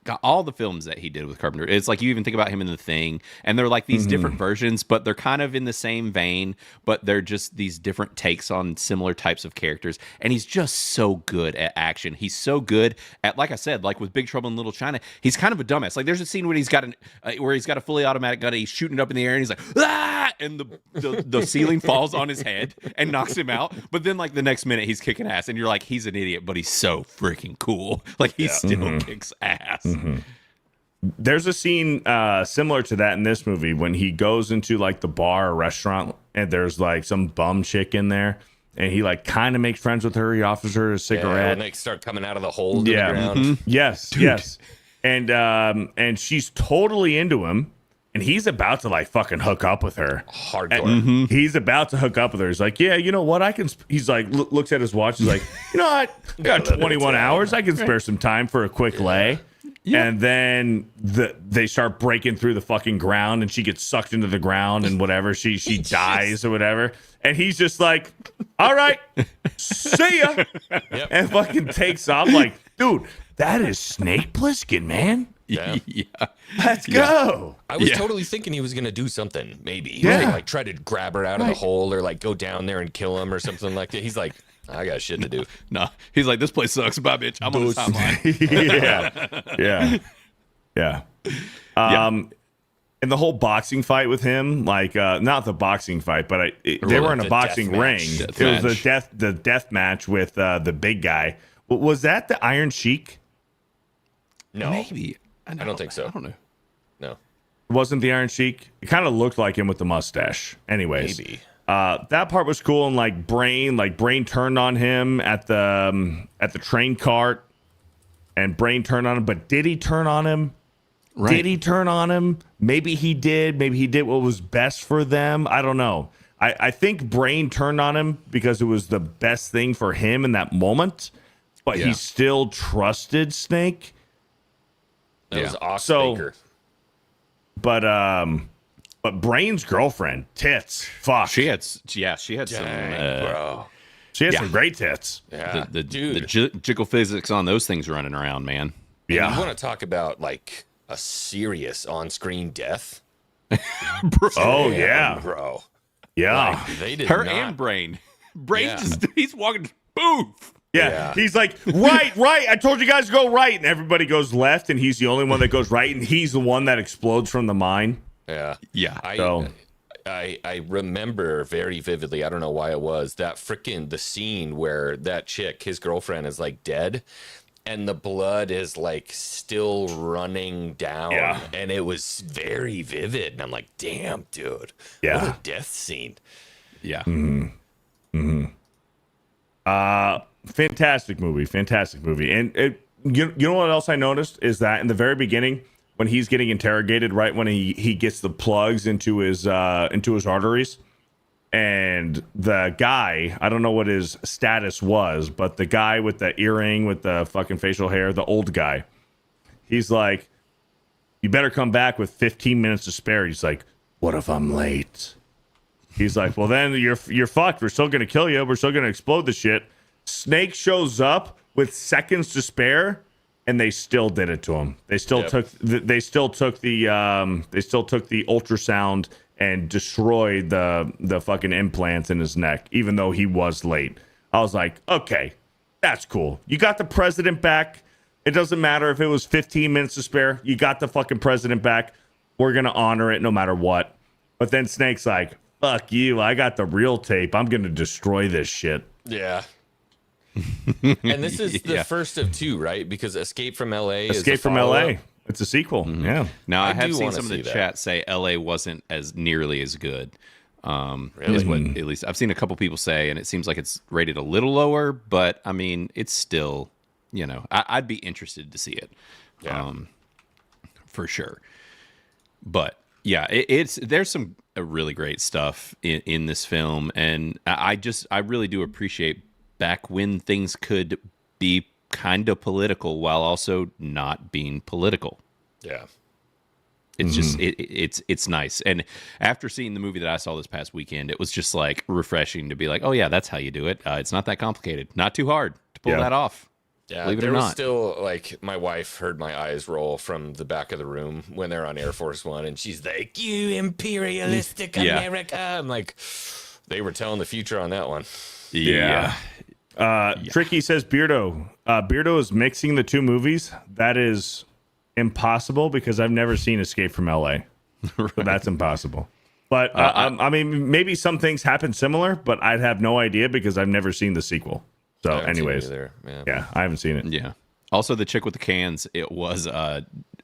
got all the films that he did with Carpenter. It's like you even think about him in The Thing, and they're like these different versions, but they're kind of in the same vein, but they're just these different takes on similar types of characters. And he's just so good at action. He's so good at, like I said, like with Big Trouble in Little China, he's kind of a dumbass. Like there's a scene where he's got a fully automatic gun, and he's shooting it up in the air, and he's like, ah! And the ceiling falls on his head and knocks him out. But then like the next minute he's kicking ass, and you're like, he's an idiot, but he's so freaking cool. Like he still kicks ass. There's a scene similar to that in this movie when he goes into like the bar or restaurant and there's like some bum chick in there and he like kind of makes friends with her. He offers her a cigarette. Yeah, when they start coming out of the hole in the ground. Yes, dude. Yes. And she's totally into him. And he's about to like fucking hook up with her. Hardcore. He's about to hook up with her. He's like, yeah, you know what? I can. He's like, looks at his watch. He's like, you know what? I got 21 hours. I can spare some time for a quick lay. Yeah. And then they start breaking through the fucking ground, and she gets sucked into the ground, and whatever. She dies or whatever. And he's just like, all right, see ya. Yep. And fucking takes off. Like, dude, that is Snake Plissken, man. Yeah. Let's go. I was totally thinking he was going to do something, maybe. Yeah. Like try to grab her out of the hole or like go down there and kill him or something like that. He's like, I got shit to do. No, he's like, this place sucks. Bye, bitch. I'm on the timeline. Yeah. And the whole boxing fight with him, like, not the boxing fight, but they were in a boxing ring. It was the death match with the big guy. Was that the Iron Sheik? No. Maybe. I don't think so. I don't know. No. It wasn't the Iron Sheik. It kind of looked like him with the mustache. Anyways. Maybe. That part was cool, and like Brain turned on him at the train cart, and Brain turned on him. But did he turn on him? Right. Did he turn on him? Maybe he did. Maybe he did what was best for them. I don't know. I think Brain turned on him because it was the best thing for him in that moment, but he still trusted Snake. That was Ox Baker. But Brain's girlfriend, tits. Fuck. She had some bro. She had some great tits. Yeah. The jiggle physics on those things running around, man. Yeah. And you want to talk about like a serious on-screen death? Bro. Oh yeah. Bro. Yeah. Like, they did Her not... and Brain. Brain he's walking boof. Yeah, he's like, right. I told you guys to go right. And everybody goes left, and he's the only one that goes right, and he's the one that explodes from the mine. Yeah. I remember very vividly, I don't know why it was, that the scene where that chick, his girlfriend, is like dead, and the blood is like still running down. Yeah. And it was very vivid. And I'm like, damn, dude. Yeah. What a death scene. Yeah. Fantastic movie. And you know what else I noticed is that in the very beginning, when he's getting interrogated, right when he gets the plugs into his arteries, and the guy, I don't know what his status was, but the guy with the earring with the fucking facial hair, the old guy, he's like, you better come back with 15 minutes to spare. He's like, what if I'm late? He's like, well, then you're fucked. We're still gonna kill you. We're still gonna explode the shit. Snake shows up with seconds to spare, and they still did it to him. They still took the ultrasound and destroyed the fucking implants in his neck, even though he was late. I was like, okay, that's cool. You got the president back. It doesn't matter if it was 15 minutes to spare. You got the fucking president back. We're gonna honor it no matter what. But then Snake's like, fuck you. I got the real tape. I'm gonna destroy this shit. Yeah. And this is the first of two, right? Because Escape from LA Escape is from LA. It's a sequel. Yeah. Now, I have do seen wanna some of the see that. chat say LA wasn't as nearly as good. Really? Is what at least I've seen a couple people say, and it seems like it's rated a little lower, but I mean, it's still, I'd be interested to see it. Yeah. For sure. But yeah, there's some really great stuff in this film, and I really do appreciate back when things could be kind of political while also not being political. Yeah. It's just it's nice. And after seeing the movie that I saw this past weekend, it was just like refreshing to be like, oh yeah, that's how you do it. It's not that complicated, not too hard to pull that off. Yeah, Believe it or there was not. still like my wife heard my eyes roll from the back of the room when they're on Air Force One, and she's like, "You imperialistic America!" I'm like, they were telling the future on that one. Yeah. Tricky says Beardo. Beardo is mixing the two movies. That is impossible because I've never seen Escape from LA. So that's impossible. But I mean, maybe some things happen similar, but I'd have no idea because I've never seen the sequel. So, anyways, yeah, I haven't seen it. Yeah. Also, the chick with the cans, it was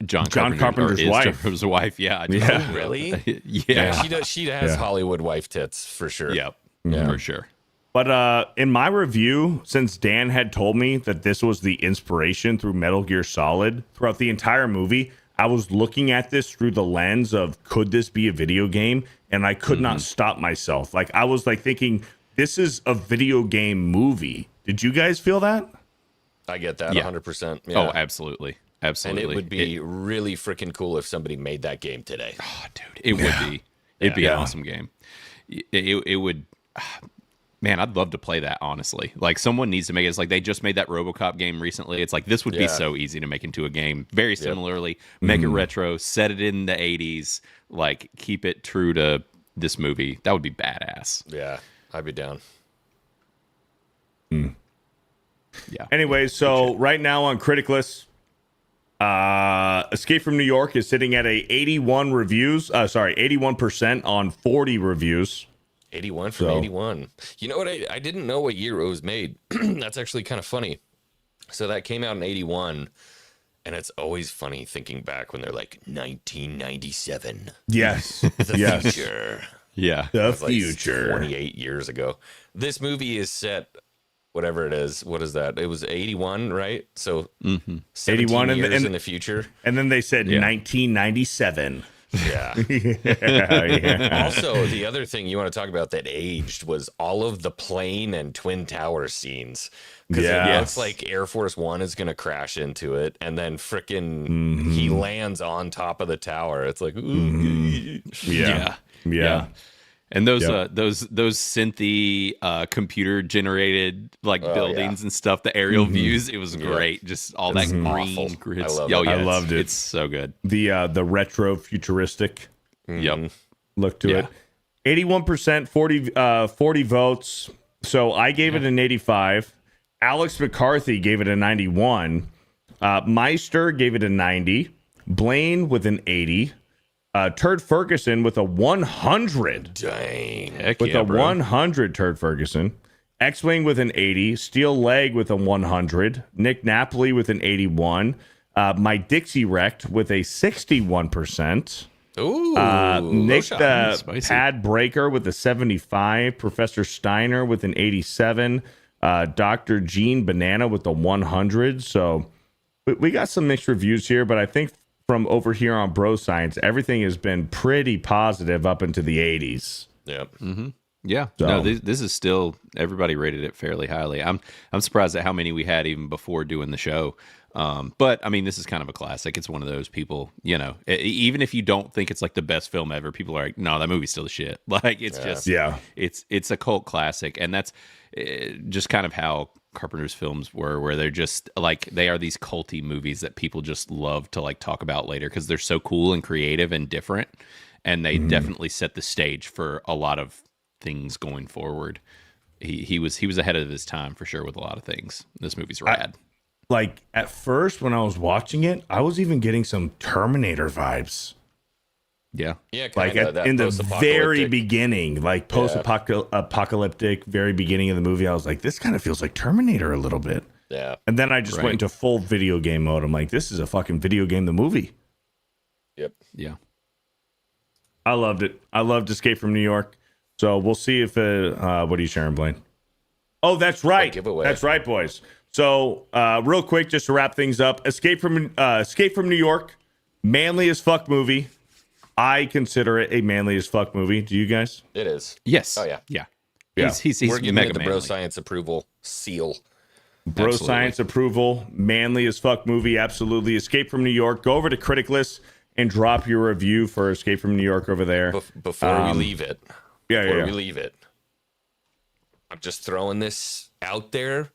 John Carpenter's wife. His wife, yeah. Oh, really? Yeah. She has Hollywood wife tits for sure. Yep. Yeah. For sure. But in my review, since Dan had told me that this was the inspiration through Metal Gear Solid throughout the entire movie, I was looking at this through the lens of could this be a video game? And I could not stop myself. Like I was like thinking, this is a video game movie. Did you guys feel that? I get that 100%. Yeah. Oh, absolutely. Absolutely. And it would be really freaking cool if somebody made that game today. Oh, dude, it would be. It'd be an awesome game. It would. Man, I'd love to play that, honestly. Like, someone needs to make it. It's like they just made that RoboCop game recently. It's like, this would be so easy to make into a game. Very similarly, make it retro, set it in the 80s, like, keep it true to this movie. That would be badass. Yeah, I'd be down. Yeah. Anyway, so right now on Criticless, Escape from New York is sitting at a 81% on 40 reviews. 81 from 81. You know what? I didn't know what year it was made. That's actually kind of funny. So that came out in 81. And it's always funny thinking back when they're like 1997. Yes. The future. Yeah. The future. 28 years ago. This movie is set, whatever it is. What is that? It was 81, right? So 81 years in the future. And then they said 1997. Yeah. Also, the other thing you want to talk about that aged was all of the plane and Twin Tower scenes. Because it looks like Air Force One is going to crash into it, and then frickin' he lands on top of the tower. It's like, ooh. Yeah. And those synthy computer generated like buildings and stuff, the aerial views, it was great. Just all that green. I love it. I loved it. It's so good. The retro futuristic look to it. 81%, 40 votes. So I gave it an 85. Alex McCarthy gave it a 91. Meister gave it a 90. Blaine with an 80. Turd Ferguson with a 100. Dang. Heck With yeah, a bro. 100, Turd Ferguson. X-Wing with an 80. Steel Leg with a 100. Nick Napoli with an 81. My Dixie Wrecked with a 61%. Ooh. Nick the Spicy. Pad Breaker with a 75. Professor Steiner with an 87. Dr. Gene Banana with the 100. So we got some mixed reviews here, but I think from over here on Bro Science, everything has been pretty positive up into the 80s. Yep. Yeah. So- No, this is still, everybody rated it fairly highly. I'm surprised at how many we had even before doing the show. But I mean, this is kind of a classic. It's one of those people, even if you don't think it's like the best film ever, people are like, no, that movie's still the shit. Like, it's just, it's a cult classic. And that's just kind of how Carpenter's films were, where they're just like, they are these culty movies that people just love to like talk about later because they're so cool and creative and different. And they definitely set the stage for a lot of things going forward. He was ahead of his time for sure with a lot of things. This movie's rad. Like at first when I was watching it, I was even getting some Terminator vibes. Yeah. Yeah, Like in the very beginning, like post-apocalyptic, very beginning of the movie, I was like, this kind of feels like Terminator a little bit. Yeah. And then I just went into full video game mode. I'm like, this is a fucking video game, the movie. Yep. Yeah. I loved it. I loved Escape from New York. So we'll see if what are you sharing, Blaine? Oh, that's right. That's right, boys. So real quick, just to wrap things up, Escape from New York, manly as fuck movie. I consider it a manly as fuck movie. Do you guys? It is. Yes. Oh, yeah. Yeah. Yeah. He's We're giving mega it the manly. bro science approval seal. Bro science approval, manly as fuck movie. Absolutely. Escape from New York. Go over to Criticless and drop your review for Escape from New York over there. Before we leave it. Before we leave it. I'm just throwing this out there.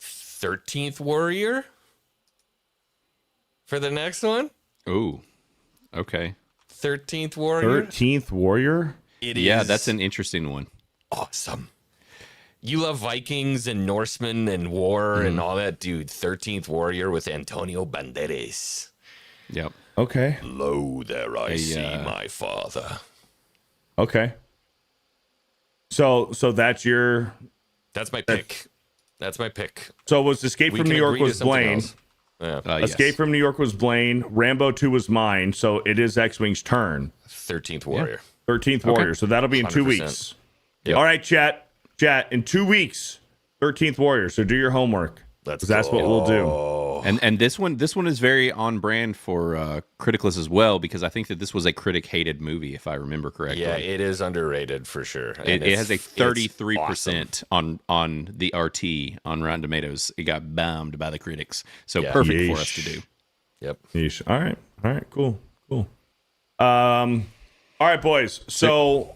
13th Warrior for the next one. Ooh. Okay. 13th Warrior. 13th Warrior? Yeah, that's an interesting one. Awesome. You love Vikings and Norsemen and war and all that, dude. 13th Warrior with Antonio Banderas. Yep. Okay. Lo, there I see my father. Okay. So that's my pick. That's my pick. So was Escape We from can New York agree to was something Blaine. else. Yeah. Escape from New York was Blaine. Rambo 2 was mine. So it is Xwing's turn. 13th Warrior. 13th Warrior. So that'll be in 2 100%. weeks. Yep. All right, chat. In 2 weeks, 13th Warrior. So do your homework. That's what we'll do. And this one is very on brand for Criticless as well, because I think that this was a critic hated movie, if I remember correctly. Yeah, it is underrated for sure. It has a 33% on the RT on Rotten Tomatoes. It got bombed by the critics, so perfect for us to do. Yep. Yeesh. All right. Cool. All right, boys. So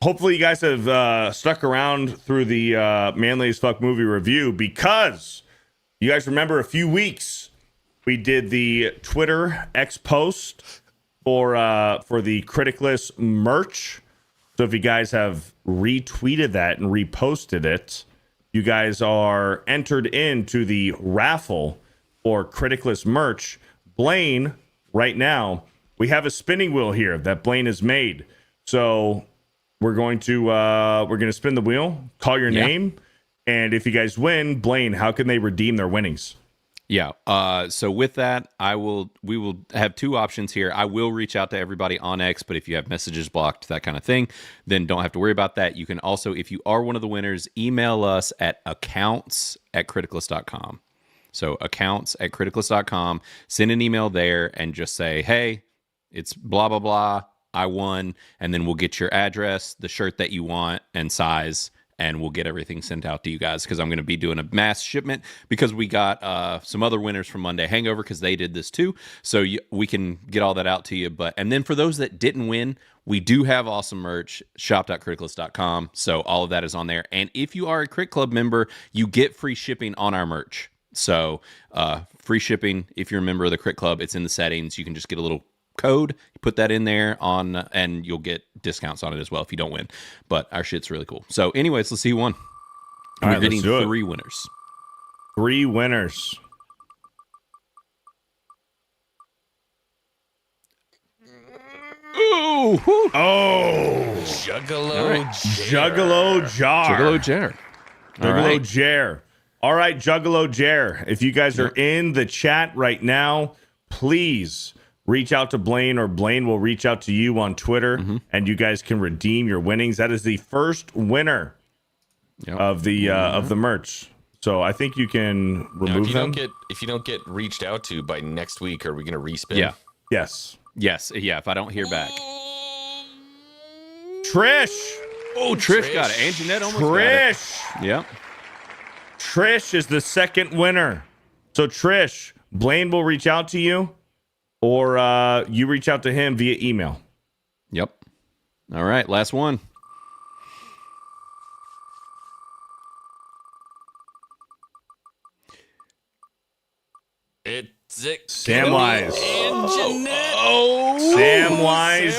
hopefully you guys have stuck around through the Manly as Fuck movie review, because you guys remember a few weeks we did the Twitter X post for the Criticless merch. So if you guys have retweeted that and reposted it, you guys are entered into the raffle for Criticless merch. Blaine, right now, we have a spinning wheel here that Blaine has made. So we're going to spin the wheel, call your name, and if you guys win, Blaine, how can they redeem their winnings? Yeah. So with that, we will have two options here. I will reach out to everybody on X, but if you have messages blocked, that kind of thing, then don't have to worry about that. You can also, if you are one of the winners, email us at accounts@criticless.com. So accounts@criticless.com, send an email there and just say, hey, it's blah, blah, blah, I won. And then we'll get your address, the shirt that you want, and size, and we'll get everything sent out to you guys, because I'm going to be doing a mass shipment, because we got some other winners from Monday Hangover, because they did this too. So we can get all that out to you. And then for those that didn't win, we do have awesome merch, shop.criticless.com. So all of that is on there. And if you are a Crit Club member, you get free shipping on our merch. So free shipping if you're a member of the Crit Club. It's in the settings. You can just get a little code, you put that in there and you'll get discounts on it as well if you don't win. But our shit's really cool. So anyways, let's see who won. We're getting 3 winners. 3 winners. Ooh! Oh! Juggalo Jar. All right, Juggalo Jar. If you guys are in the chat right now, please reach out to Blaine, or Blaine will reach out to you on Twitter, and you guys can redeem your winnings. That is the first winner of the merch. So I think you can remove them. If you don't get reached out to by next week, are we going to respin? Yeah. Yes. Yeah, if I don't hear back. Trish. Oh, Trish got it. And Jeanette almost got it. Yep. Trish is the second winner. So Trish, Blaine will reach out to you, or you reach out to him via email. Yep. All right, last one. It's Samwise. And Jeanette. Samwise.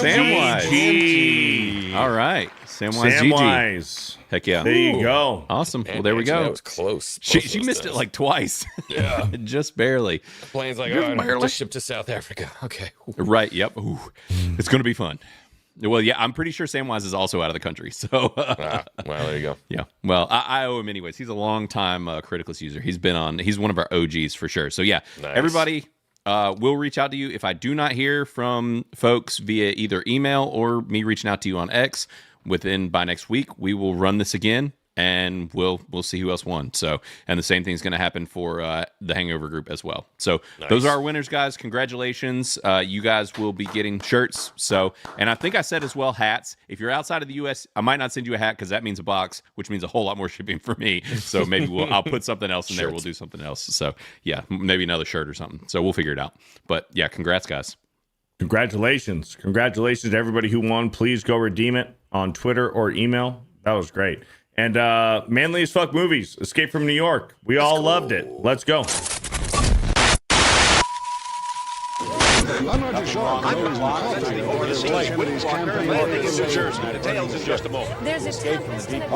Samwise. All right. Samwise. Heck yeah. There you go. Awesome. Man, Well, there we go. That was close. She missed it like twice. Yeah. Just barely. Plane's like, Just oh, barely. just shipped to South Africa. Okay. Right. Yep. Ooh. It's going to be fun. Well, yeah, I'm pretty sure Samwise is also out of the country. So, Well, there you go. yeah. Well, I owe him anyways. He's a long time Criticless user. He's one of our OGs for sure. So, yeah, Nice. Everybody will reach out to you. If I do not hear from folks via either email or me reaching out to you on X by next week, we will run this again. And we'll see who else won. So, and the same thing's going to happen for the Hangover group as well. So, Those are our winners, guys. Congratulations. You guys will be getting shirts. So, and I think I said as well, hats. If you're outside of the U.S., I might not send you a hat because that means a box, which means a whole lot more shipping for me. So maybe I'll put something else in there. We'll do something else. So, yeah, maybe another shirt or something. So we'll figure it out. But yeah, congrats, guys. Congratulations to everybody who won. Please go redeem it on Twitter or email. That was great. And Manly as Fuck Movies, Escape from New York. We all loved it. Let's go. I'm Roger Shaw. I'm over the Yosemite's campaign landing in New Jersey. Details in just a moment. There's a tempest in the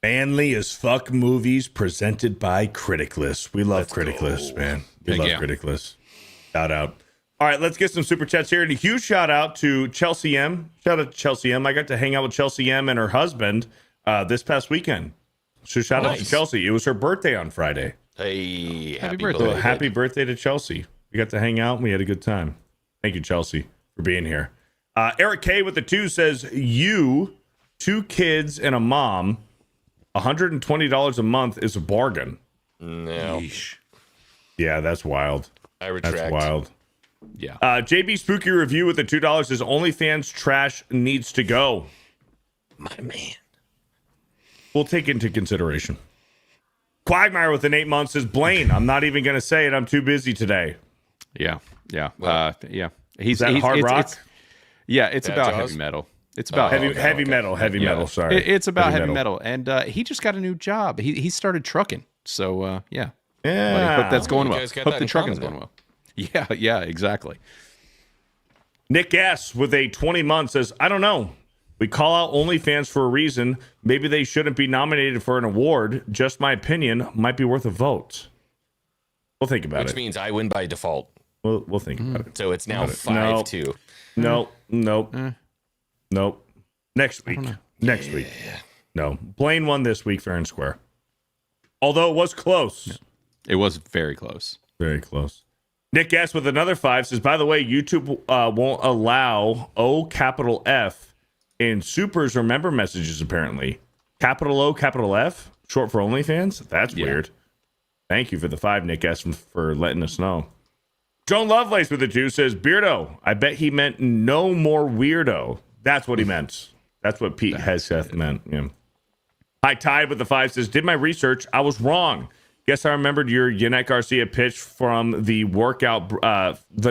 Manly as Fuck Movies presented by Criticless. We love Criticless, man. We love Criticless. Shout out. All right, let's get some super chats here. And a huge shout out to Chelsea M. Shout out to Chelsea M. I got to hang out with Chelsea M and her husband this past weekend. So shout out to Chelsea. It was her birthday on Friday. Hey, happy birthday. So happy birthday to Chelsea. We got to hang out and we had a good time. Thank you, Chelsea, for being here. Eric K with the 2 says, you, 2 kids and a mom, $120 a month is a bargain. No. Yeesh. Yeah, that's wild. I retract. That's wild. Yeah. JB Spooky Review with the $2 says OnlyFans trash needs to go. My man. We'll take into consideration. Quagmire with an 8 months says, Blaine, I'm not even going to say it. I'm too busy today. Yeah. Yeah. Yeah. Is that hard rock? It's about heavy metal. It's about heavy metal. Sorry. It's about heavy metal. And he just got a new job. He started trucking. So, yeah. Yeah. Hope that's going well. Hope the trucking's going well. Yeah, exactly. Nick S with a 20 months says, I don't know. We call out OnlyFans for a reason. Maybe they shouldn't be nominated for an award. Just my opinion. Might be worth a vote. We'll think about it. Which means I win by default. We'll think about it. So it's now 5-2. Nope. Next week. Next week. No. Blaine won this week fair and square. Although it was close. Yeah. It was very close. Very close. Nick S with another 5 says, by the way, YouTube won't allow O capital F in supers or member messages, apparently. Capital O, capital F, short for OnlyFans? That's weird. Thank you for the 5, Nick S, for letting us know. Joan Lovelace with the 2 says, Beardo, I bet he meant no more weirdo. That's what he meant. That's what Pete Heseth meant. Yeah. Hi, Ty with the 5 says, did my research. I was wrong. Guess I remembered your Yannick Garcia pitch from the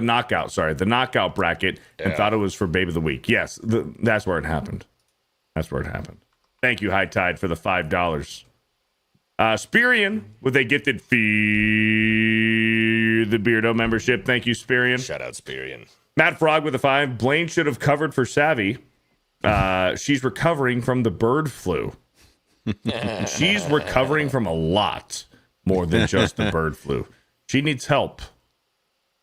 knockout bracket and thought it was for Babe of the Week. Yes, that's where it happened. Thank you, High Tide, for the $5. Spirian with a gifted FearTheBeardo membership. Thank you, Spirian. Shout out, Spirian. Matt Frog with a 5. Blaine should have covered for Savvy. She's recovering from the bird flu. She's recovering from a lot more than just the bird flu. She needs help.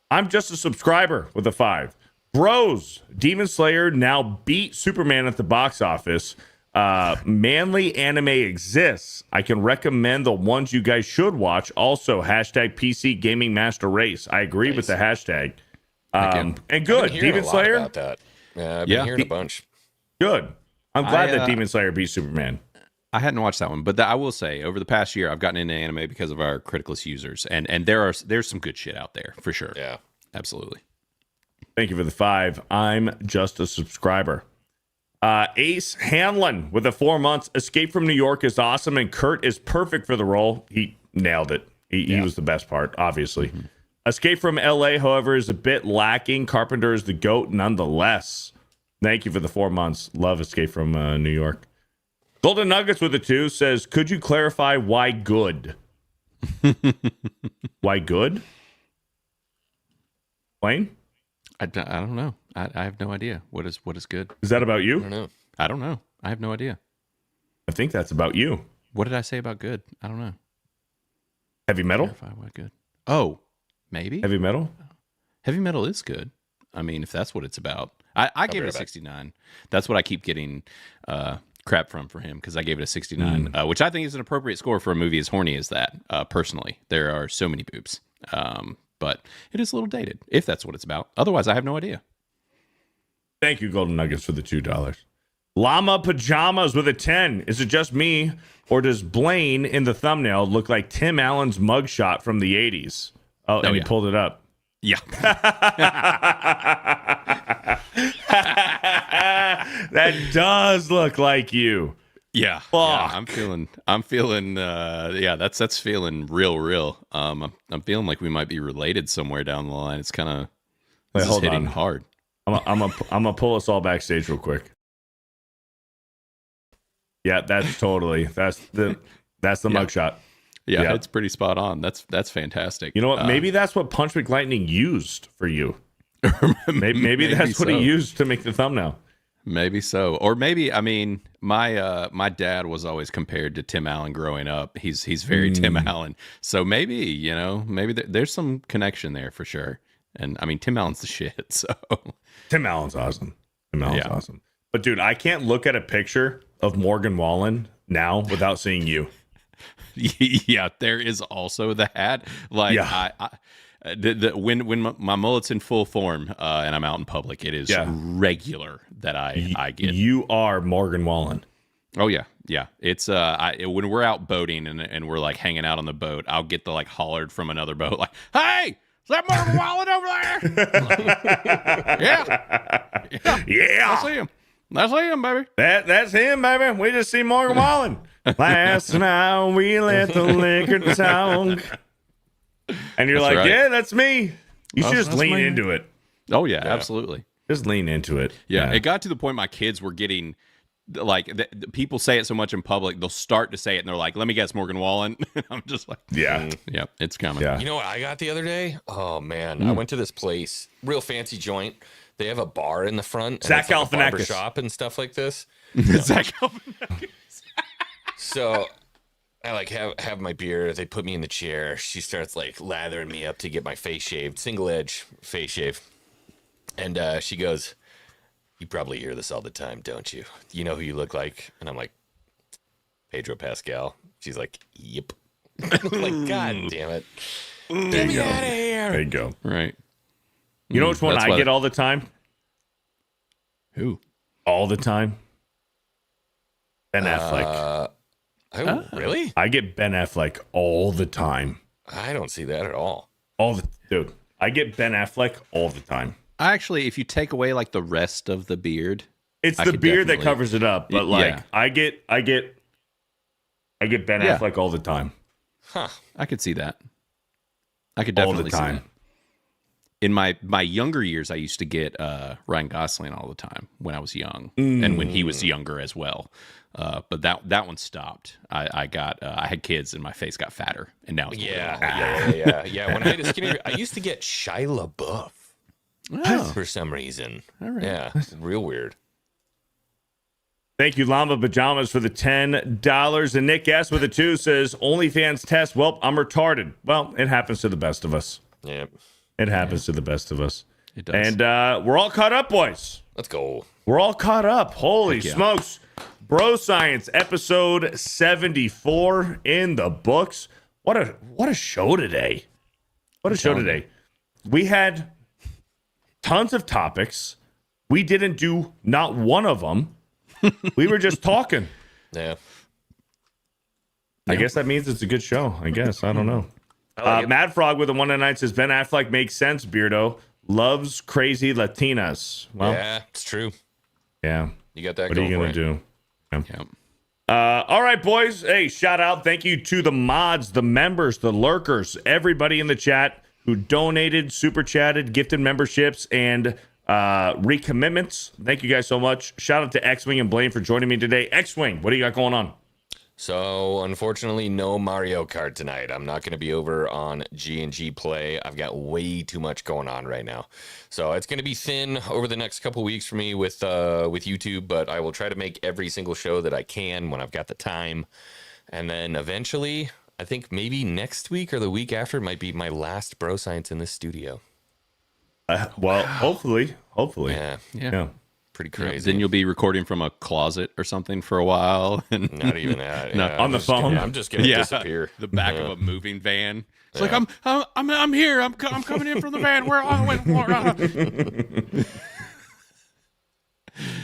I'm just a subscriber with a 5. Bros, Demon Slayer now beat Superman at the box office. Manly anime exists. I can recommend the ones you guys should watch. Also, hashtag PC Gaming Master Race. I agree with the hashtag. And good. Demon Slayer. About that. Yeah, I've been hearing a bunch. Good. I'm glad that Demon Slayer beat Superman. I hadn't watched that one, but I will say over the past year I've gotten into anime because of our Criticless users, and there's some good shit out there for sure. Yeah, absolutely. Thank you for the 5. I'm just a subscriber. Ace Hanlon with the 4 months. Escape from New York is awesome, and Kurt is perfect for the role. He nailed it. He was the best part, obviously. Escape from LA, however, is a bit lacking. Carpenter is the GOAT nonetheless. Thank you for the 4 months. Love Escape from New York. Golden Nuggets with the 2 says, could you clarify why good? Why good? Blaine? I don't know. I have no idea. What is good? Is that about you? I don't know. I have no idea. I think that's about you. What did I say about good? I don't know. Heavy metal? Clarify what good. Oh, maybe? Heavy metal? Heavy metal is good. I mean, if that's what it's about. I gave it a 69. That's what I keep getting crap for him, because I gave it a 69, which I think is an appropriate score for a movie as horny as that, personally. There are so many boobs. But it is a little dated, if that's what it's about. Otherwise, I have no idea. Thank you, Golden Nuggets, for the $2. Llama Pajamas with a 10. Is it just me, or does Blaine in the thumbnail look like Tim Allen's mugshot from the 80s? Oh, and he pulled it up. Yeah. That does look like you. Yeah. Fuck. Yeah, I'm feeling that's feeling real. I'm feeling like we might be related somewhere down the line. It's kind of hitting hard. I'm gonna pull us all backstage real quick. Yeah, that's the mugshot. Yeah, it's pretty spot on. That's fantastic. You know what? Maybe that's what Punch McLightning used for you. maybe that's what he used to make the thumbnail. Maybe so. Or maybe, I mean, my dad was always compared to Tim Allen growing up. He's very Tim Allen. So maybe, there's some connection there for sure. And I mean, Tim Allen's the shit. So Tim Allen's awesome. Awesome. But dude, I can't look at a picture of Morgan Wallen now without seeing you. Yeah, there is also that. Like, when my mullet's in full form and I'm out in public, it is regular that I get. You are Morgan Wallen. Oh yeah. It's when we're out boating and we're like hanging out on the boat, I'll get the like hollered from another boat, like, "Hey, is that Morgan Wallen over there?" Yeah. I see him, baby. That's him, baby. We just see Morgan Wallen. Last night we let the liquor talk. And you're like, yeah, that's me. You should just lean into it. Oh, yeah, absolutely. Just lean into it. Yeah, it got to the point my kids were getting, like, people say it so much in public, they'll start to say it, and they're like, let me guess, Morgan Wallen. I'm just like, yeah, it's coming. Yeah. You know what I got the other day? Oh, man. I went to this place, real fancy joint. They have a bar in the front. Zach Galifianakis. Shop and stuff like this. Zach Galifianakis. So I like have my beer. They put me in the chair. She starts like lathering me up to get my face shaved, single edge face shave. And she goes, "You probably hear this all the time, don't you? You know who you look like?" And I'm like, "Pedro Pascal." She's like, "Yep." I'm like, God damn it. Get me out of here. There you go. Right. You know which one I get all the time? Who? All the time? Ben Affleck. Oh, really? I get Ben Affleck all the time. I don't see that at all. Dude, I get Ben Affleck all the time. Actually, if you take away like the rest of the beard, it's the beard that covers it up. But like, I get Ben Affleck all the time. Huh? I could see that. I could definitely see that. In my younger years, I used to get Ryan Gosling all the time when I was young, and when he was younger as well. But that one stopped. I had kids, and my face got fatter, and now it's yeah. When I had a skinny, I used to get Shia LaBeouf for some reason. All right. Yeah, real weird. Thank you, Llama Pajamas, for the $10. And Nick S with a 2 says, OnlyFans test. Well, I'm retarded. Well, it happens to the best of us. Yeah. It happens to the best of us. It does. And we're all caught up, boys. Let's go. We're all caught up. Holy yeah. smokes. Bro Science episode 74 in the books. What a show today. What a show today. We had tons of topics. We didn't do not one of them. We were just talking. Yeah. I guess that means it's a good show. I guess. I don't know. I like Mad Frog with a 199 says Ben Affleck makes sense, Beardo. Loves crazy Latinas. Well, yeah, it's true. Yeah. You got that What are you going going to for do? Yeah. All right, boys. Hey, shout out. Thank you to the mods, the members, the lurkers, everybody in the chat who donated, super chatted, gifted memberships, and recommitments. Thank you guys so much. Shout out to Xwing and Blaine for joining me today. Xwing, what do you got going on? So, unfortunately, no Mario Kart tonight. I'm not going to be over on G&G Play. I've got way too much going on right now. So, it's going to be thin over the next couple weeks for me with YouTube, but I will try to make every single show that I can when I've got the time. And then eventually, I think maybe next week or the week after might be my last Bro Science in this studio. Well, hopefully. Yeah. Pretty crazy. Then you'll be recording from a closet or something for a while, and not even that. Not on the phone. I'm just gonna disappear. The back of a moving van. It's like I'm here. I'm coming in from the van. Where I went for.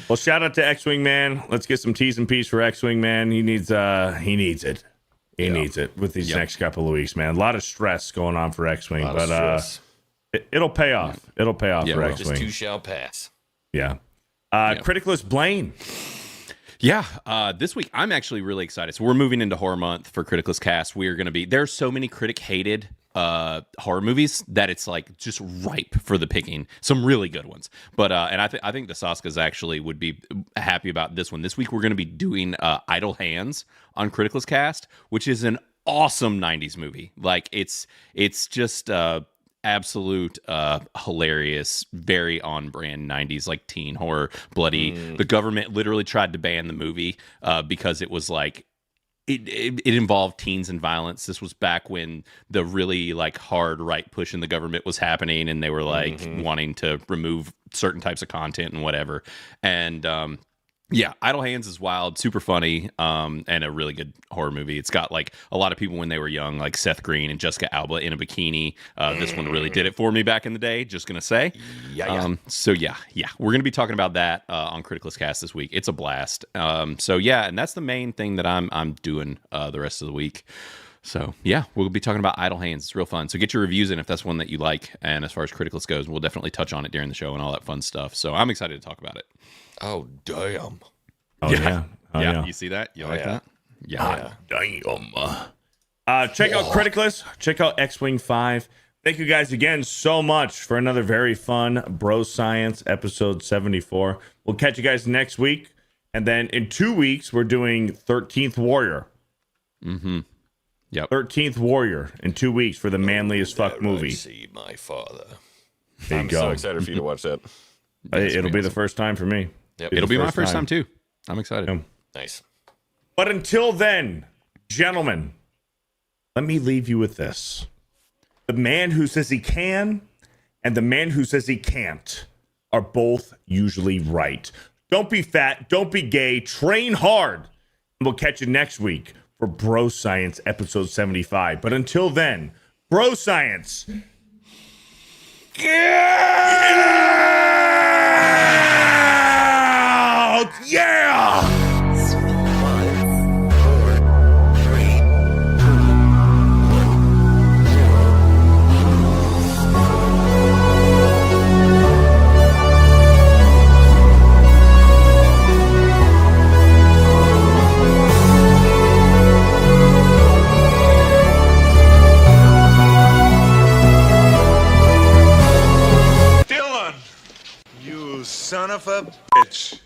Well, shout out to Xwing Man. Let's get some T's and P's for Xwing Man. He needs it. He needs it with these next couple of weeks, man. A lot of stress going on for Xwing, but it'll pay off. It'll pay off for Xwing. This too shall pass. Yeah. Criticless Blaine. Yeah, this week I'm actually really excited. So we're moving into horror month for Criticless Cast. We are going to be there's so many critic hated horror movies that it's like just ripe for the picking. Some really good ones, but and I think the Saskas actually would be happy about this one. This week we're going to be doing Idle Hands on Criticless Cast, which is an awesome 90s movie. Like it's just absolute hilarious, very on brand 90s like teen horror, bloody. The government literally tried to ban the movie because it was like it involved teens and violence. This was back when the really like hard right push in the government was happening, and they were like wanting to remove certain types of content and whatever. And yeah, Idle Hands is wild, super funny, and a really good horror movie. It's got like a lot of people when they were young, like Seth Green and Jessica Alba in a bikini. This one really did it for me back in the day, just gonna say. So we're gonna be talking about that on Criticless Cast this week. It's a blast. So yeah, and that's the main thing that I'm doing the rest of the week. So yeah, we'll be talking about Idle Hands. It's real fun. So get your reviews in if that's one that you like. And as far as Criticless goes, we'll definitely touch on it during the show and all that fun stuff. So I'm excited to talk about it. Oh damn! Oh yeah! You see that? You like that? Yeah. Damn. Check out Criticless. Check out Xwing 5. Thank you guys again so much for another very fun Bro Science episode 74. We'll catch you guys next week, and then in 2 weeks we're doing 13th Warrior. Yep. 13th Warrior in 2 weeks for the manliest fuck movie. See my father. There you I'm go. so excited for you to watch that. It'll be the first time for me. Yep. It'll be my first time too. I'm excited. Yeah. Nice. But until then, gentlemen, let me leave you with this. The man who says he can and the man who says he can't are both usually right. Don't be fat. Don't be gay. Train hard. And we'll catch you next week for Bro Science episode 75. But until then, Bro Science. Yeah! Dylan, you son of a bitch.